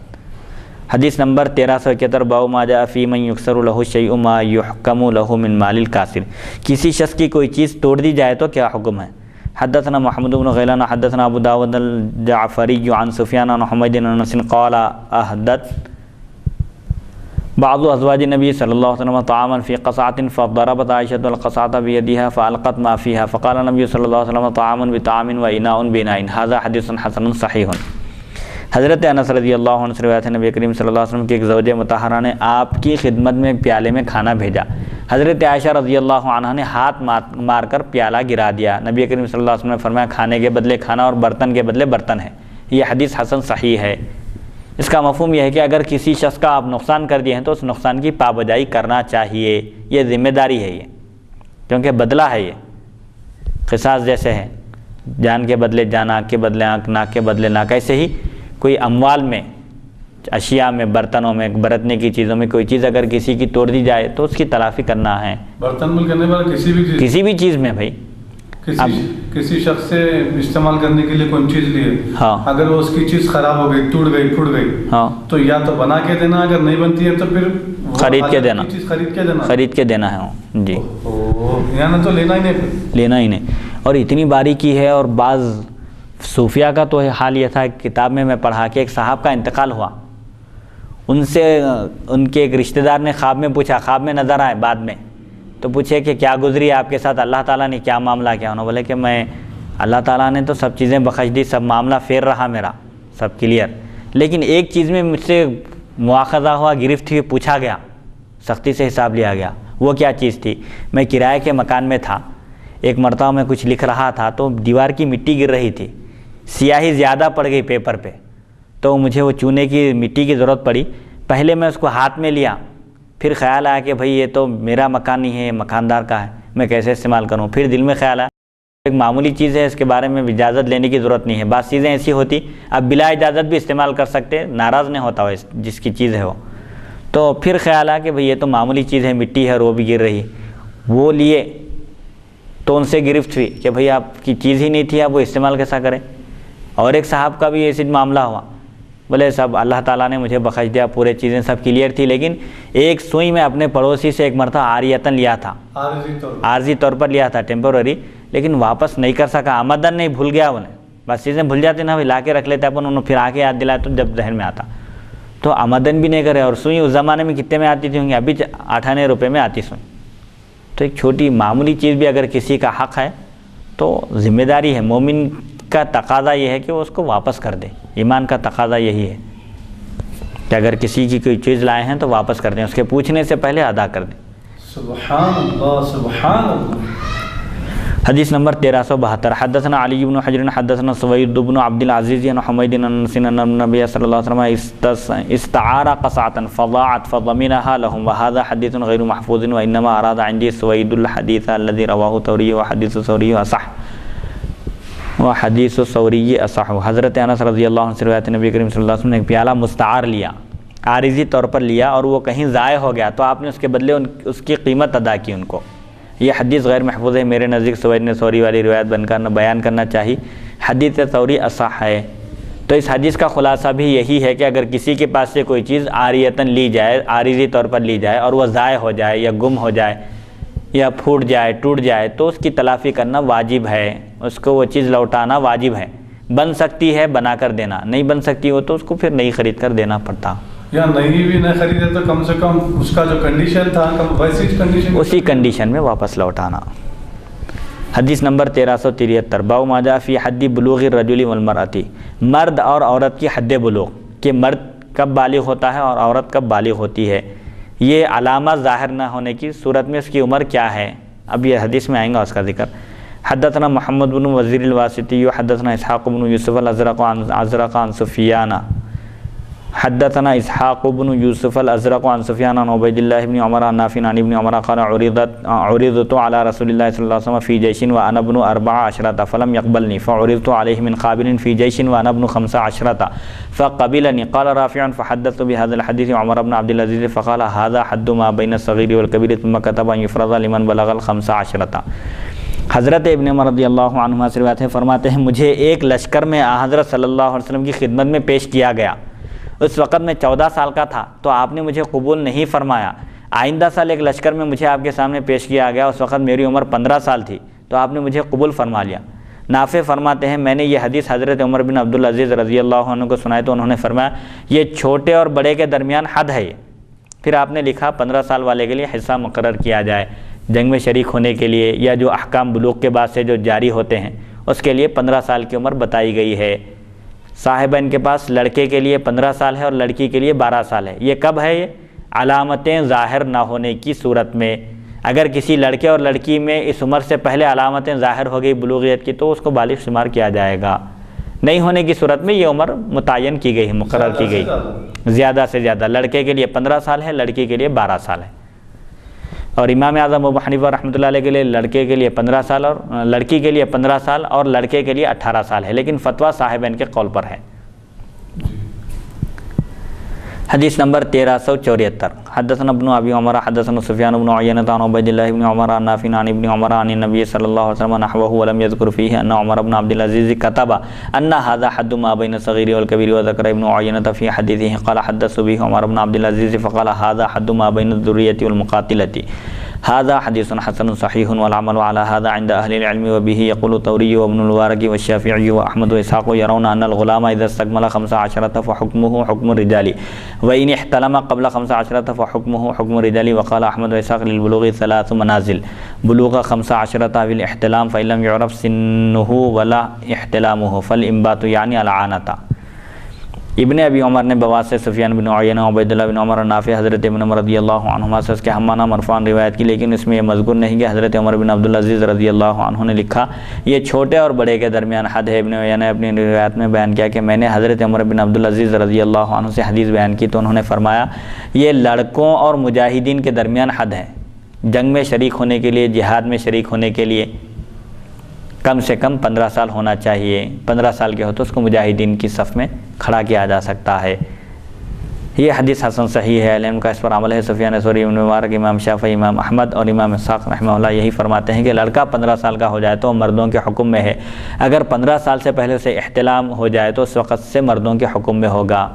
حدیث نمبر 1371 باب ما جاء فی من یکسر له الشیء ما یحکم له من مال الکاسر. کسی شخص کی کوئی چیز توڑ دی جائے تو کیا حکم ہے؟ حدثنا محمد بن غیلان حدثنا ابو داود الجعفری عن سفیان عن حمید بن انس قال احدث بعض ازواج النبی صلی اللہ علیہ وسلم طعاما فی قصعة فضربت عائشة القصعة بيدها فالقت ما فيها فقال النبي صلی اللہ علیہ وسلم طعام بطعام واناء باناء. هذا حدیث حسن صحیح. حضرت انس رضی اللہ عنہ سے روایت ہے نبی کریم صلی اللہ علیہ وسلم کی ایک زوجہ مطہرہ نے آپ کی خدمت میں پیالے میں کھانا بھیجا. حضرت عائشہ رضی اللہ عنہ نے ہاتھ مار کر پیالہ گرا دیا. نبی کریم صلی اللہ علیہ وسلم نے فرمایا کھانے کے بدلے کھانا اور برتن کے بدلے برتن ہے. یہ حدیث حسن صحیح ہے. اس کا مفہوم یہ ہے کہ اگر کسی شخص کا آپ نقصان کر دیے ہیں تو اس نقصان کی پابجائی کرنا چاہیے. یہ ذمہ داری ہے، یہ کیونکہ بدلہ ہے، یہ قصاص جیسے ہے، جان کے بدلے جان، آنکھ کے بدلے آنکھ، ناک کے بدلے ناک. ایسے ہی کوئی اموال میں، اشیاء میں، برتنوں میں، برتنے کی چیزوں میں کوئی چیز اگر کسی کی توڑ دی جائے تو اس کی تلافی کرنا ہے. برتن میں کرنے والا کسی بھی چیز میں بھائی کسی شخص سے استعمال کرنے کے لیے کوئی چیز لیے، ہاں، اگر وہ اس کی چیز خراب ہو گئی، ٹوٹ گئی، پھٹ گئی، ہاں، تو یا تو بنا کے دینا، اگر نہیں بنتی ہے تو پھر خرید کے دینا، خرید کے دینا ہے. جی، یعنی تو لینا ہی نہیں. اور اتنی باریکی ہے. اور بعض صوفیہ کا تو حال یہ تھا، کتاب میں پڑھا کہ ایک صاحب کا انتقال ہوا، ان سے ان کے ایک رشتہ دار نے خواب میں پوچھا، خواب میں نظر آئے بعد میں، تو پوچھے کہ کیا گزری آپ کے ساتھ، اللہ تعالیٰ نے کیا معاملہ کیا؟ انہوں نے بولے کہ میں اللہ تعالیٰ نے تو سب چیزیں بخش دی، سب معاملہ فیر رہا میرا، سب کلیئر، لیکن ایک چیز میں مجھ سے مواخذہ ہوا، گرفت ہوئی، پوچھا گیا، سختی سے حساب لیا گیا. وہ کیا چیز تھی؟ میں کرائے کے مکان میں تھا، ایک مرتبہ میں کچھ لکھ رہا تھا تو دیوار کی مٹی گر رہی تھی، سیاہی زیادہ پڑ گئی پیپر پہ، تو مجھے وہ چونے کی مٹی کی ضرورت پڑی. پہلے میں اس کو ہاتھ میں لیا، پھر خیال آیا کہ بھئی یہ تو میرا مکان نہیں ہے، یہ مکاندار کا ہے، میں کیسے استعمال کروں؟ پھر دل میں خیال آیا ایک معمولی چیز ہے، اس کے بارے میں اجازت لینے کی ضرورت نہیں ہے. بعض چیزیں ایسی ہوتی اب بلا اجازت بھی استعمال کر سکتے، ناراض نہیں ہوتا ہو جس کی چیز ہے وہ. تو پھر خیال آیا کہ بھئی یہ تو معمولی چیز ہے، مٹی ہے اور وہ بھی گر رہی. وہ لیے تو ان سے گرفت ہوئی کہ بھئی آپ کی چیز ہی نہیں تھی، آپ وہ استعمال کیسا کریں؟ اور ایک صاحب کا بھی ایسے معاملہ ہوا، بولے سب اللہ تعالیٰ نے مجھے بخش دیا، پورے چیزیں سب کلیئر تھی، لیکن ایک سوئی میں اپنے پڑوسی سے ایک مرتبہ عاریتاً لیا تھا، عارضی طور پر لیا تھا، ٹیمپورری، لیکن واپس نہیں کر سکا، آمدن نہیں، بھول گیا انہیں. بس چیزیں بھول جاتے نا، لا کے رکھ لیتے اپن، انہوں پھر آگے یاد دلائے تو جب ذہن میں آتا، تو آمدن بھی نہیں کرے. اور سوئی اس زمانے میں کتنے میں آتی تھی ہوں گی؟ ابھی 98 روپے میں آتی سوئی. تو ایک چھوٹی معمولی چیز بھی اگر کسی کا حق ہے تو ذمہ داری ہے. مومن کا تقاضا یہ ہے کہ وہ اس کو واپس کر دے. ایمان کا تقاضا یہی ہے کہ اگر کسی کی کوئی چیز لائے ہیں تو واپس کر دیں، اس کے پوچھنے سے پہلے ادا کر دیں. سبحان اللہ سبحان اللہ. حدیث نمبر 1372. حدثنا علی بن حجر حدثنا سوید بن عبد العزیز عن حمید بن انس ان النبی صلی اللہ علیہ وسلم استعار قصعة فضاعت فضمنها لهم وهذا حديث غير محفوظ وانما اراد عندي سوید الحديث الذي رواه ثوری وحديث ثوری اصح وحدیث ثوری اصح. حضرت انس رضی اللہ عنہ سے روایت نبی کریم صلی اللہ علیہ وسلم نے ایک پیالہ مستعار لیا، عارضی طور پر لیا، اور وہ کہیں ضائع ہو گیا تو آپ نے اس کے بدلے اس کی قیمت ادا کی ان کو. یہ حدیث غیر محفوظ ہے. میرے نزدیک سوید نے ثوری والی روایت بیان کرنا چاہیے. حدیث ثوری اصح ہے. تو اس حدیث کا خلاصہ بھی یہی ہے کہ اگر کسی کے پاس سے کوئی چیز عاریتاً لی جائے، عارضی طور پر لی جائے، اور وہ ضائع ہو جائے یا گم ہو جائے یا پھوٹ جائے، ٹوٹ جائے، تو اس کی تلافی کرنا واجب ہے. اس کو وہ چیز لوٹانا واجب ہے. بن سکتی ہے بنا کر دینا، نہیں بن سکتی ہو تو اس کو پھر نہیں خرید کر دینا پڑتا. یا نہیں بھی نہ خریدے تو کم سے کم اس کا جو کنڈیشن تھا ویسی کنڈیشن، اسی کنڈیشن میں واپس لوٹانا. حدیث نمبر 1373. باب ما جاء فی حد بلوغ الرجل والمرأة. مرد اور عورت کی حد بلوغ، کہ مرد کب بالغ ہوتا ہے اور عورت کب بالغ ہوتی ہے. یہ علامہ ظاہر نہ ہونے کی صورت میں اس کی عمر کیا ہے، اب یہ حدیث میں آئیں گا اس کا ذکر. حدثنا محمد بن وزیر الواسطی حدثنا اسحاق بن یوسف الازرق عن سفیان. حدثنا اسحاق بن یوسف الازرق عن سفیان عن عبید اللہ بن عمر عن نافع عن ابن عمر قال عرضت على رسول الله صلی اللہ علیہ وسلم في جيش وانا ابن 14 فلم يقبلني فعرضت عليه من قابل في جيش وانا ابن 15 فقبلني. قال رافع فحدثت بهذا الحديث عمر بن عبد العزيز فقال هذا حد ما بين الصغير والكبير ثم كتب ان يفرض لمن بلغ 15. حضرت ابن عمر رضی اللہ عنہما سے روایت ہے، فرماتے ہیں مجھے ایک لشکر میں حضرت صلی اللہ علیہ وسلم کی خدمت میں پیش کیا گیا. اس وقت میں 14 سال کا تھا تو آپ نے مجھے قبول نہیں فرمایا. آئندہ سال ایک لشکر میں مجھے آپ کے سامنے پیش کیا گیا، اس وقت میری عمر 15 سال تھی تو آپ نے مجھے قبول فرما لیا. نافع فرماتے ہیں میں نے یہ حدیث حضرت عمر بن عبدالعزیز رضی اللہ عنہ کو سنائی تو انہوں نے فرمایا یہ چھوٹے اور بڑے کے درمیان حد ہے. پھر آپ نے لکھا 15 سال والے کے لیے حصہ مقرر کیا جائے جنگ میں شریک ہونے کے لیے، یا جو احکام بلوغ کے بعد سے جو جاری ہوتے ہیں اس کے لیے 15 سال کی عمر بتائی گئی ہے. صاحبین کے پاس لڑکے کے لیے 15 سال ہے اور لڑکی کے لیے 12 سال ہے. یہ کب ہے؟ یہ علامتیں ظاہر نہ ہونے کی صورت میں. اگر کسی لڑکے اور لڑکی میں اس عمر سے پہلے علامتیں ظاہر ہو گئی بلوغیت کی تو اس کو بالغ شمار کیا جائے گا. نہیں ہونے کی صورت میں یہ عمر متعین کی گئی، مقرر کی گئی. زیادہ سے زیادہ لڑکے کے لیے 15 سال ہے، لڑکی کے لیے 12 سال ہے. اور امام اعظم ابو حنیفہ رحمۃ اللہ علیہ کے لیے لڑکے کے لیے 15 سال اور لڑکی کے لیے 15 سال اور لڑکے کے لیے 18 سال ہے، لیکن فتویٰ صاحبین کے قول پر ہے. حدیث نمبر 1374. حدثنا ابن ابی عمر حدثنا سفیان بن عیینہ عن عبید اللہ بن عمر عن نافع عن ابن عمر عن النبی صلی اللہ علیہ وسلم نحوه ولم يذكر فيه ان عمر بن عبد العزيز كتب ان هذا حد ما بين الصغير والكبير. وذكر ابن عیینہ في حدیثه قال حدث به عمر بن عبد العزيز فقال هذا حد ما بين الذرية والمقاتلة. هذا حديث حسن صحيح والعمل على هذا عند أهل العلم وبه يقول الثوري وابن المبارك والشافعي وأحمد وإسحاق يرون أن الغلام إذا استكمل 15 فحكمه حكم الرجال وإن احتلم قبل 15 فحكمه حكم الرجال. وقال أحمد وإسحاق للبلوغ 3 منازل: بلوغ 15 بالاحتلام فإن لم يعرف سنه ولا احتلامه فالإنبات يعني العانة. ابن ابی عمر نے بواسطہ سے سفیان بن عیینہ عبید اللہ بن عمر نافع حضرت ابن عمر رضی اللہ عنہما سے اس کے ہمانہ مرفوعاً روایت کی، لیکن اس میں یہ مذکور نہیں کہ حضرت عمر بن عبدالعزیز رضی اللہ عنہ نے لکھا یہ چھوٹے اور بڑے کے درمیان حد ہے. ابن عیینہ نے اپنی روایت میں بیان کیا کہ میں نے حضرت عمر بن عبدالعزیز رضی اللہ عنہ سے حدیث بیان کی تو انہوں نے فرمایا یہ لڑکوں اور مجاہدین کے درمیان حد ہے. جنگ میں شریک ہونے کے لیے، جہاد میں شریک ہونے کے لیے کم سے کم 15 سال ہونا چاہیے. 15 سال کے ہو تو اس کو مجاہدین کی صف میں کھڑا کیا جا سکتا ہے. یہ حدیث حسن صحیح ہے، علم کا اس پر عمل ہے. سفیان ثوری، ابن مبارک، امام شافعی، امام احمد اور امام اسحاق رحمہ اللہ یہی فرماتے ہیں کہ لڑکا 15 سال کا ہو جائے تو مردوں کے حکم میں ہے. اگر 15 سال سے پہلے اسے احتلام ہو جائے تو اس وقت سے مردوں کے حکم میں ہوگا.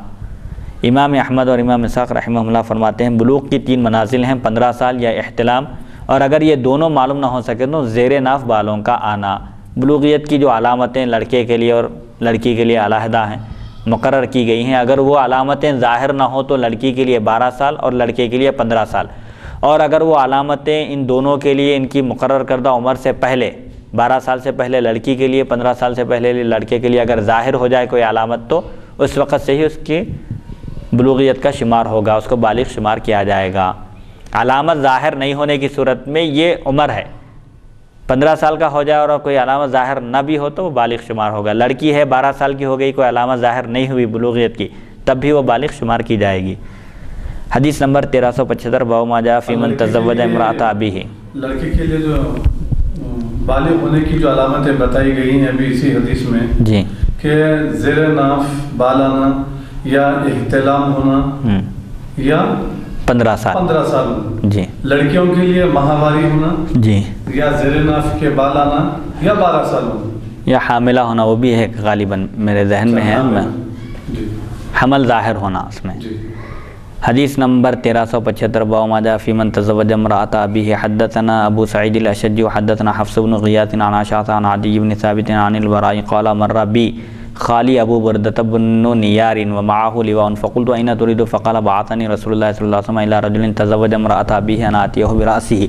امام احمد اور امام اسحاق رحمہ اللہ فرماتے ہیں بلوغ کی 3 منازل ہیں: 15 سال یا احتلام، اور اگر یہ دونوں معلوم نہ ہو سکے تو زیر ناف بالوں کا آنا. بلوغیت کی جو علامتیں لڑکے کے لیے اور لڑکی کے لیے علیحدہ ہیں، مقرر کی گئی ہیں، اگر وہ علامتیں ظاہر نہ ہوں تو لڑکی کے لیے 12 سال اور لڑکے کے لیے 15 سال، اور اگر وہ علامتیں ان دونوں کے لیے ان کی مقرر کردہ عمر سے پہلے 12 سال سے پہلے لڑکی کے لیے، 15 سال سے پہلے لڑکے کے لیے اگر ظاہر ہو جائے کوئی علامت تو اس وقت سے ہی اس کی بلوغیت کا شمار ہوگا، اس کو بالغ شمار کیا جائے گا۔ علامت ظاہر نہیں ہونے کی صورت میں یہ عمر ہے، 15 سال کا ہو جائے اور کوئی علامت ظاہر نہ بھی ہو تو وہ بالغ شمار ہوگا۔ لڑکی ہے 12 سال کی ہو گئی، کوئی علامت ظاہر نہیں ہوئی بلوغیت کی، تب بھی وہ بالغ شمار کی جائے گی۔ حدیث نمبر 1375 باب ما جاء فی من تزوج امرأۃ ابیہ۔ لڑکی کے لیے جو بالغ ہونے کی جو علامتیں بتائی گئی ہیں ابھی اسی حدیث میں جی کہ زیر ناف بال آنا یا احتلام ہونا یا 15 سال ہونا، جی لڑکیوں کے لیے ماہواری ہونا جی یا زیر ناف کے بال آنا یا 12 سال ہونا یا حاملہ ہونا، وہ بھی ہے غالباً میرے ذہن میں ہے، جی حمل ظاہر ہونا اس میں۔ جی حدیث نمبر 1375 باب ما جاء فی من تزوج امرأۃ ابیہ۔ حدثنا ابو سعید الاشجی حدثنا حفص بن غیاث عن عائشہ عن عدی بن ثابت عن البراء قال مر بی خالی ابو بردۃ بن نیار ومعه لواء فقلت اين تريد فقال بعثني رسول الله صلى الله عليه وسلم الى رجل تزوج امرأة ابيه ان اتيه برأسه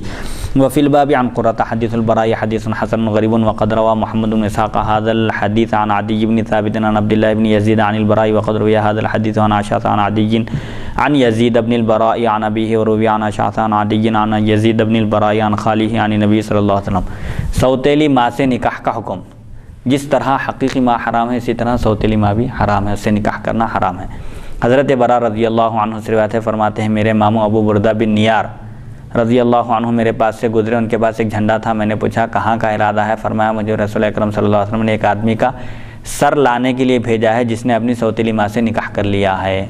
وفي الباب عن قرة حديث البراء حديث حسن غريب وقد روى محمد بن اسحاق هذا الحديث عن عدي بن ثابت عن عبد الله بن يزيد عن البراء وقد روى هذا الحديث عن عائشة عن عدي عن يزيد بن البراء عن ابيه وروي عن عائشة عن عدي عن يزيد بن البراء عن خاله عن النبي صلى الله عليه وسلم۔ سوتیلی ماں سے نکاح کا حکم، جس طرح حقیقی ماں حرام ہے اسی طرح سوتیلی ماں بھی حرام ہے، اس سے نکاح کرنا حرام ہے۔ حضرت براء رضی اللہ عنہ سے روایت ہے، فرماتے ہیں میرے ماموں ابو بردہ بن نیار رضی اللہ عنہ میرے پاس سے گزرے، ان کے پاس ایک جھنڈا تھا، میں نے پوچھا کہاں کا ارادہ ہے؟ فرمایا مجھے رسول اکرم صلی اللہ علیہ وسلم نے ایک آدمی کا سر لانے کے لیے بھیجا ہے جس نے اپنی سوتیلی ماں سے نکاح کر لیا ہے۔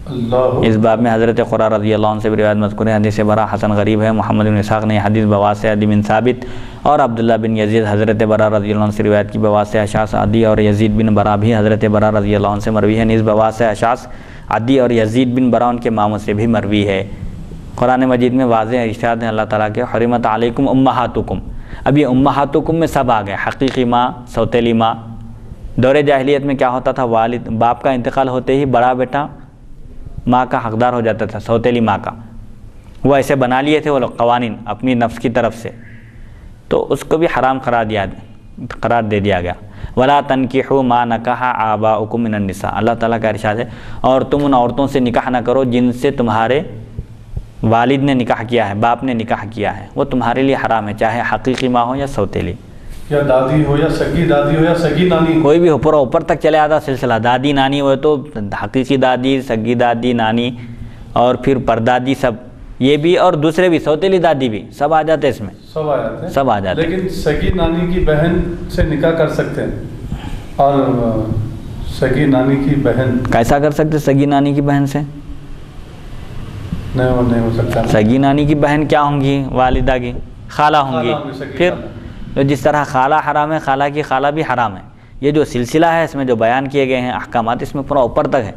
اس باب میں حضرت قرہ رضی اللہ عنہ سے بھی روایت مذکور ہے۔ حدیث براء حسن غریب ہے۔ محمد بن اسحاق نے حدیث بواسطہ عدی بن ثابت اور عبداللہ بن یزید حضرت براء رضی اللہ عنہ سے روایت کی، بواسطہ اشعث عدی اور یزید بن براء بھی حضرت براء رضی اللہ عنہ سے مروی ہے، نیز بواسطہ اشعث عدی اور یزید بن براء ان کے ماموں سے بھی مروی ہے۔ قرآن مجید میں واضح ارشاد ہے اللہ تعالیٰ کے حرمت علیکم امہاتکم، اب یہ امہاتکم میں سب آ گئے، حقیقی ماں، سوتیلی ماں۔ دور جاہلیت میں کیا ہوتا تھا، والد باپ کا انتقال ہوتے ہی بڑا بیٹا ماں کا حقدار ہو جاتا تھا، سوتیلی ماں کا، وہ ایسے بنا لیے تھے وہ لوگ قوانین اپنی نفس کی طرف سے، تو اس کو بھی حرام قرار دے دیا گیا۔ وَلَا تَنْكِحُوا مَا نَكَحَ آبَاؤُكُم مِّنَ النِّسَاء، اللہ تعالیٰ کا ارشاد ہے اور تم ان عورتوں سے نکاح نہ کرو جن سے تمہارے والد نے نکاح کیا ہے، باپ نے نکاح کیا ہے، وہ تمہارے لیے حرام ہے، چاہے حقیقی ماں ہو یا سوتیلی، یا دادی ہو یا سگی دادی ہو یا سگی نانی، کوئی بھی ہو، پورا اوپر تک چلے آتا سلسلہ، دادی نانی ہوئے تو حقیقی دادی، سگی دادی، نانی اور پھر پردادی، سب یہ بھی اور دوسرے بھی، سوتیلی دادی بھی، سب آ جاتے اس میں، سب آ جاتے ہیں، سب آ جاتے ہیں۔ لیکن سگی نانی کی بہن سے نکاح کر سکتے ہیں اور سگی نانی کی بہن کیسا کر سکتے سگی نانی کی بہن سے؟ نہیں ہو سکتا۔ سگی نانی کی بہن کیا ہوں گی؟ والدہ کی خالہ ہوں گی، پھر جس طرح خالہ حرام ہے، خالہ کی خالہ بھی حرام ہے۔ یہ جو سلسلہ ہے اس میں جو بیان کیے گئے ہیں احکامات، اس میں پورا اوپر تک ہے،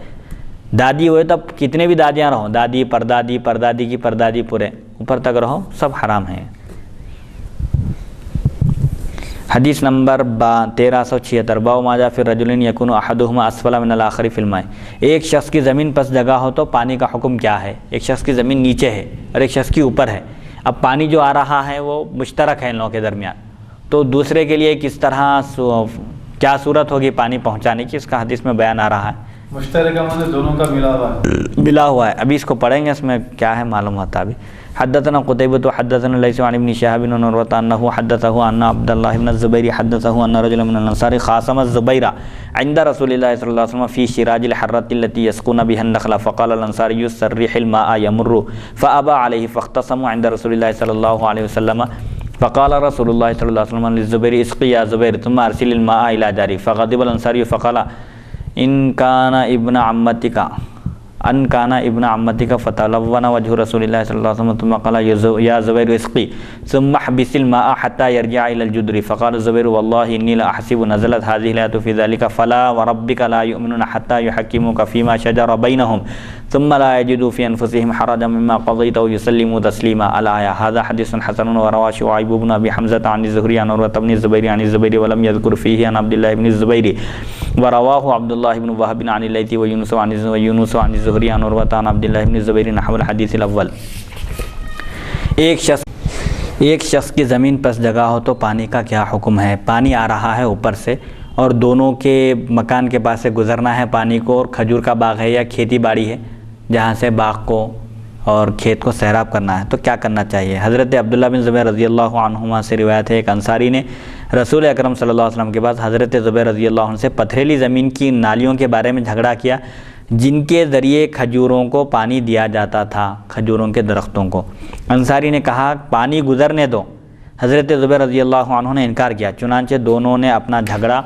دادی ہوئے تب کتنے بھی دادیاں رہو، دادی، پردادی، پردادی کی پردادی، پورے اوپر تک رہو، سب حرام ہیں۔ حدیث نمبر 1376 باب ما جاء فی الرجل یکون احدهما اسفل من الاخر فی الماء، ایک شخص کی زمین پس جگہ ہو تو پانی کا حکم کیا ہے؟ ایک شخص کی زمین نیچے ہے اور ایک شخص کی اوپر ہے، اب پانی جو آ رہا ہے وہ مشترک ہے ان لوگوں کے درمیان، تو دوسرے کے لیے کس طرح کیا صورت ہوگی پانی پہنچانے کی، اس کا حدیث میں بیان آ رہا ہے۔ مشترکہ معنی دونوں کا ملا ہوا ہے، ابھی اس کو پڑھیں گے، اس میں کیا ہے معلوم ہوتا ابھی۔ حدثنا قتيبة حدثنا ليس عن ابن شهاب بن عروة أنه حدثه أن عبد الله بن الزبير حدثه أن رجلا من الأنصار خاصم الزبير عند رسول الله صلى الله عليه وسلم في شراج الحرة التي يسقون بها النخل، فقال الأنصاري سرح الماء يمر، فأبى عليه فاختصموا عند رسول الله صلى الله عليه وسلم، فقال رسول الله صلى الله عليه وسلم للزبير اسقي يا زبير ثم أرسل الماء إلى جاري، فغضب الأنصاري فقال إن كان ابن عمتك ان کانا ابن عمتی کا فتلون وجہ رسول اللہ صلی اللہ علیہ وسلم ثم قال یا زبیر اسقی ثم احبس الماء حتى يرجع الى الجدر فقال الزبیر والله انی لاحسب نزلت هذه الآیۃ فی ذلك فلا وربک لا یؤمنون حتى يحکموک فیما شجر بینهم ثم لا يجدوا في انفسهم حرجا مما قضیت ويسلموا تسلیما الآیہ هذا حدیث حسن ورواه شعیب بن ابی حمزة عن الزهری عن عروة بن الزبیر عن الزبیر ولم يذكر فيه عن عبد الله بن الزبیر ورواه عبد الله بن وهب عن الليث ويونس عن الزهری عن عروة عن عبد الله بن الزبیر نحو الحدیث الاول۔ ایک شخص کی زمین پس جگہ ہو تو پانی کا کیا حکم ہے؟ پانی آ رہا ہے اوپر سے اور دونوں کے مکان کے پاس سے گزرنا ہے پانی کو، اور کھجور کا باغ ہے یا کھیتی باڑی ہے جہاں سے باغ کو اور کھیت کو سیراب کرنا ہے، تو کیا کرنا چاہیے؟ حضرت عبداللہ بن زبیر رضی اللہ عنہما سے روایت ہے، ایک انصاری نے رسول اکرم صلی اللہ علیہ وسلم کے پاس حضرت زبیر رضی اللہ عنہ سے پتھریلی زمین کی نالیوں کے بارے میں جھگڑا کیا جن کے ذریعے کھجوروں کو پانی دیا جاتا تھا، کھجوروں کے درختوں کو۔ انصاری نے کہا پانی گزرنے دو، حضرت زبیر رضی اللہ عنہ نے انکار کیا، چنانچہ دونوں نے اپنا جھگڑا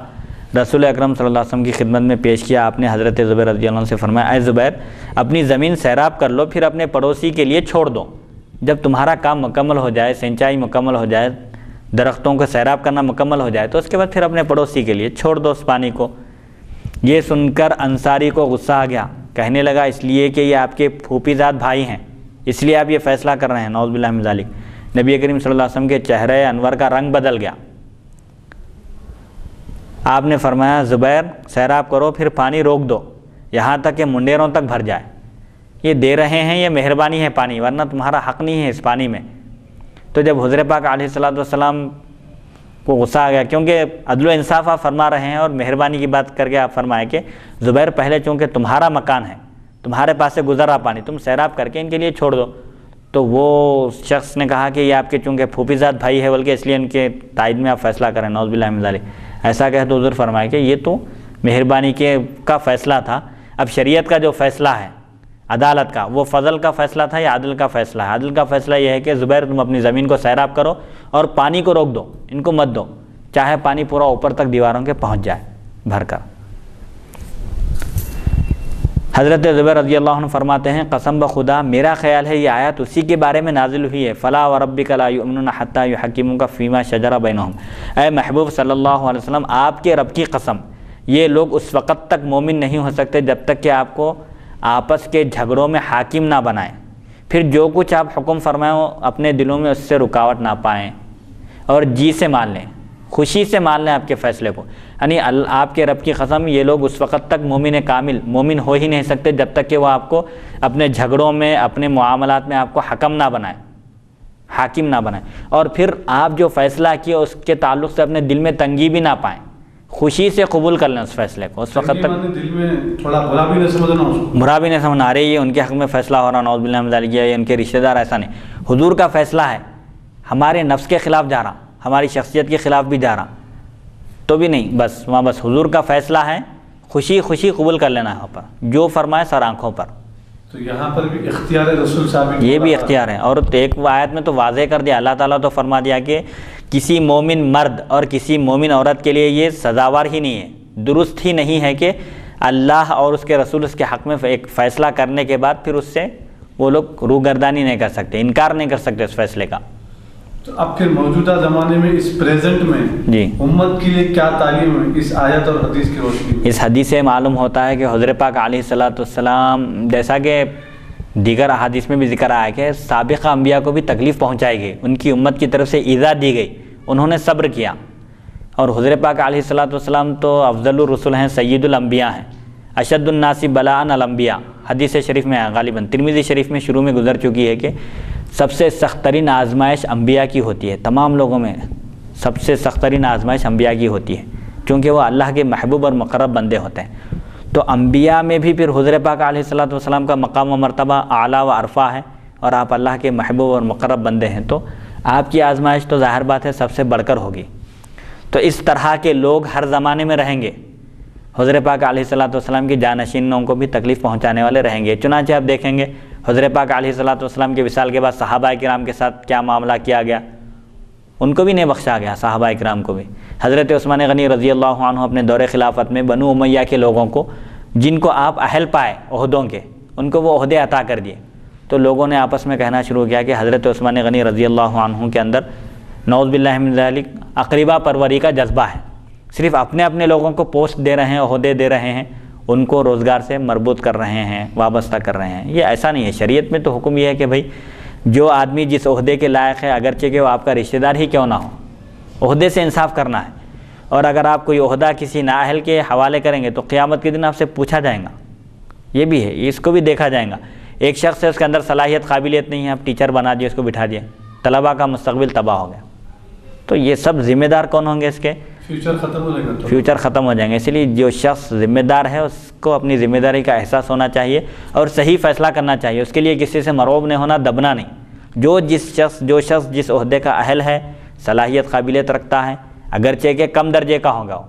رسول اکرم صلی اللہ علیہ وسلم کی خدمت میں پیش کیا۔ آپ نے حضرت زبیر رضی اللہ عنہ سے فرمایا اے زبیر اپنی زمین سیراب کر لو، پھر اپنے پڑوسی کے لیے چھوڑ دو، جب تمہارا کام مکمل ہو جائے، سینچائی مکمل ہو جائے، درختوں کو سیراب کرنا مکمل ہو جائے تو اس کے بعد پھر اپنے پڑوسی کے لیے چھوڑ دو اس پانی کو۔ یہ سن کر انصاری کو غصہ آ گیا، کہنے لگا اس لیے کہ یہ آپ کے پھوپھی زاد بھائی ہیں اس لیے آپ یہ فیصلہ کر رہے ہیں، نعوذ باللہ من ذالک۔ نبی کریم صلی اللہ علیہ وسلم کے چہرے انور کا رنگ بدل گیا، آپ نے فرمایا زبیر سیراب کرو پھر پانی روک دو یہاں تک کہ منڈیروں تک بھر جائے، یہ دے رہے ہیں یہ مہربانی ہے پانی، ورنہ تمہارا حق نہیں ہے اس پانی میں۔ تو جب حضور پاک علیہ الصلوۃ والسلام کو غصہ آ گیا، کیونکہ عدل و انصاف آپ فرما رہے ہیں اور مہربانی کی بات کر کے آپ فرمائے کہ زبیر پہلے چونکہ تمہارا مکان ہے، تمہارے پاس سے گزر رہا پانی، تم سیراب کر کے ان کے لیے چھوڑ دو۔ تو وہ شخص نے کہا کہ یہ آپ کے چونکہ پھوپھی زاد بھائی ہے بلکہ اس لیے ان کے تائید میں آپ فیصلہ کریں، نعوذ باللہ من ذالک۔ ایسا کہہ تو حضور فرمائے کہ یہ تو مہربانی کا فیصلہ تھا، اب شریعت کا جو فیصلہ ہے عدالت کا، وہ فضل کا فیصلہ تھا یا عدل کا فیصلہ ہے؟ عدل کا فیصلہ یہ ہے کہ زبیر تم اپنی زمین کو سیراب کرو اور پانی کو روک دو، ان کو مت دو، چاہے پانی پورا اوپر تک دیواروں کے پہنچ جائے بھر کر۔ حضرت زبیر رضی اللہ عنہ فرماتے ہیں قسم بخدا میرا خیال ہے یہ آیت اسی کے بارے میں نازل ہوئی ہے، فلا وربک لا یؤمنون حتی یحکموک فیما شجر بینہم۔ اے محبوب صلی اللہ علیہ وسلم آپ کے رب کی قسم یہ لوگ اس وقت تک مومن نہیں ہو سکتے جب تک کہ آپ کو آپس کے جھگڑوں میں حاکم نہ بنائیں، پھر جو کچھ آپ حکم فرمائیں اپنے دلوں میں اس سے رکاوٹ نہ پائیں اور جی سے مان لیں، خوشی سے مان لیں آپ کے فیصلے کو۔ یعنی آپ کے رب کی قسم یہ لوگ اس وقت تک مومن کامل مومن ہو ہی نہیں سکتے جب تک کہ وہ آپ کو اپنے جھگڑوں میں اپنے معاملات میں آپ کو حکم نہ بنائیں، حاکم نہ بنائیں، اور پھر آپ جو فیصلہ کیے اس کے تعلق سے اپنے دل میں تنگی بھی نہ پائیں، خوشی سے قبول کر لیں اس فیصلے کو۔ اس وقت تک دل میں تھوڑا برا بھی نہیں سمجھنا رہے یہ ان کے حق میں فیصلہ ہو رہا، نعوذ باللہ من ذالک، یہ ان کے رشتہ دار، ایسا نہیں، حضور کا فیصلہ ہے، ہمارے نفس کے خلاف جا رہا، ہماری شخصیت کے خلاف بھی جا رہا تو بھی نہیں، بس وہاں بس حضور کا فیصلہ ہے، خوشی خوشی قبول کر لینا ہے وہاں پر، جو فرمائے سر آنکھوں پر۔ تو یہاں پر بھی اختیار رسول صاحب یہ بھی اختیار ہے، اور ایک آیت میں تو واضح کر دیا اللہ تعالیٰ، تو فرما دیا کہ کسی مومن مرد اور کسی مومن عورت کے لیے یہ سزاوار ہی نہیں ہے، درست ہی نہیں ہے کہ اللہ اور اس کے رسول اس کے حق میں ایک فیصلہ کرنے کے بعد پھر اس سے وہ لوگ روگردانی نہیں کر سکتے، انکار نہیں کر سکتے اس فیصلے کا۔ تو اب پھر موجودہ زمانے میں اس پریزنٹ میں جی امت کے لیے کیا تعلیم ہے اس آیت اور حدیث کی روشنی میں؟ اس حدیث سے معلوم ہوتا ہے کہ حضور پاک علیہ الصلوۃ والسلام، جیسا کہ دیگر احادیث میں بھی ذکر آیا کہ سابقہ انبیاء کو بھی تکلیف پہنچائی گئی، ان کی امت کی طرف سے ایذا دی گئی، انہوں نے صبر کیا، اور حضور پاک علیہ الصلوۃ والسلام تو افضل الرسل ہیں، سید الانبیاء ہیں، اشد الناس بلاء الانبیاء، حدیث شریف میں غالباً ترمذی شریف میں شروع میں گزر چکی ہے کہ سب سے سخت ترین آزمائش انبیاء کی ہوتی ہے، تمام لوگوں میں سب سے سخت ترین آزمائش انبیاء کی ہوتی ہے، کیونکہ وہ اللہ کے محبوب اور مقرب بندے ہوتے ہیں۔ تو انبیاء میں بھی پھر حضور پاک علیہ الصلوۃ والسلام کا مقام و مرتبہ اعلیٰ و عرفہ ہے، اور آپ اللہ کے محبوب اور مقرب بندے ہیں، تو آپ کی آزمائش تو ظاہر بات ہے سب سے بڑھ کر ہوگی۔ تو اس طرح کے لوگ ہر زمانے میں رہیں گے، حضور پاک علیہ الصلوۃ والسلام کی جانشینوں کو بھی تکلیف پہنچانے والے رہیں گے۔ چنانچہ آپ دیکھیں گے حضور پاک علیہ الصلوۃ والسلام کے وصال کے بعد صحابہ کرام کے ساتھ کیا معاملہ کیا گیا، ان کو بھی نہیں بخشا گیا، صحابہ کرام کو بھی۔ حضرت عثمان غنی رضی اللہ عنہ اپنے دور خلافت میں بنو امیہ کے لوگوں کو، جن کو آپ اہل پائے عہدوں کے، ان کو وہ عہدے عطا کر دیے، تو لوگوں نے آپس میں کہنا شروع کیا کہ حضرت عثمان غنی رضی اللہ عنہ کے اندر نعوذ باللہ من ذالک اقربا پروری کا جذبہ ہے، صرف اپنے اپنے لوگوں کو پوسٹ دے رہے ہیں، عہدے دے رہے ہیں، ان کو روزگار سے مربوط کر رہے ہیں، وابستہ کر رہے ہیں۔ یہ ایسا نہیں ہے، شریعت میں تو حکم یہ ہے کہ بھائی جو آدمی جس عہدے کے لائق ہے، اگرچہ کہ وہ آپ کا رشتہ دار ہی کیوں نہ ہو، عہدے سے انصاف کرنا ہے۔ اور اگر آپ کوئی عہدہ کسی نااہل کے حوالے کریں گے تو قیامت کے دن آپ سے پوچھا جائے گا، یہ بھی ہے، اس کو بھی دیکھا جائے گا۔ ایک شخص ہے، اس کے اندر صلاحیت قابلیت نہیں ہے، آپ ٹیچر بنا دیے، اس کو بٹھا دیے، طلباء کا مستقبل تباہ ہو گیا، تو یہ سب ذمہ دار کون ہوں گے؟ اس کے فیوچر ختم ہو جائے گا، فیوچر ختم ہو جائیں گے۔ اس لیے جو شخص ذمہ دار ہے اس کو اپنی ذمہ داری کا احساس ہونا چاہیے اور صحیح فیصلہ کرنا چاہیے، اس کے لیے کسی سے مرعوب نہیں ہونا، دبنا نہیں۔ جو شخص جس عہدے کا اہل ہے، صلاحیت قابلیت رکھتا ہے، اگرچہ کہ کم درجے کا ہوگا،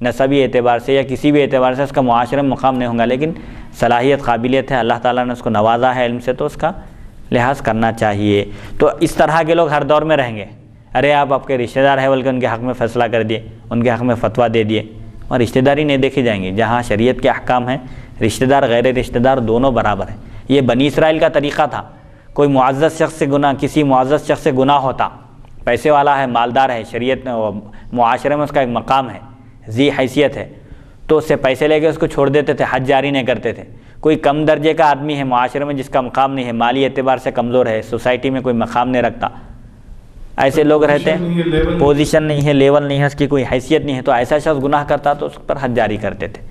نسبی اعتبار سے یا کسی بھی اعتبار سے اس کا معاشرے میں مقام نہیں ہوگا، لیکن صلاحیت قابلیت ہے، اللہ تعالیٰ نے اس کو نوازا ہے علم سے، تو اس کا لحاظ کرنا چاہیے۔ تو اس طرح کے لوگ ہر دور میں رہیں گے، ارے آپ کے رشتہ دار ہیں بلکہ ان کے حق میں فیصلہ کر دیے، ان کے حق میں فتویٰ دے دیے، اور رشتہ داری نہیں دیکھی جائیں گی۔ جہاں شریعت کے احکام ہیں، رشتہ دار غیر رشتہ دار دونوں برابر ہیں۔ یہ بنی اسرائیل کا طریقہ تھا، کوئی معزز شخص سے کسی معزز شخص سے گناہ ہوتا، پیسے والا ہے، مالدار ہے، شریعت معاشرے میں اس کا ایک مقام ہے، ذی حیثیت ہے، تو اس سے پیسے لے کے اس کو چھوڑ دیتے تھے، حج جاری نہیں کرتے تھے۔ کوئی کم درجے کا آدمی ہے معاشرے میں، جس کا مقام نہیں ہے، مالی اعتبار سے کمزور ہے، سوسائٹی میں کوئی مقام نہیں رکھتا، ایسے لوگ رہتے ہیں، پوزیشن نہیں ہے، لیول نہیں ہے، اس کی کوئی حیثیت نہیں ہے، تو ایسا شخص گناہ کرتا تو اس پر حد جاری کرتے تھے۔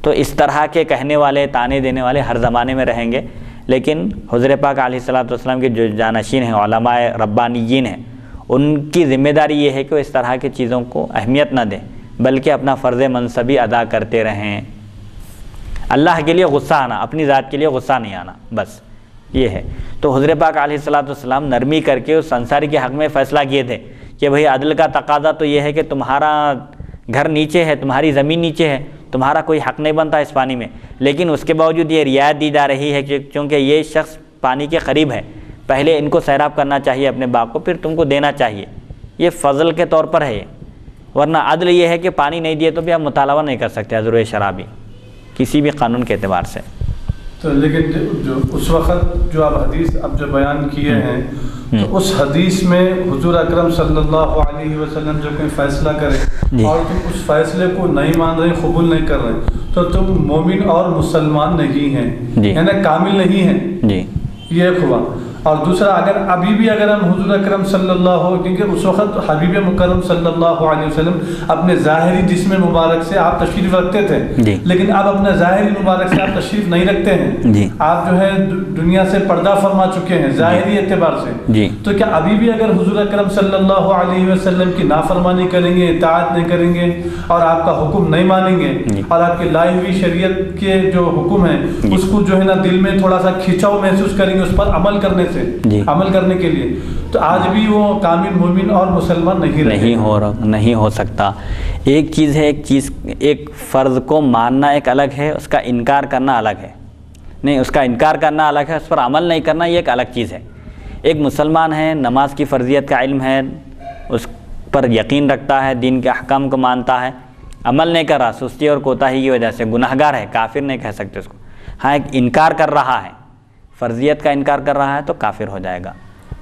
تو اس طرح کے کہنے والے، تانے دینے والے ہر زمانے میں رہیں گے، لیکن حضور پاک علیہ الصلوۃ والسلام کے جو جانشین ہیں، علماء ربانیین ہیں، ان کی ذمہ داری یہ ہے کہ وہ اس طرح کی چیزوں کو اہمیت نہ دیں، بلکہ اپنا فرض منصبی ادا کرتے رہیں۔ اللہ کے لیے غصہ آنا، اپنی ذات کے لیے غصہ نہیں آنا، بس یہ ہے۔ تو حضور پاک علیہ الصلوۃ والسلام نرمی کر کے اس انصاری کے حق میں فیصلہ کیے تھے کہ بھئی عدل کا تقاضا تو یہ ہے کہ تمہارا گھر نیچے ہے، تمہاری زمین نیچے ہے، تمہارا کوئی حق نہیں بنتا اس پانی میں، لیکن اس کے باوجود یہ رعایت دی جا رہی ہے کہ چونکہ یہ شخص پانی کے قریب ہے، پہلے ان کو سیراب کرنا چاہیے اپنے باغ کو، پھر تم کو دینا چاہیے، یہ فضل کے طور پر ہے۔ ورنہ عدل یہ ہے کہ پانی نہیں دیے تو بھی آپ مطالبہ نہیں کر سکتے حضور شرابی کسی بھی قانون کے اعتبار سے۔ تو لیکن جو اس وقت جو آپ حدیث اب جو بیان کیے ہیں، تو اس حدیث میں حضور اکرم صلی اللہ علیہ وسلم جو کوئی فیصلہ کرے اور تم اس فیصلے کو نہیں مان رہے، قبول نہیں کر رہے، تو تم مومن اور مسلمان نہیں ہیں، یعنی کامل نہیں ہیں، یہ ایک ہوا۔ اور دوسرا، ابھی بھی اگر ہم حضور اکرم صلی اللہ علیہ، کیونکہ اس وقت حبیب مکرم صلی اللہ علیہ وسلم اپنے ظاہری جسم مبارک سے آپ تشریف رکھتے تھے، لیکن اب اپنے ظاہری مبارک سے آپ تشریف نہیں رکھتے ہیں، آپ جو ہے دنیا سے پردہ فرما چکے ہیں ظاہری اعتبار سے، تو کیا ابھی بھی اگر حضور اکرم صلی اللہ علیہ وسلم کی نافرمانی کریں گے، اطاعت نہیں کریں گے اور آپ کا حکم نہیں مانیں گے، اور آپ کے لائی ہوئی شریعت کے جو حکم ہیں اس کو جو ہے نا دل میں تھوڑا سا کھینچاؤ محسوس کریں گے اس پر عمل کرنے سے، عمل کرنے کے لیے، تو آج بھی وہ کامل مومن اور مسلمان نہیں ہو سکتا۔ ایک چیز ہے، ایک فرض کو ماننا ایک الگ ہے، اس کا انکار کرنا الگ ہے، نہیں اس کا انکار کرنا الگ ہے، اس پر عمل نہیں کرنا یہ ایک الگ چیز ہے۔ ایک مسلمان ہے، نماز کی فرضیت کا علم ہے، اس پر یقین رکھتا ہے، دین کے احکام کو مانتا ہے، عمل نہیں کر رہا، سستی اور کوتاہی کی وجہ سے گناہگار ہے، کافر نہیں کہہ سکتے اس کو۔ ہاں ایک انکار کر رہا ہے، فرضیت کا انکار کر رہا ہے تو کافر ہو جائے گا۔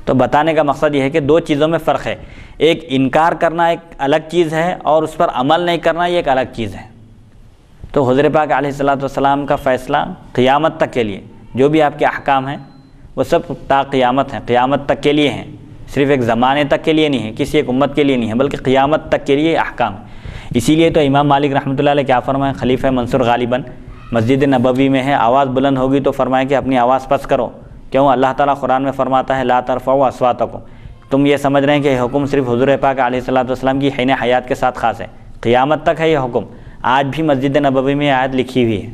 تو بتانے کا مقصد یہ ہے کہ دو چیزوں میں فرق ہے، ایک انکار کرنا ایک الگ چیز ہے اور اس پر عمل نہیں کرنا یہ ایک الگ چیز ہے۔ تو حضور پاک علیہ الصلوۃ والسلام کا فیصلہ قیامت تک کے لیے، جو بھی آپ کے احکام ہیں وہ سب تا قیامت ہیں، قیامت تک کے لیے ہیں، صرف ایک زمانے تک کے لیے نہیں ہے، کسی ایک امت کے لیے نہیں ہے، بلکہ قیامت تک کے لیے احکام ہیں۔ اسی لیے تو امام مالک رحمۃ اللہ علیہ کیا فرمائیں، خلیفہ منصور غالباً مسجد نبوی میں ہے، آواز بلند ہوگی تو فرمائیں کہ اپنی آواز پست کرو، کیوں اللہ تعالیٰ قرآن میں فرماتا ہے لا ترفعوا اصواتکم۔ تم یہ سمجھ رہے ہیں کہ یہ حکم صرف حضور پاک علیہ الصلوۃ والسلام کی حین حیات کے ساتھ خاص ہے، قیامت تک ہے یہ حکم، آج بھی مسجد نبوی میں آیت لکھی ہوئی ہے۔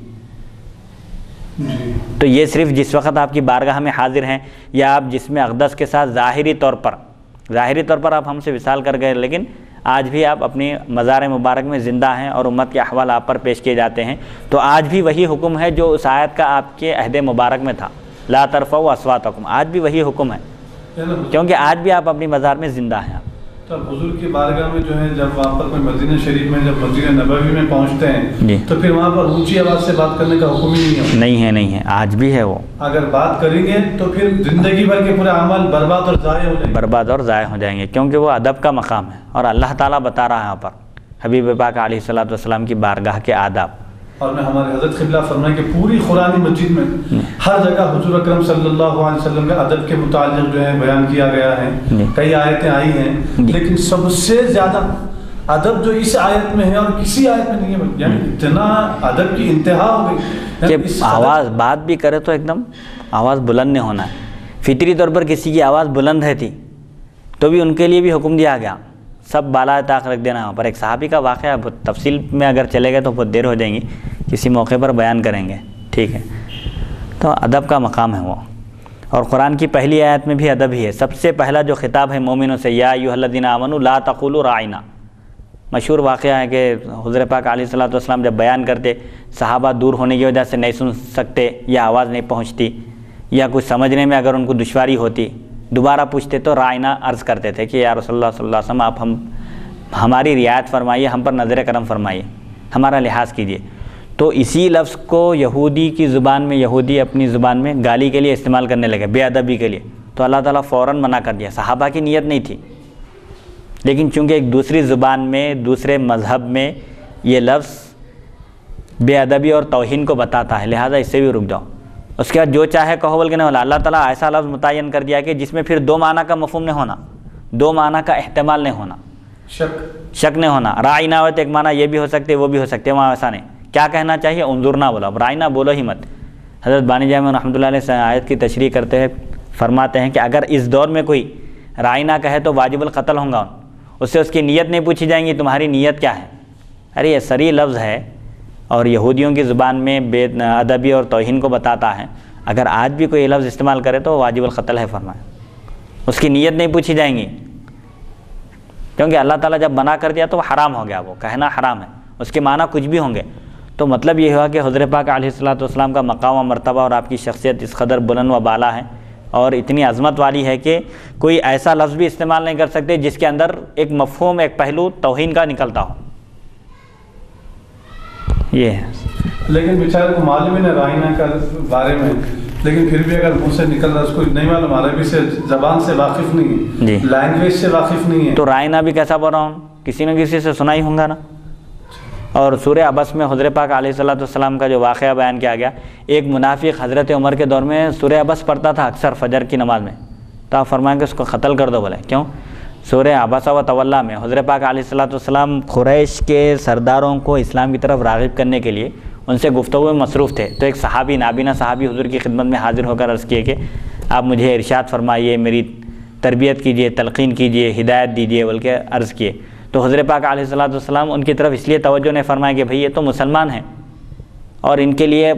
تو یہ صرف جس وقت آپ کی بارگاہ میں حاضر ہیں یا آپ جسم اقدس کے ساتھ ظاہری طور پر آپ ہم سے وصال کر گئے، لیکن آج بھی آپ اپنی مزار مبارک میں زندہ ہیں اور امت کے احوال آپ پر پیش کیے جاتے ہیں، تو آج بھی وہی حکم ہے جو اس آیت کا آپ کے عہد مبارک میں تھا، لا ترفعوا اصواتکم، آج بھی وہی حکم ہے، کیونکہ آج بھی آپ اپنی مزار میں زندہ ہیں۔ تو حضور کی بارگاہ میں جو ہے جب وہاں پر کوئی مدینہ شریف میں جب مسجد نبوی میں پہنچتے ہیں تو پھر وہاں پر اونچی آواز سے بات کرنے کا حکم ہی نہیں ہے. نہیں ہے آج بھی ہے وہ. اگر بات کریں گے تو پھر زندگی بھر کے پورے اعمال برباد اور ضائع ہو جائیں گے. کیونکہ وہ ادب کا مقام ہے اور اللہ تعالیٰ بتا رہا ہے یہاں پر حبیب پاک علیہ الصلوۃ والسلام کی بارگاہ کے آداب. اور میں ہمارے حضرت قبلہ فرمائے کہ پوری قرآن مجید میں ہر جگہ حضور اکرم صلی اللہ علیہ وسلم کے ادب کے متعلق جو ہے بیان کیا گیا ہے. کئی آیتیں آئی ہیں لیکن سب سے زیادہ ادب جو اس آیت میں ہے اور کسی آیت میں نہیں ہے. یعنی اتنا ادب کی انتہا ہو گئی کہ آواز بات بھی کرے تو ایک دم آواز بلند نہیں ہونا ہے. فطری طور پر کسی کی آواز بلند ہے تھی تو بھی ان کے لیے بھی حکم دیا گیا سب بالائے طاق رکھ دینا. وہاں پر ایک صحابی کا واقعہ تفصیل میں اگر چلے گئے تو بہت دیر ہو جائیں گی, کسی موقع پر بیان کریں گے, ٹھیک ہے. تو ادب کا مقام ہے وہ. اور قرآن کی پہلی آیت میں بھی ادب ہی ہے. سب سے پہلا جو خطاب ہے مومنوں سے, یا ایھا الذین آمنوا لا تقولوا راعنا. مشہور واقعہ ہے کہ حضور پاک علیہ الصلوۃ والسلام جب بیان کرتے صحابہ دور ہونے کی وجہ سے نہیں سن سکتے یا آواز نہیں پہنچتی یا کچھ سمجھنے میں اگر ان کو دشواری ہوتی, دوبارہ پوچھتے تو رائنا عرض کرتے تھے کہ یا رسول اللہ صلی اللہ علیہ وسلم آپ ہماری رعایت فرمائیے, ہم پر نظر کرم فرمائیے, ہمارا لحاظ کیجیے. تو اسی لفظ کو یہودی کی زبان میں, یہودی اپنی زبان میں گالی کے لیے استعمال کرنے لگے, بے ادبی کے لیے. تو اللہ تعالیٰ فوراً منع کر دیا. صحابہ کی نیت نہیں تھی لیکن چونکہ ایک دوسری زبان میں دوسرے مذہب میں یہ لفظ بے ادبی اور توہین کو بتاتا ہے, لہٰذا اس سے بھی رک جاؤ. اس کے بعد جو چاہے کہو بول کے نہیں بولا. اللہ تعالیٰ ایسا لفظ متعین کر دیا کہ جس میں پھر دو معنی کا مفہوم نہیں ہونا, دو معنی کا احتمال نہیں ہونا, شک نہیں ہونا. رائنا ہوتے ایک معنی یہ بھی ہو سکتے وہ بھی ہو سکتے, وہاں ایسا نہیں. کیا کہنا چاہیے, انظرنا بولا, رائنا بولو ہی مت. حضرت بانی جامع رحمۃ اللہ علیہ آیت کی تشریح کرتے ہیں, فرماتے ہیں کہ اگر اس دور میں کوئی رائنا کہے تو واجب القتل ہوں گا. اس سے اس کی نیت نہیں پوچھی جائیں گی تمہاری نیت کیا ہے. ارے یہ صریح لفظ ہے اور یہودیوں کی زبان میں بے ادبی اور توہین کو بتاتا ہے. اگر آج بھی کوئی لفظ استعمال کرے تو واجب القتل ہے فرمایا. اس کی نیت نہیں پوچھی جائیں گی کیونکہ اللہ تعالیٰ جب منع کر دیا تو وہ حرام ہو گیا, وہ کہنا حرام ہے. اس کے معنی کچھ بھی ہوں گے. تو مطلب یہ ہوا کہ حضرت پاک علیہ الصلوۃ والسلام کا مقام و مرتبہ اور آپ کی شخصیت اس قدر بلند و بالا ہے اور اتنی عظمت والی ہے کہ کوئی ایسا لفظ بھی استعمال نہیں کر سکتے جس کے اندر ایک مفہوم, ایک پہلو توہین کا نکلتا ہو. یہ ہے. لیکن بیچارے کو معلوم ہی نہیں رائنا کا بارے میں, لیکن پھر بھی اگر منہ سے نکل رہا, اس کو نہیں معلوم, عربی سے زبان سے واقف نہیں ہے, جی لینگویج سے واقف نہیں ہے, تو رائنا بھی کیسا بول رہا ہوں, کسی نہ کسی سے سنا ہی ہوں گا نا. اور سورہ عبس میں حضرت پاک علیہ الصلوۃ والسلام کا جو واقعہ بیان کیا گیا, ایک منافق حضرت عمر کے دور میں سورہ عبس پڑھتا تھا اکثر فجر کی نماز میں, تو آپ فرمائیں کہ اس کو قتل کر دو. بولے کیوں؟ سورہ عبس و تولا میں حضرت پاک علیہ الصلوۃ والسلام قریش کے سرداروں کو اسلام کی طرف راغب کرنے کے لیے ان سے گفتگو میں مصروف تھے. تو ایک صحابی, نابینا صحابی حضور کی خدمت میں حاضر ہو کر عرض کیے کہ آپ مجھے ارشاد فرمائیے, میری تربیت کیجیے, تلقین کیجیے, ہدایت دیجیے بول کے عرض کیے. تو حضرت پاک علیہ الصلوۃ والسلام ان کی طرف اس لیے توجہ نے فرمایا کہ بھئی یہ تو مسلمان ہیں اور ان کے لیے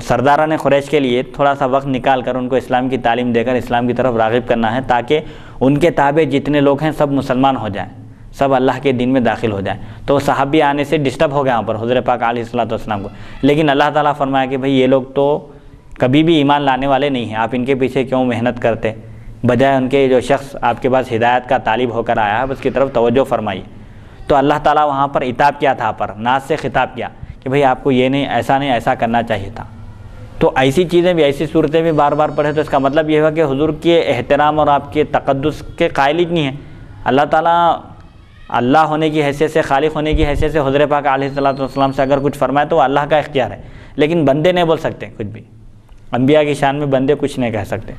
سرداران قریش کے لیے تھوڑا سا وقت نکال کر ان کو اسلام کی تعلیم دے کر اسلام کی طرف راغب کرنا ہے تاکہ ان کے تابع جتنے لوگ ہیں سب مسلمان ہو جائیں, سب اللہ کے دین میں داخل ہو جائیں. تو صحابی آنے سے ڈسٹرب ہو گیا وہاں پر حضرت پاک علیہ الصلوۃ والسلام کو. لیکن اللہ تعالیٰ فرمایا کہ بھئی یہ لوگ تو کبھی بھی ایمان لانے والے نہیں ہیں, آپ ان کے پیچھے کیوں محنت کرتے, بجائے ان کے جو شخص آپ کے پاس ہدایت کا طالب ہو کر آیا ہے اس کی طرف توجہ فرمائیے. تو اللہ تعالیٰ وہاں پر عتاب کیا تھا, پر ناز سے خطاب کیا کہ بھئی آپ کو یہ نہیں, ایسا کرنا چاہیے تھا. تو ایسی چیزیں بھی, ایسی صورتیں بھی بار بار پڑھے تو اس کا مطلب یہ ہوا کہ حضور کے احترام اور آپ کے تقدس کے قائل ہی نہیں ہیں. اللہ تعالیٰ اللہ ہونے کی حیثیت سے, خالق ہونے کی حیثیت سے حضرت پاک علیہ الصلوۃ والسلام سے اگر کچھ فرمائے تو وہ اللہ کا اختیار ہے, لیکن بندے نہیں بول سکتے کچھ بھی. انبیاء کی شان میں بندے کچھ نہیں کہہ سکتے.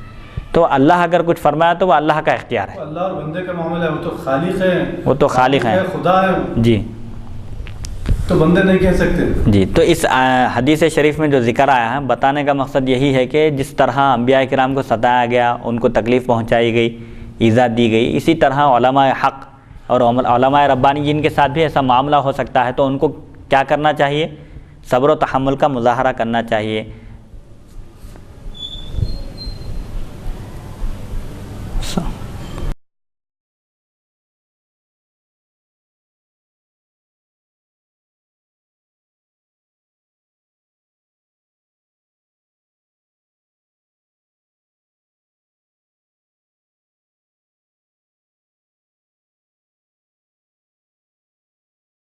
تو اللہ اگر کچھ فرمایا تو وہ اللہ کا اختیار ہے. اللہ اور بندے کا معاملہ ہے, وہ تو خالق ہے, وہ تو خالق ہے, خدا ہے جی, تو بندے نہیں کہہ سکتے. جی تو اس حدیث شریف میں جو ذکر آیا ہے بتانے کا مقصد یہی ہے کہ جس طرح انبیاء کرام کو ستایا گیا, ان کو تکلیف پہنچائی گئی, ایذا دی گئی, اسی طرح علماء حق اور علماء ربانی جن کے ساتھ بھی ایسا معاملہ ہو سکتا ہے تو ان کو کیا کرنا چاہیے, صبر و تحمل کا مظاہرہ کرنا چاہیے.